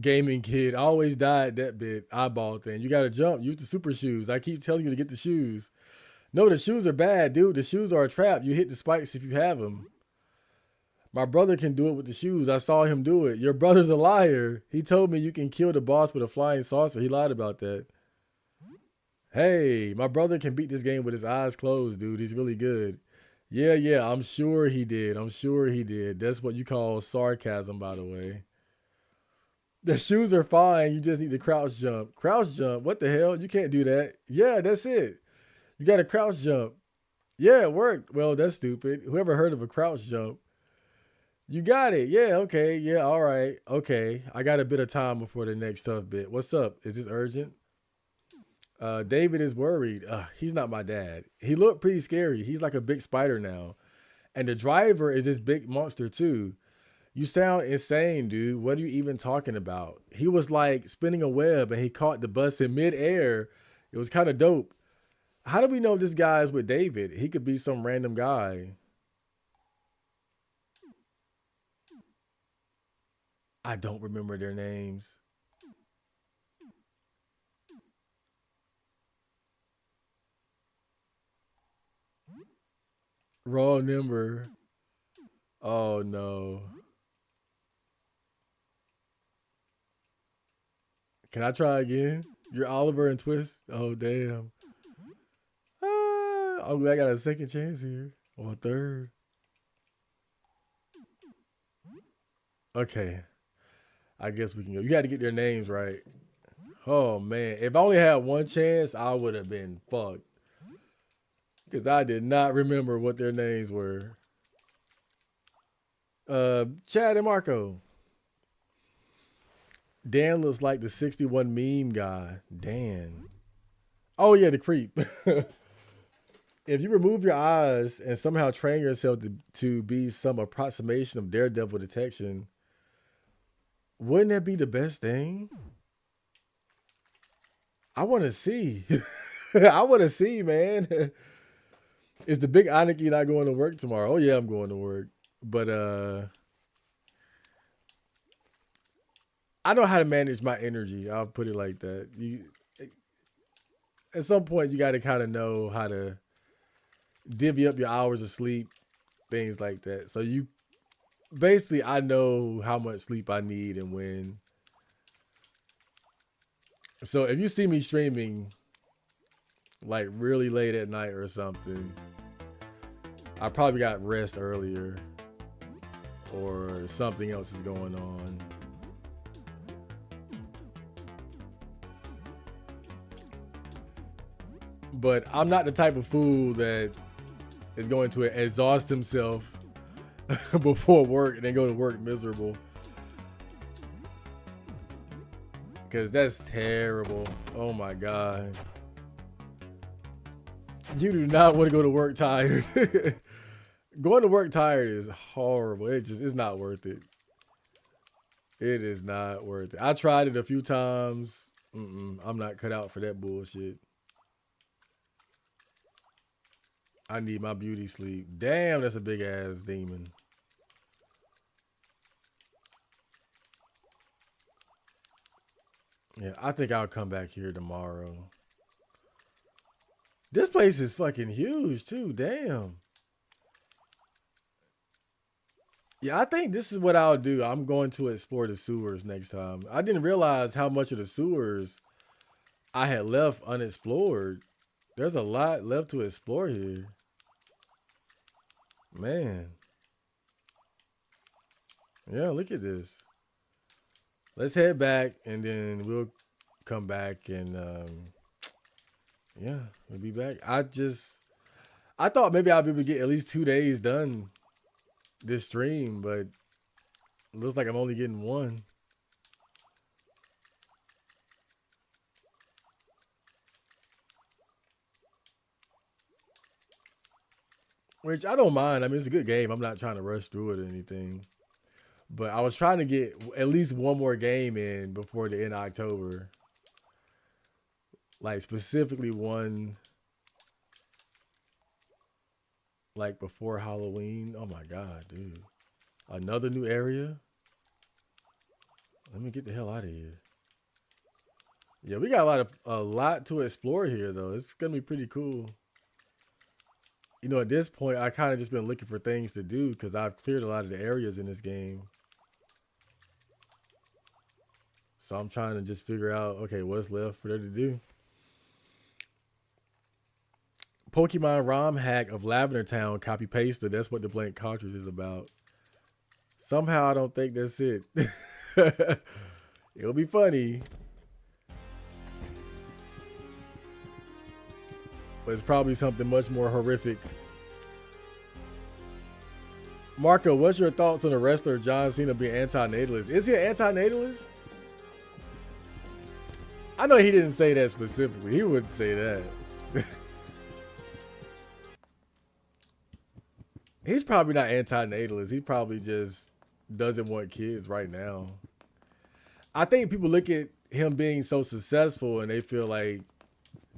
Gaming kid. I always died that bit. Eyeball thing. You gotta jump. Use the super shoes. I keep telling you to get the shoes. No, the shoes are bad, dude. The shoes are a trap. You hit the spikes if you have them. My brother can do it with the shoes. I saw him do it. Your brother's a liar. He told me you can kill the boss with a flying saucer. He lied about that. Hey, my brother can beat this game with his eyes closed, dude. He's really good. Yeah, yeah, I'm sure he did. I'm sure he did. That's what you call sarcasm, by the way. The shoes are fine. You just need to crouch jump. Crouch jump? What the hell? You can't do that. Yeah, that's it. You got to crouch jump. Yeah, it worked. Well, that's stupid. Whoever heard of a crouch jump? You got it. Yeah, okay. Yeah, all right. Okay. I got a bit of time before the next tough bit. What's up? Is this urgent? David is worried. He's not my dad. He looked pretty scary. He's like a big spider now. And the driver is this big monster too. You sound insane, dude. What are you even talking about? He was like spinning a web and he caught the bus in midair. It was kind of dope. How do we know this guy is with David? He could be some random guy. I don't remember their names. Raw number. Oh no. Can I try again? You're Oliver and Twist. Oh damn. I'm glad I got a second chance here. Or a third. Okay. I guess we can go. You got to get their names right. Oh man. If I only had one chance, I would have been fucked. Because I did not remember what their names were. Chad and Marco. Dan looks like the 61 meme guy. Dan. Oh yeah, the creep. If you remove your eyes and somehow train yourself to be some approximation of Daredevil detection, wouldn't that be the best thing? I want to see. I want to see, man. Is the big Anarchy not going to work tomorrow? Oh yeah, I'm going to work. But I know how to manage my energy. I'll put it like that. You at some point you got to kind of know how to divvy up your hours of sleep, things like that. So you basically I know how much sleep I need and when. So if you see me streaming like really late at night or something, I probably got rest earlier or something else is going on. But I'm not the type of fool that is going to exhaust himself before work and then go to work miserable. Because that's terrible. Oh my God. You do not want to go to work tired. Going to work tired is horrible. It's not worth it. It is not worth it. I tried it a few times. I'm not cut out for that bullshit. I need my beauty sleep. Damn, that's a big ass demon. Yeah, I think I'll come back here tomorrow. This place is fucking huge too. Damn. Yeah, I think this is what I'll do. I'm going to explore the sewers next time. I didn't realize how much of the sewers I had left unexplored. There's a lot left to explore here. Man. Yeah, look at this. Let's head back and then we'll come back and yeah, we'll be back. I thought maybe I'll be able to get at least 2 days done this stream, but it looks like I'm only getting one. Which I don't mind. I mean, it's a good game. I'm not trying to rush through it or anything. But I was trying to get at least one more game in before the end of October. Like specifically one like before Halloween. Oh my God, dude. Another new area? Let me get the hell out of here. Yeah, we got a lot to explore here though. It's gonna be pretty cool. You know, at this point, I kind of just been looking for things to do because I've cleared a lot of the areas in this game. So I'm trying to just figure out, okay, what's left for there to do. Pokemon ROM hack of Lavender Town copy pasted. That's what the blank cartridge is about. Somehow I don't think that's it. It'll be funny. But it's probably something much more horrific. Marco, what's your thoughts on the wrestler John Cena being anti-natalist? Is he an anti-natalist? I know he didn't say that specifically. He wouldn't say that. He's probably not anti-natalist. He probably just doesn't want kids right now. I think people look at him being so successful and they feel like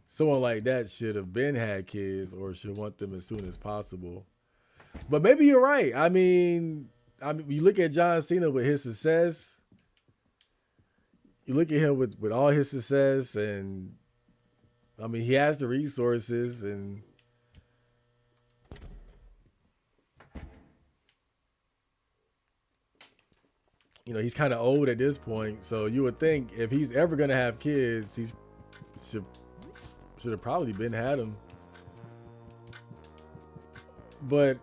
someone like that should have been had kids or should want them as soon as possible. But maybe you're right. I mean, you look at John Cena with his success. You look at him with all his success, and I mean, he has the resources, and you know, he's kind of old at this point. So you would think if he's ever gonna have kids, he should have probably been had them. But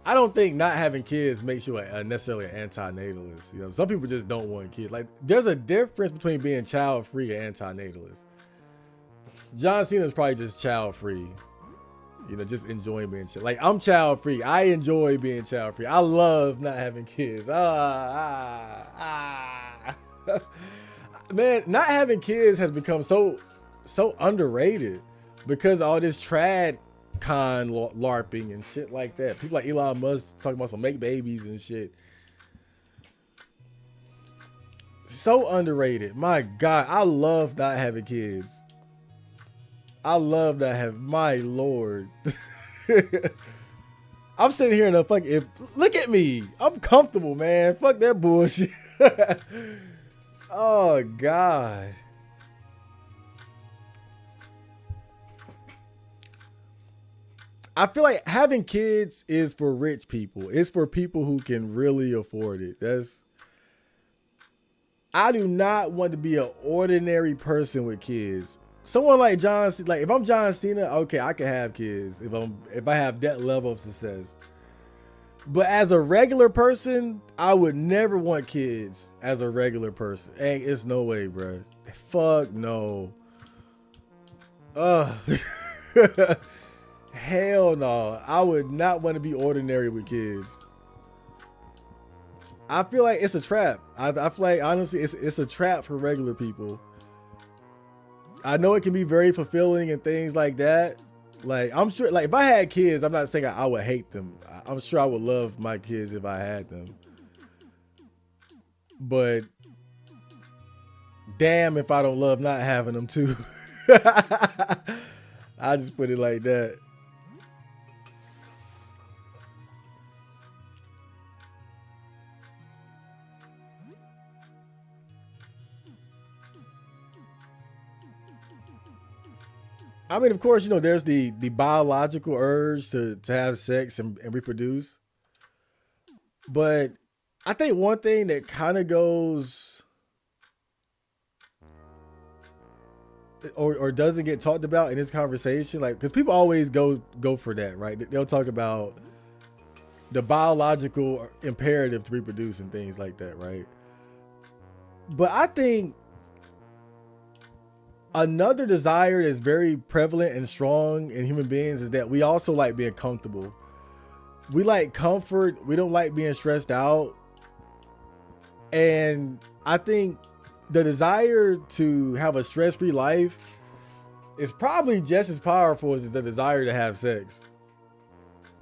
I don't think not having kids makes you necessarily an anti-natalist. You know, some people just don't want kids. Like, there's a difference between being child-free and anti-natalist. John Cena is probably just child-free. You know, just enjoying being child. Like, I'm child-free. I enjoy being child-free. I love not having kids. Man, not having kids has become so underrated because all this trad con LARPing and shit like that. People like Elon Musk talking about some make babies and shit. So underrated. My God, I love not having kids. I love that. Have my lord. I'm sitting here in a fucking. Look at me. I'm comfortable, man. Fuck that bullshit. Oh God. I feel like having kids is for rich people. It's for people who can really afford it. I do not want to be an ordinary person with kids. Someone like John, like if I'm John Cena, okay, I can have kids if I have that level of success. But as a regular person, I would never want kids as a regular person. Hey, it's no way, bro. Fuck no. Ugh. Hell no. I would not want to be ordinary with kids. I feel like it's a trap. I feel like honestly, it's a trap for regular people. I know it can be very fulfilling and things like that. Like I'm sure, like if I had kids, I'm not saying I would hate them. I'm sure I would love my kids if I had them. But damn if I don't love not having them too. I just put it like that. I mean, of course, there's the biological urge to have sex and reproduce. But I think one thing that kind of goes or doesn't get talked about in this conversation, like, because people always go for that, right? They'll talk about the biological imperative to reproduce and things like that, right? But I think another desire that's very prevalent and strong in human beings is that we also like being comfortable. We like comfort. We don't like being stressed out. And I think the desire to have a stress-free life is probably just as powerful as the desire to have sex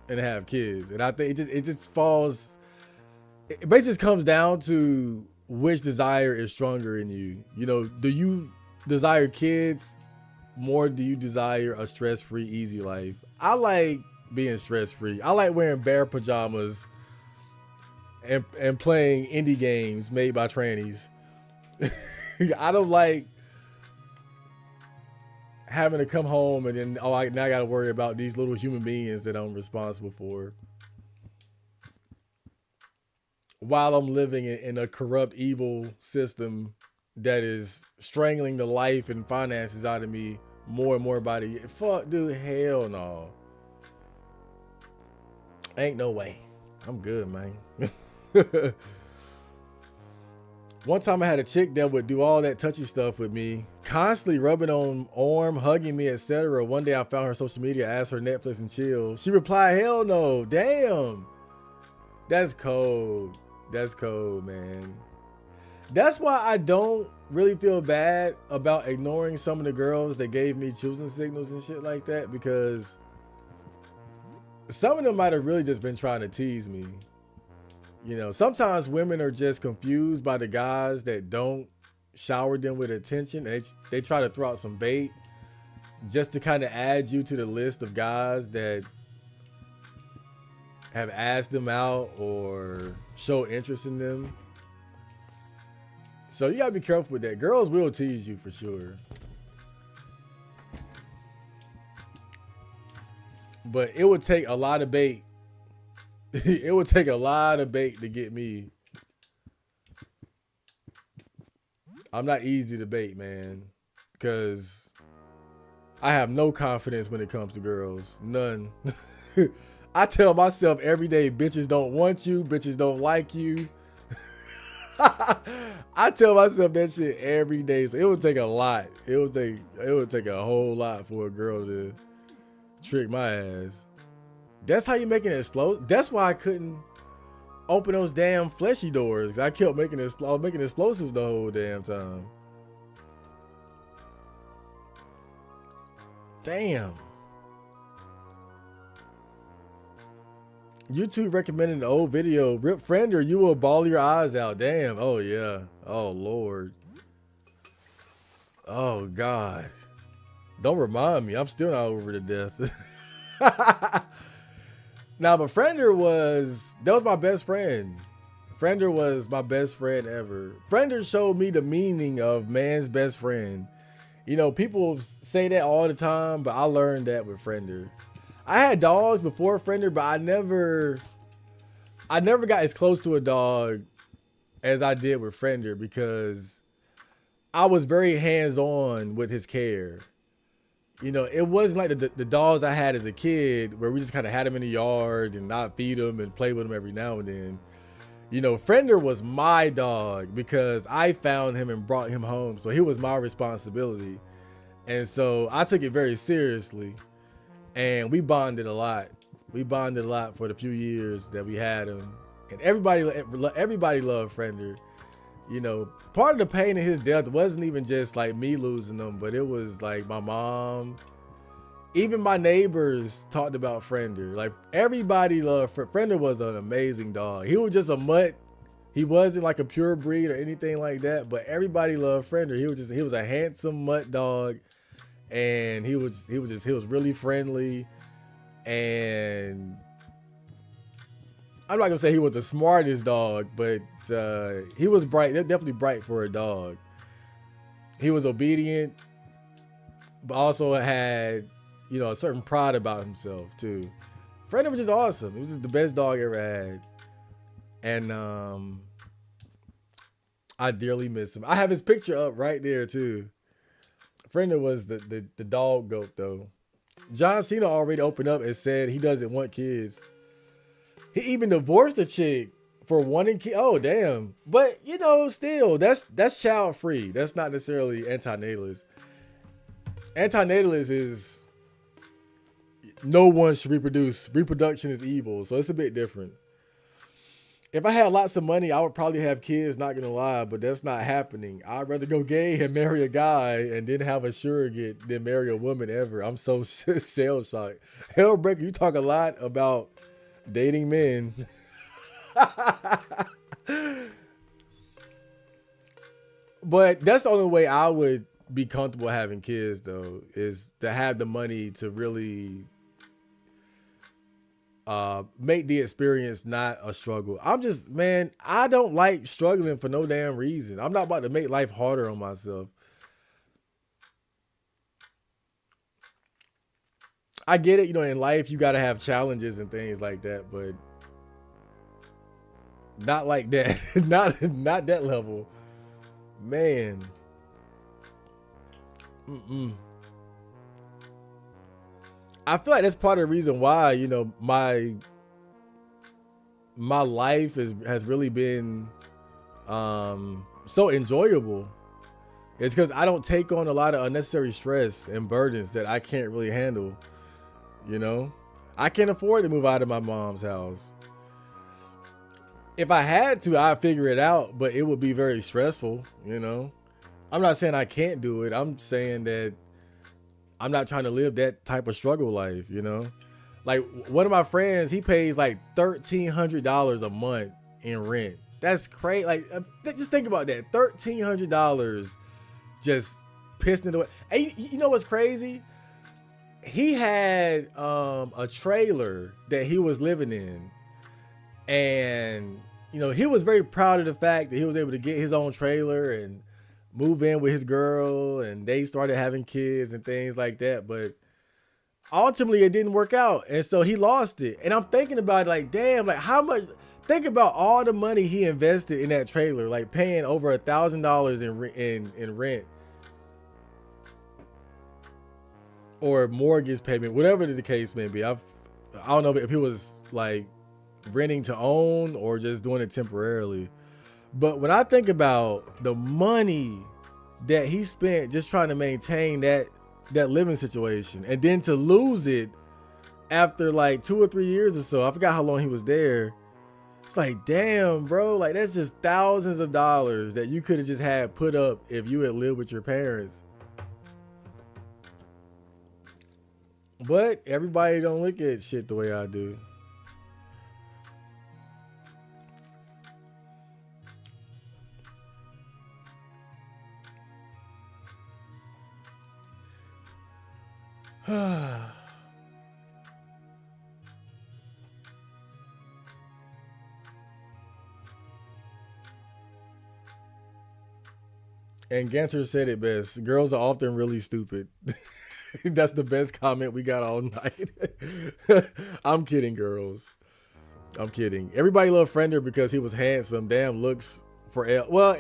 and have kids. And I think it just falls. It basically just comes down to which desire is stronger in you. Do you desire kids more? Do you desire a stress-free, easy life? I like being stress-free. I like wearing bear pajamas and playing indie games made by trannies. I don't like having to come home and then now I got to worry about these little human beings that I'm responsible for while I'm living in a corrupt, evil system that is strangling the life and finances out of me more and more by the year. Fuck, dude, hell no. Ain't no way. I'm good, man. One time I had a chick that would do all that touchy stuff with me, constantly rubbing on arm, hugging me, etc. One day I found her social media, asked her Netflix and chill. She replied, hell no. Damn. That's cold. That's cold, man. That's why I don't really feel bad about ignoring some of the girls that gave me choosing signals and shit like that, because some of them might have really just been trying to tease me. Sometimes women are just confused by the guys that don't shower them with attention. They try to throw out some bait just to kind of add you to the list of guys that have asked them out or show interest in them. So you gotta be careful with that. Girls will tease you for sure. But it would take a lot of bait. It would take a lot of bait to get me. I'm not easy to bait, man. Because I have no confidence when it comes to girls. None. I tell myself every day, bitches don't want you. Bitches don't like you. I tell myself that shit every day. So it would take a lot. It would take a whole lot for a girl to trick my ass. That's how you making it explode. That's why I couldn't open those damn fleshy doors. I kept making explosives the whole damn time. Damn. YouTube recommended an old video. Rip friend or you will bawl your eyes out. Damn. Oh yeah. Oh Lord. Oh God. Don't remind me. I'm still not over the death. Now, but that was my best friend. Friender was my best friend ever. Friender showed me the meaning of man's best friend. You know, people say that all the time, but I learned that with Friender. I had dogs before Friender, but I never got as close to a dog as I did with Friender because I was very hands-on with his care. You know, it wasn't like the dogs I had as a kid where we just kind of had them in the yard and not feed them and play with them every now and then. You know, Friender was my dog because I found him and brought him home. So he was my responsibility. And so I took it very seriously. And we bonded a lot. We bonded a lot for the few years that we had him. And everybody loved Friender. You know, part of the pain of his death wasn't even just like me losing him, but it was like my mom. Even my neighbors talked about Friender. Like everybody loved Friender. Was an amazing dog. He was just a mutt. He wasn't like a pure breed or anything like that, but everybody loved Friender. He was a handsome mutt dog, and he was really friendly. And I'm not gonna say he was the smartest dog, but he was bright. They're definitely bright for a dog. He was obedient, but also had, you know, a certain pride about himself too. Friender was just awesome. He was just the best dog I ever had, and I dearly miss him. I have his picture up right there too. Friender was the dog goat though. John Cena already opened up and said he doesn't want kids. He even divorced a chick for wanting kids. Oh damn! But you know, still that's child free. That's not necessarily anti-natalist. Anti-natalist is no one should reproduce. Reproduction is evil, so it's a bit different. If I had lots of money, I would probably have kids. Not gonna lie, but that's not happening. I'd rather go gay and marry a guy and then have a surrogate than marry a woman ever. I'm so shell shocked. Hellbreaker, you talk a lot about dating men. But that's the only way I would be comfortable having kids though, is to have the money to really make the experience not a struggle. Man, I don't like struggling for no damn reason. I'm not about to make life harder on myself. I get it, you know, in life you gotta have challenges and things like that, but not like that. not that level. Man. Mm-mm. I feel like that's part of the reason why, you know, my life has really been so enjoyable. It's because I don't take on a lot of unnecessary stress and burdens that I can't really handle. You know, I can't afford to move out of my mom's house. If I had to, I'd figure it out, but it would be very stressful. You know, I'm not saying I can't do it. I'm saying that I'm not trying to live that type of struggle life. You know, like one of my friends, he pays like $1,300 a month in rent. That's crazy. Like, just think about that. $1,300 just pissed into it. And you know what's crazy? He had a trailer that he was living in, and you know, he was very proud of the fact that he was able to get his own trailer and move in with his girl, and they started having kids and things like that. But ultimately it didn't work out, and so he lost it. And I'm thinking about it, like, damn, like how much, think about all the money he invested in that trailer, like paying over $1,000 in rent or mortgage payment, whatever the case may be. I don't know if he was like renting to own or just doing it temporarily. But when I think about the money that he spent just trying to maintain that living situation, and then to lose it after like 2 or 3 years or so, I forgot how long he was there. It's like, damn, bro, like that's just thousands of dollars that you could have just had put up if you had lived with your parents. But everybody don't look at shit the way I do. And Ganter said it best. Girls are often really stupid. That's the best comment we got all night. I'm kidding, girls. I'm kidding. Everybody loved Frender because he was handsome. Damn looks for L. Well,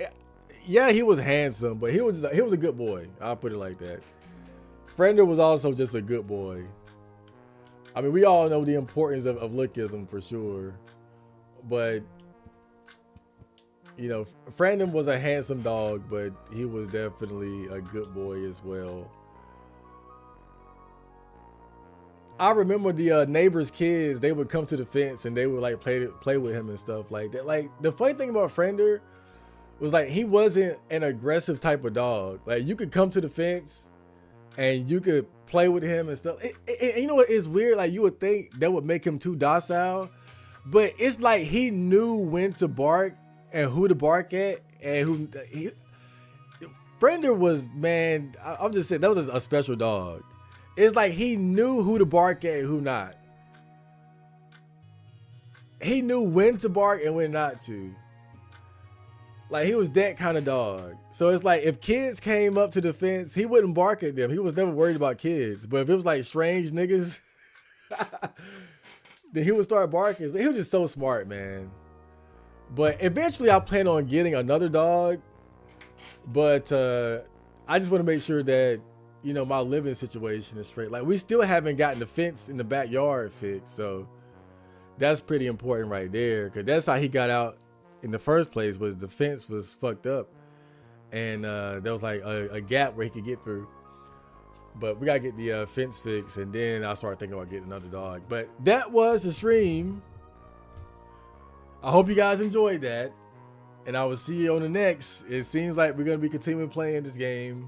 yeah, he was handsome, but he was a good boy. I'll put it like that. Frender was also just a good boy. I mean, we all know the importance of lookism for sure, but you know, Frandon was a handsome dog, but he was definitely a good boy as well. I remember the neighbors' kids. They would come to the fence and they would like play with him and stuff like that. Like the funny thing about Frender was like he wasn't an aggressive type of dog. Like you could come to the fence and you could play with him and stuff. You know what is weird? Like you would think that would make him too docile, but it's like he knew when to bark and who to bark at, and Frender was, man. I'm just saying that was a special dog. It's like he knew who to bark at and who not. He knew when to bark and when not to. Like he was that kind of dog. So it's like if kids came up to the fence, he wouldn't bark at them. He was never worried about kids. But if it was like strange niggas, then he would start barking. So he was just so smart, man. But eventually I plan on getting another dog. But I just want to make sure that, you know, my living situation is straight. Like we still haven't gotten the fence in the backyard fixed. So that's pretty important right there. Cause that's how he got out in the first place, was the fence was fucked up. And there was like a gap where he could get through. But we gotta get the fence fixed, and then I'll start thinking about getting another dog. But that was the stream. I hope you guys enjoyed that. And I will see you on the next. It seems like we're going to be continuing playing this game.